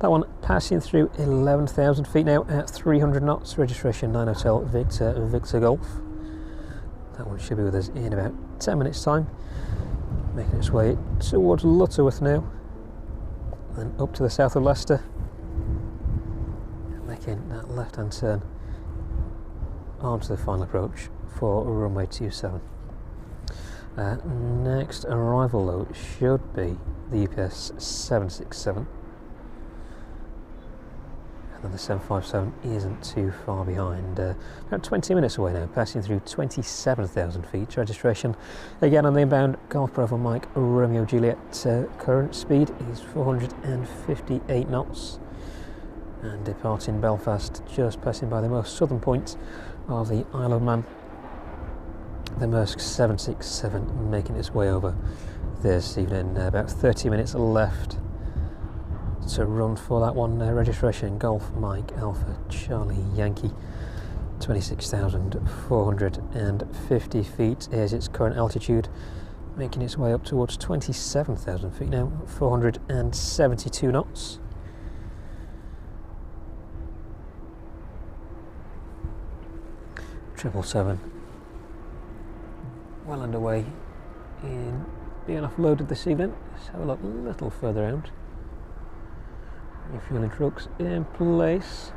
That one passing through 11,000 feet now at 300 knots. Registration 9 Hotel Victor Golf. That one should be with us in about 10 minutes time. Making its way towards Lutterworth now, then up to the south of Leicester, making that left hand turn onto the final approach for runway 27. Next arrival though should be the UPS 767, and then the 757 isn't too far behind, about 20 minutes away now, passing through 27,000 feet. Registration again on the inbound Golf Bravo Mike Romeo Juliet. Current speed is 458 knots, and departing Belfast, just passing by the most southern point of the Isle of Man. The Maersk 767 making its way over this evening. About 30 minutes left to run for that one. Registration Golf Mike Alpha Charlie Yankee. 26,450 feet is its current altitude, making its way up towards 27,000 feet now, 472 knots. Triple seven well underway in being offloaded this evening. Let's have a look a little further out. Refueling trucks in place.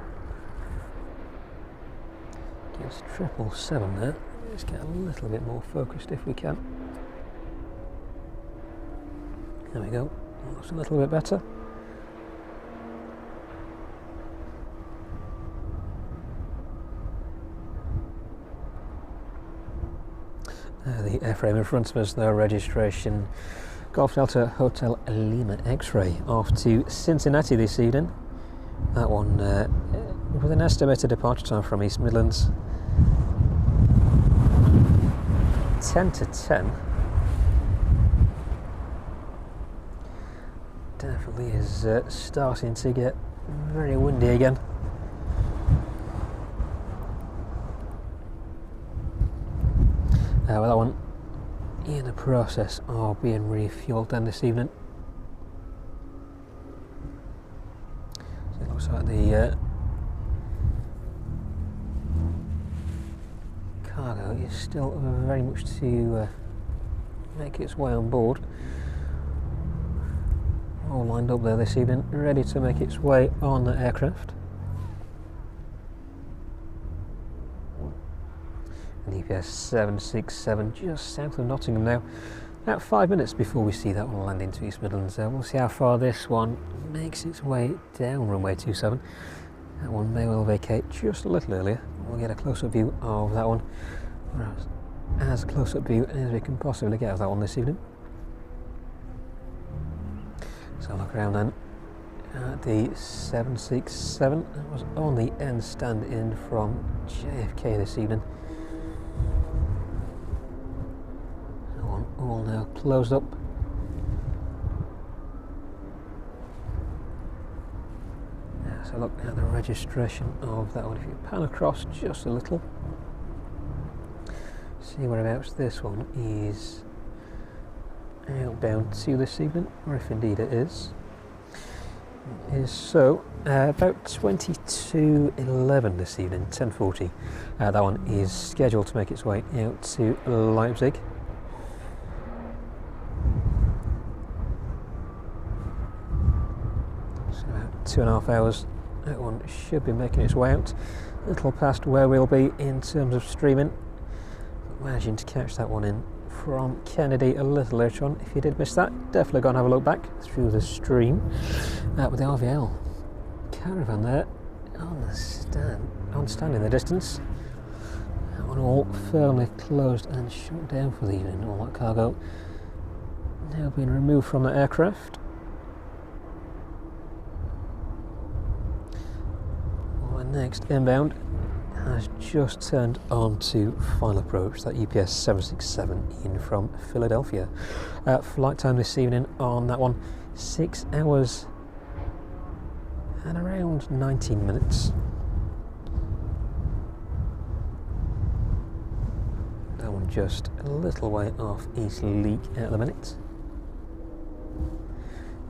Gives 777 there. Let's get a little bit more focused if we can. There we go. Looks a little bit better. The airframe in front of us, the registration Golf Delta Hotel Lima X-Ray off to Cincinnati this evening. That one with an estimated departure time from East Midlands 10 to 10. Definitely is starting to get very windy again. Well, that one in the process of being refueled then this evening. So it looks like the cargo is still very much to make its way on board. All lined up there this evening, ready to make its way on the aircraft. EPS 767 just south of Nottingham now. About 5 minutes before we see that one land into East Midlands. We'll see how far this one makes its way down runway 27. That one may well vacate just a little earlier. We'll get a close-up view of that one, as close-up view as we can possibly get of that one this evening. So look around then at the 767. That was on the end stand in from JFK this evening. All now closed up. So look at the registration of that one. If you pan across just a little, see whereabouts this one is outbound to this evening, or if indeed it is. is so about 22:11 this evening, 10:40. That one is scheduled to make its way out to Leipzig. So about 2.5 hours. That one should be making its way out. A little past where we'll be in terms of streaming. Managing to catch that one in from Kennedy a little later on. If you did miss that, definitely go and have a look back through the stream with the RVL caravan there on stand in the distance. That one all firmly closed and shut down for the evening. All that cargo now being removed from the aircraft. Our next inbound has just turned on to final approach, that UPS 767 in from Philadelphia. Flight time this evening on that one, 6 hours and around 19 minutes. That one just a little way off East Leek at the minute.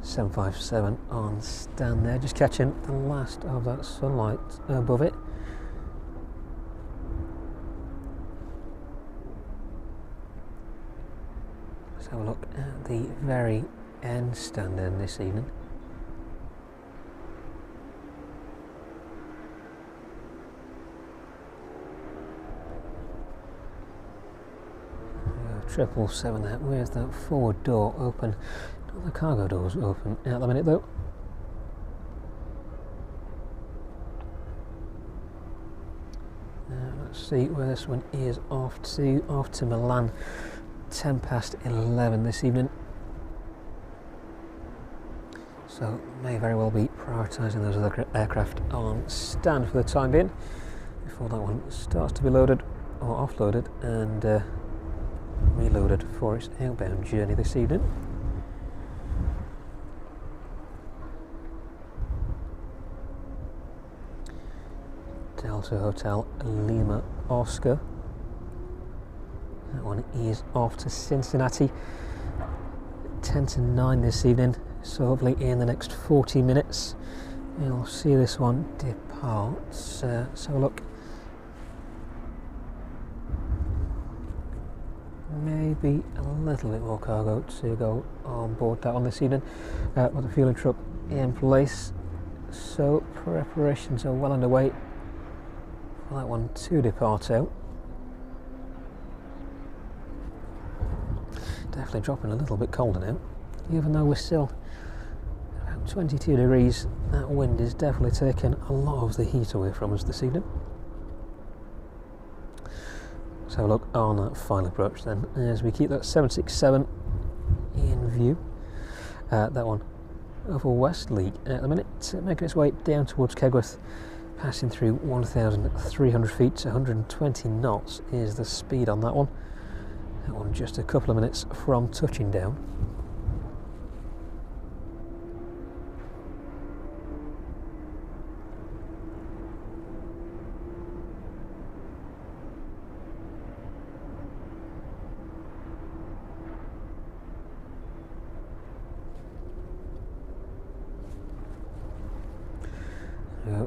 757 on stand there, just catching the last of that sunlight above it. Let's have a look at the very end stand in this evening. Triple seven there. Where's that forward door open? Not the cargo doors open at the minute though. Let's see where this one is off to Milan. 10 past 11 this evening. So may very well be prioritising those other aircraft on stand for the time being before that one starts to be loaded or offloaded and reloaded for its outbound journey this evening. Delta Hotel Lima Oscar. That one is off to Cincinnati. 10 to 9 this evening, so hopefully in the next 40 minutes you'll see this one depart. Let's have a look. Maybe a little bit more cargo to go on board that one this evening, with the fueling truck in place, so preparations are well underway for that one to depart out. Definitely dropping a little bit colder now, even though we're still about 22 degrees. That wind is definitely taking a lot of the heat away from us this evening. Let's have a look on that final approach then, as we keep that 767 in view. That one over West Leek at the minute, making its way down towards Kegworth, passing through 1,300 feet to 120 knots is the speed on that one. That one just a couple of minutes from touching down.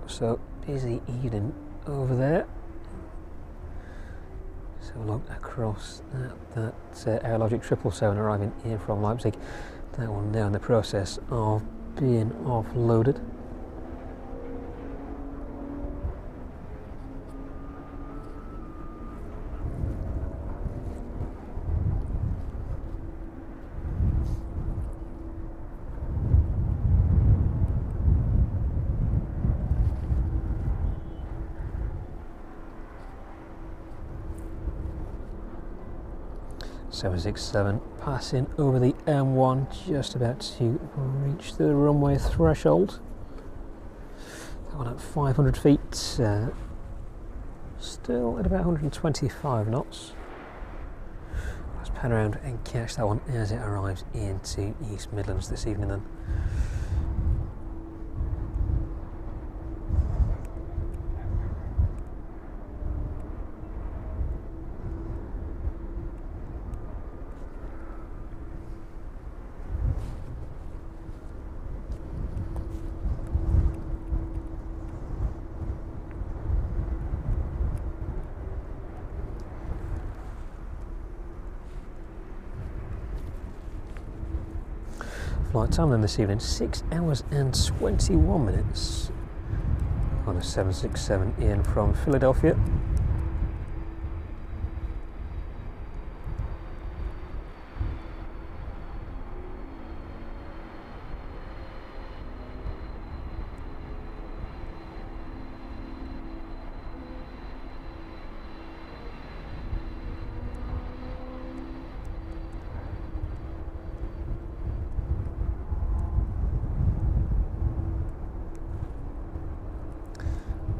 So busy evening over there. So look across at that Aerologic 777 arriving in from Leipzig. That one now in the process of being offloaded. .767 passing over the M1, just about to reach the runway threshold. That one at 500 feet, still at about 125 knots. Let's pan around and catch that one as it arrives into East Midlands this evening then. Flight time then this evening, 6 hours and 21 minutes on a 767 in from Philadelphia.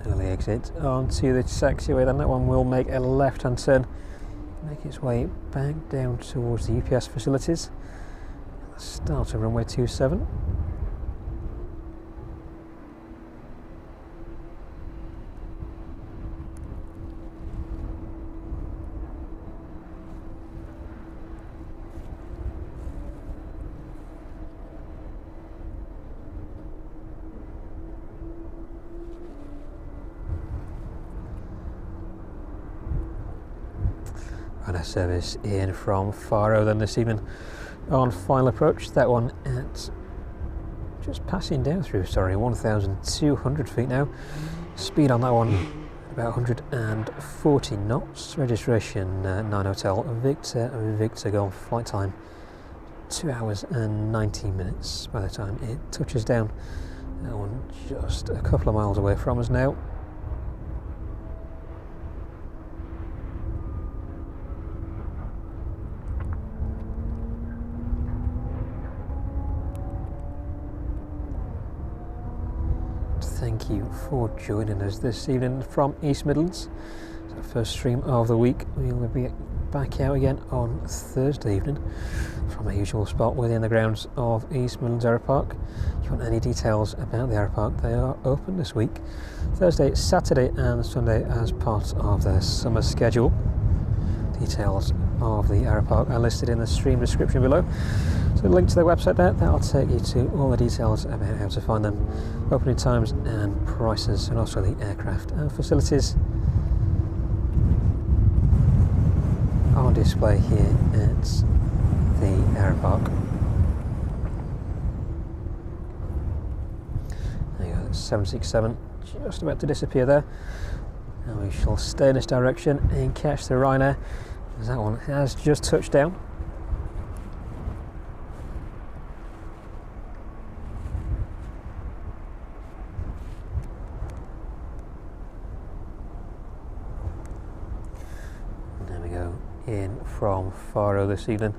Early exit onto the taxiway, then that one will make a left-hand turn, make its way back down towards the UPS facilities. Start of runway 27. And a service in from Faro then this evening on final approach, that one at just passing down through, 1,200 feet now. Speed on that one about 140 knots. Registration 9 Hotel Victor Golf. Flight time 2 hours and 19 minutes by the time it touches down. That one just a couple of miles away from us now. Thank you for joining us this evening from East Midlands. It's our first stream of the week. We will be back out again on Thursday evening from our usual spot within the grounds of East Midlands Aeropark. If you want any details about the Aeropark, they are open this week, Thursday, Saturday and Sunday as part of their summer schedule. Details of the Aeropark are listed in the stream description below. So a link to their website there, that'll take you to all the details about how to find them, opening times and prices, and also the aircraft and facilities on display here at the Aeropark. There you go, 767 just about to disappear there. And we shall stay in this direction and catch the Ryanair, as that one has just touched down. There we go, in from Faro this evening.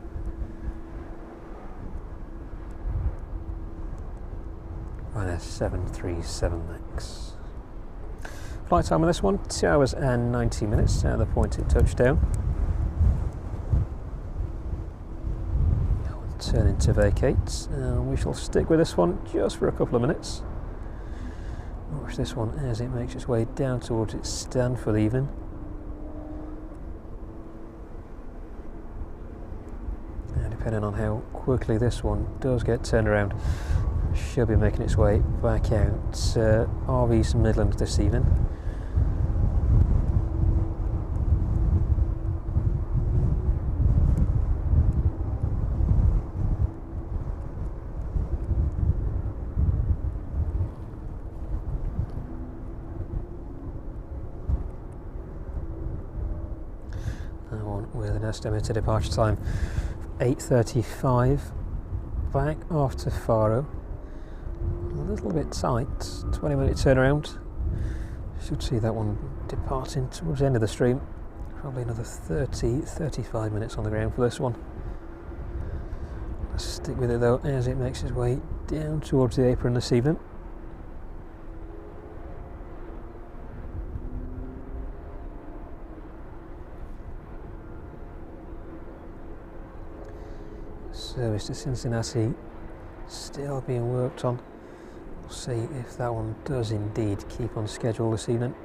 Ryanair 737 Max. Flight time on this one, 2 hours and 90 minutes at the point it touched down. Turning to vacate, and we shall stick with this one just for a couple of minutes. Watch this one as it makes its way down towards its stand for the evening. And depending on how quickly this one does get turned around, should be making its way back out of East Midlands this evening. That one with an estimated departure time 8:35, back off to Faro. A little bit tight, 20-minute turnaround. Should see that one departing towards the end of the stream. Probably another 35 minutes on the ground for this one. Let's stick with it though as it makes its way down towards the apron this evening. Service to Cincinnati still being worked on. We'll see if that one does indeed keep on schedule this evening.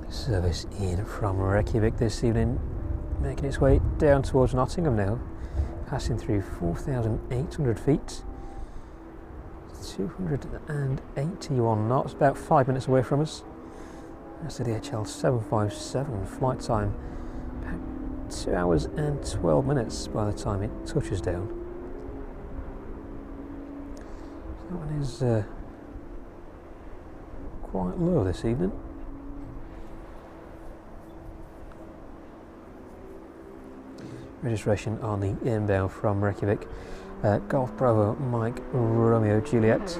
Service in from Reykjavik this evening making its way down towards Nottingham now, passing through 4,800 feet, 281 knots, about 5 minutes away from us. That's the DHL 757, flight time about 2 hours and 12 minutes by the time it touches down. So that one is quite low this evening. Registration on the inbound from Reykjavik, Golf Bravo Mike Romeo Juliet.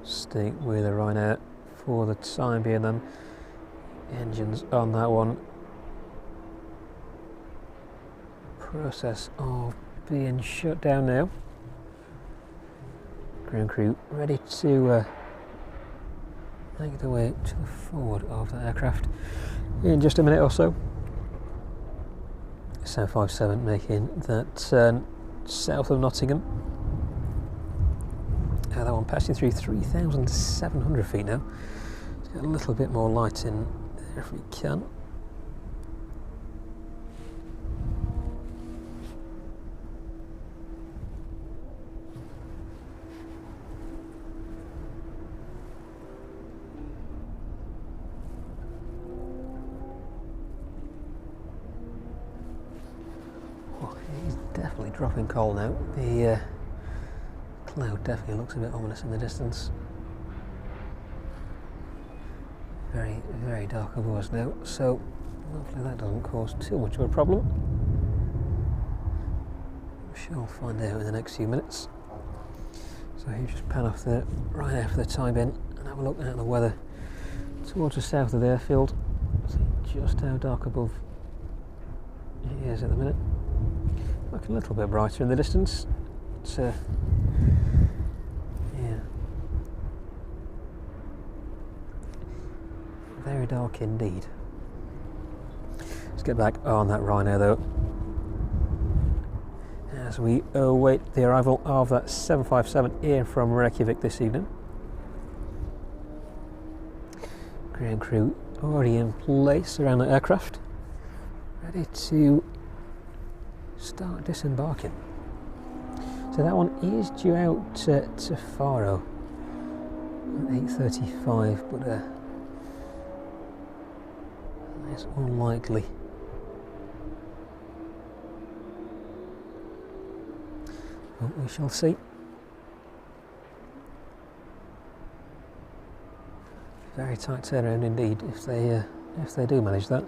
Stay with a Ryanair for the time being then. Engines on that one. Process of being shut down now. Ground crew ready to make their way to the forward of the aircraft in just a minute or so. 757 making that turn south of Nottingham. That one passing through 3,700 feet now. Let's get a little bit more light in there if we can. Oh, he's definitely dropping coal now. The cloud definitely looks a bit ominous in the distance. Very, very dark above us now, so hopefully that doesn't cause too much of a problem. We shall find out in the next few minutes. So you just pan off the Ryanair for the time being and have a look at the weather towards the south of the airfield. See just how dark above it is at the minute. Looking a little bit brighter in the distance. It's very dark indeed. Let's get back on that Ryanair though, as we await the arrival of that 757 in from Reykjavik this evening. Ground crew already in place around the aircraft, ready to start disembarking. So that one is due out to Faro at 8:35, but it's unlikely. But we shall see. Very tight turnaround indeed if they do manage that.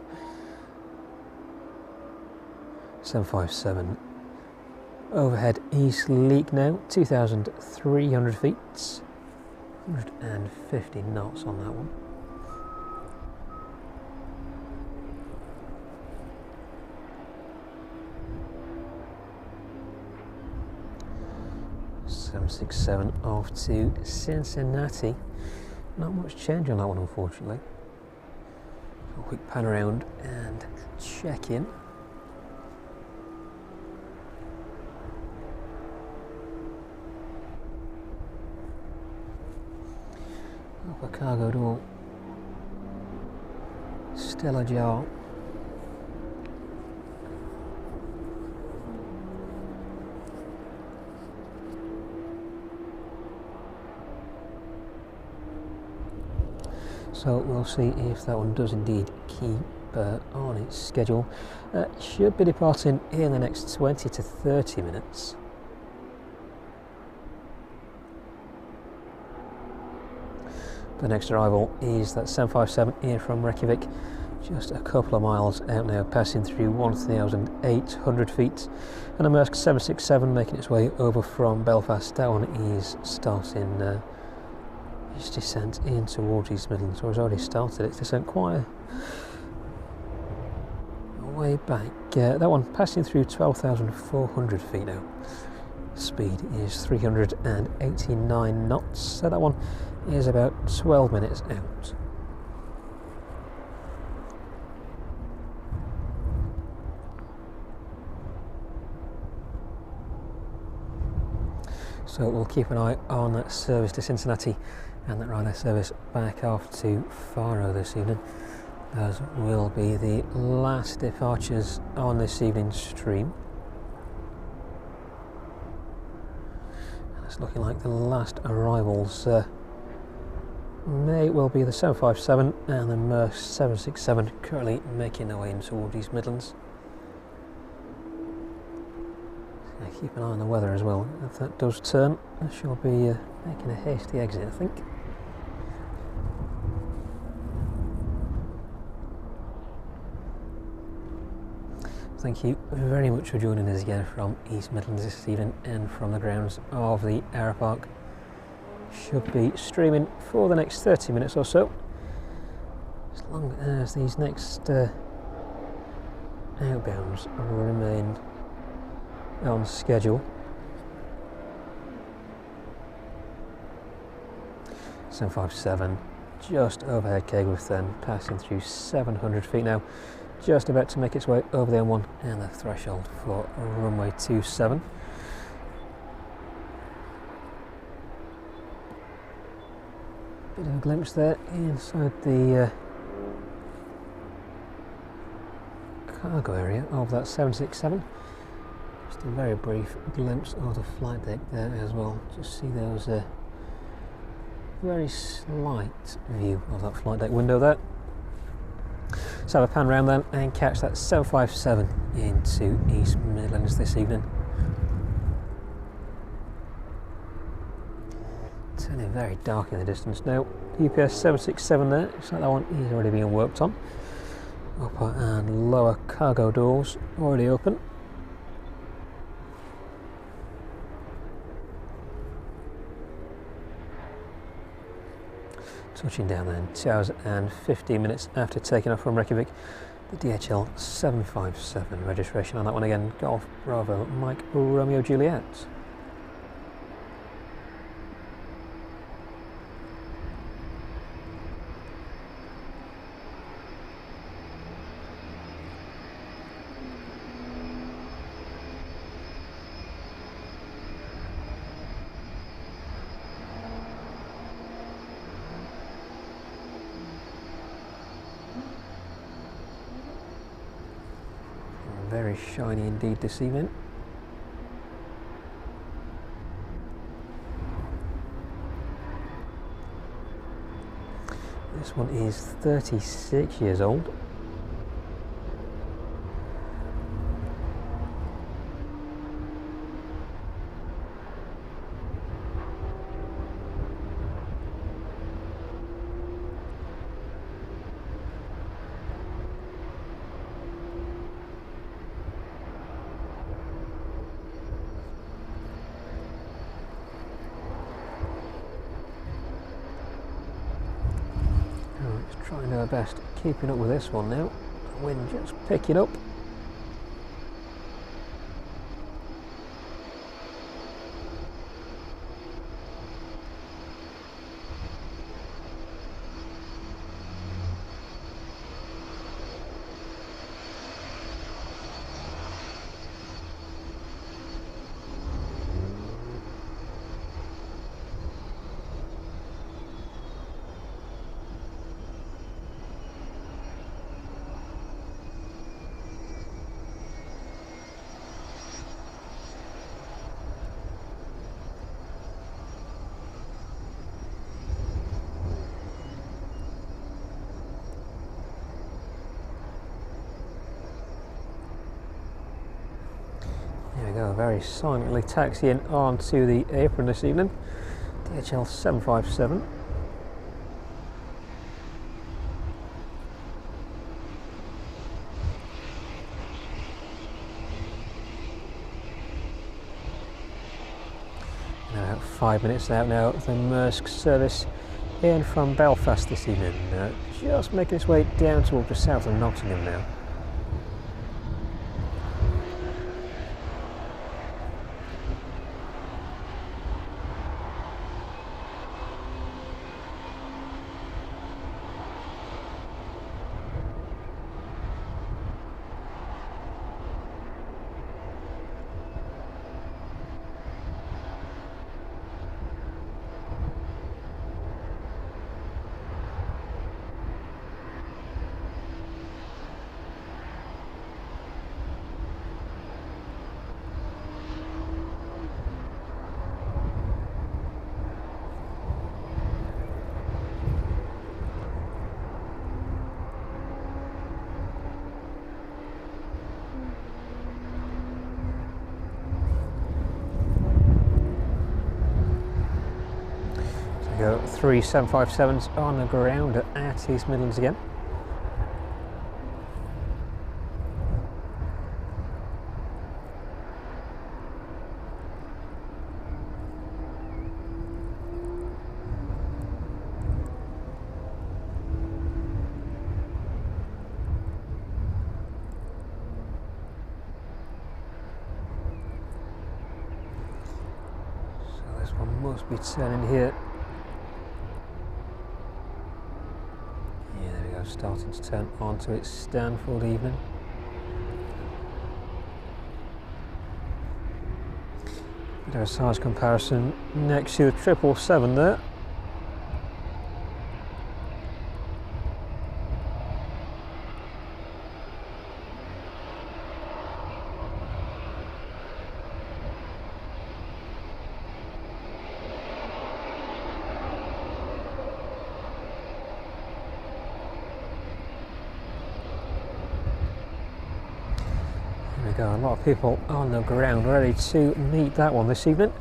757 overhead East Leak now, 2,300 feet, 150 knots on that one. .767 off to Cincinnati. Not much change on that one, unfortunately. A quick pan around and check in. Upper cargo door still ajar. So we'll see if that one does indeed keep on its schedule. Should be departing in the next 20 to 30 minutes. The next arrival is that 757 in from Reykjavik, just a couple of miles out now, passing through 1,800 feet. And a Maersk 767 making its way over from Belfast. That one is starting its descent in towards East Midlands, or has already started its descent quite a way back. That one passing through 12,400 feet now. Speed is 389 knots, so that one is about 12 minutes out. So we'll keep an eye on that service to Cincinnati and that Ryanair service back off to Faro this evening. Those will be the last departures on this evening's stream. And it's looking like the last arrivals may well be the 757 and the Maersk 767 currently making their way in towards East Midlands. So keep an eye on the weather as well. If that does turn, I shall be making a hasty exit, I think. Thank you very much for joining us again from East Midlands this evening and from the grounds of the Aeropark. Should be streaming for the next 30 minutes or so, as long as these next outbounds remain on schedule. 757 just overhead Kegworth then, passing through 700 feet now, just about to make its way over the M1 and the threshold for runway 27. Bit of a glimpse there inside the cargo area of that 767. Just a very brief glimpse of the flight deck there as well. Just see there was a very slight view of that flight deck window there. So have a pan round then and catch that 757 into East Midlands this evening. Turning very dark in the distance now. UPS 767 there, looks like that one is already being worked on. Upper and lower cargo doors already open. Touching down then, 2 hours and 15 minutes after taking off from Reykjavik. The DHL 757 registration on that one again, Golf Bravo Mike Romeo Juliet. Very shiny indeed this evening. This one is 36 years old. Trying our best keeping up with this one now. The wind just picking up. There we go, very silently taxiing onto the apron this evening. DHL 757. About 5 minutes out now, the Maersk service in from Belfast this evening. Just making its way down towards the south of Nottingham now. go, 3 757s on the ground at East Midlands again. So this one must be turning here. Starting to turn onto its Stanford evening. Bit of a size comparison next to the 777 there. A lot of people on the ground ready to meet that one this evening.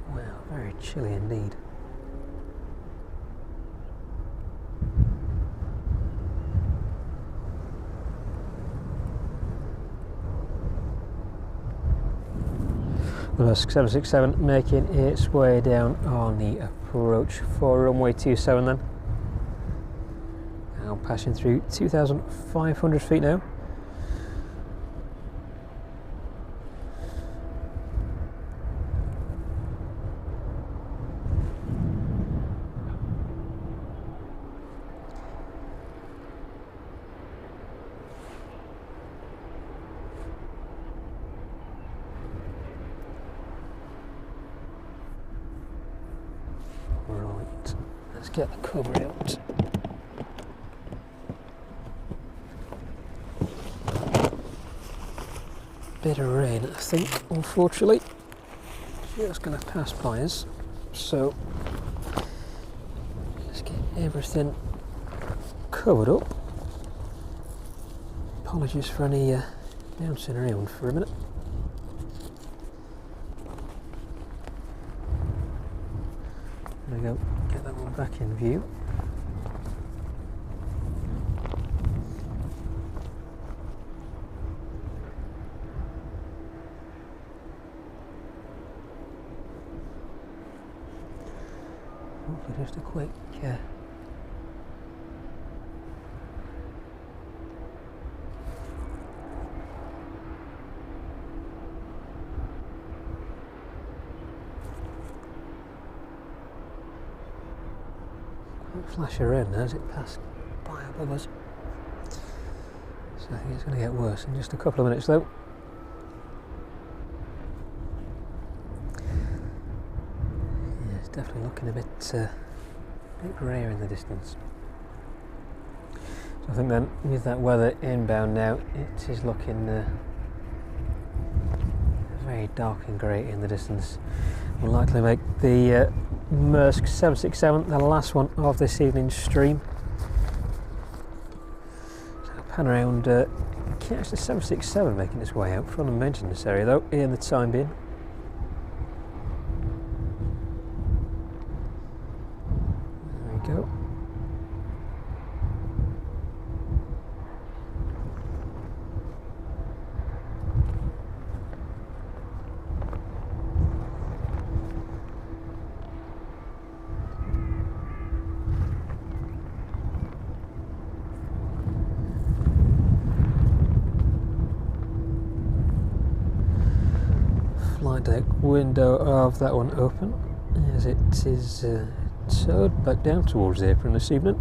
Wow, very chilly indeed. The Musk 767 making its way down on the approach for runway 27 then. Now passing through 2,500 feet now. Right, let's get the cover out. Bit of rain, I think, unfortunately. Just going to pass by us. So, let's get everything covered up. Apologies for any bouncing around for a minute. There we go, get that one back in view. Hopefully just a quick flash around as it passed by above us. So I think it's going to get worse in just a couple of minutes though. Yeah, it's definitely looking a bit rare in the distance. So I think then with that weather inbound now, it is looking very dark and grey in the distance. Will likely make the Maersk 767 the last one of this evening's stream. So I'll pan around, catch the 767 making its way out from the maintenance area though, in the time being. There we go. Flight deck window of that one open as it is towed back down towards the apron this evening.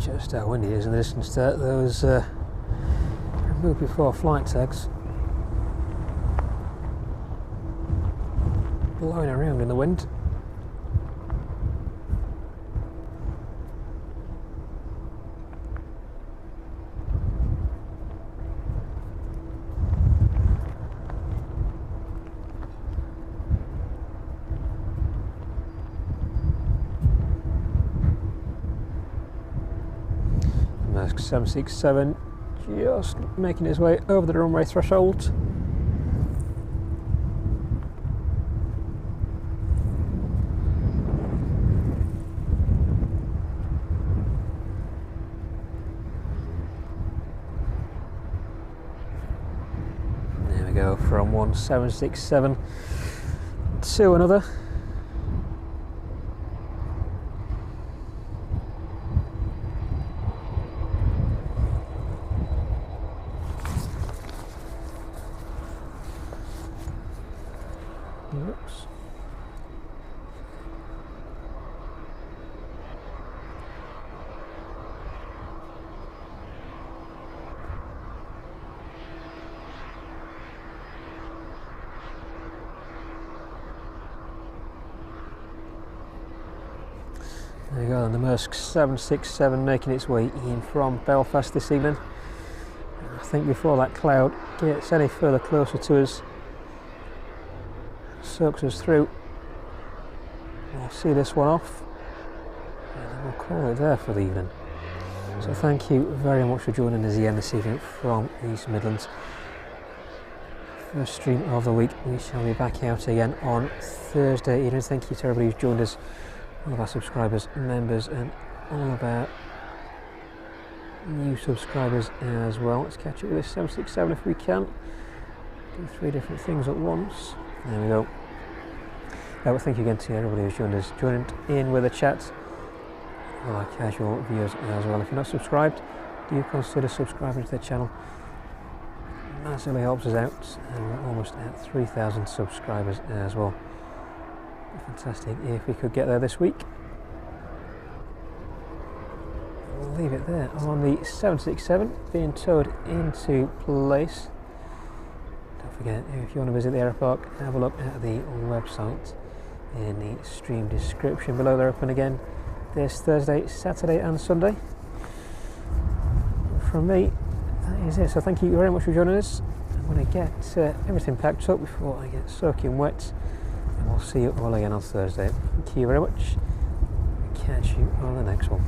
just how windy it is in the distance there. Those removed before flight tags blowing around in the wind. Maersk 767 just making its way over the runway threshold. There we go, from one 767 to another. Oops. There you go, and the Maersk 767 making its way in from Belfast this evening. I think before that cloud gets any further closer to us, soaks us through, we'll see this one off and then we'll call it there for the evening. So thank you very much for joining us again this evening from East Midlands. First stream of the week. We shall be back out again on Thursday evening. Thank you to everybody who's joined us, all of our subscribers, members, and all of our new subscribers as well. Let's catch up with this 767 if we can. Do 3 different things at once. There we go. Well, thank you again to everybody who's joined us, joined in with a chat, all our casual viewers as well. If you're not subscribed, do consider subscribing to the channel. Massively helps us out, and we're almost at 3,000 subscribers as well. Fantastic if we could get there this week. We'll leave it there on the 767 being towed into place. Don't forget, if you want to visit the aeropark, have a look at the website in the stream description below. They're open again this Thursday, Saturday and Sunday. From me, that is it. So thank you very much for joining us. I'm going to get everything packed up before I get soaking wet, and we'll see you all again on Thursday. Thank you very much. Catch you on the next one.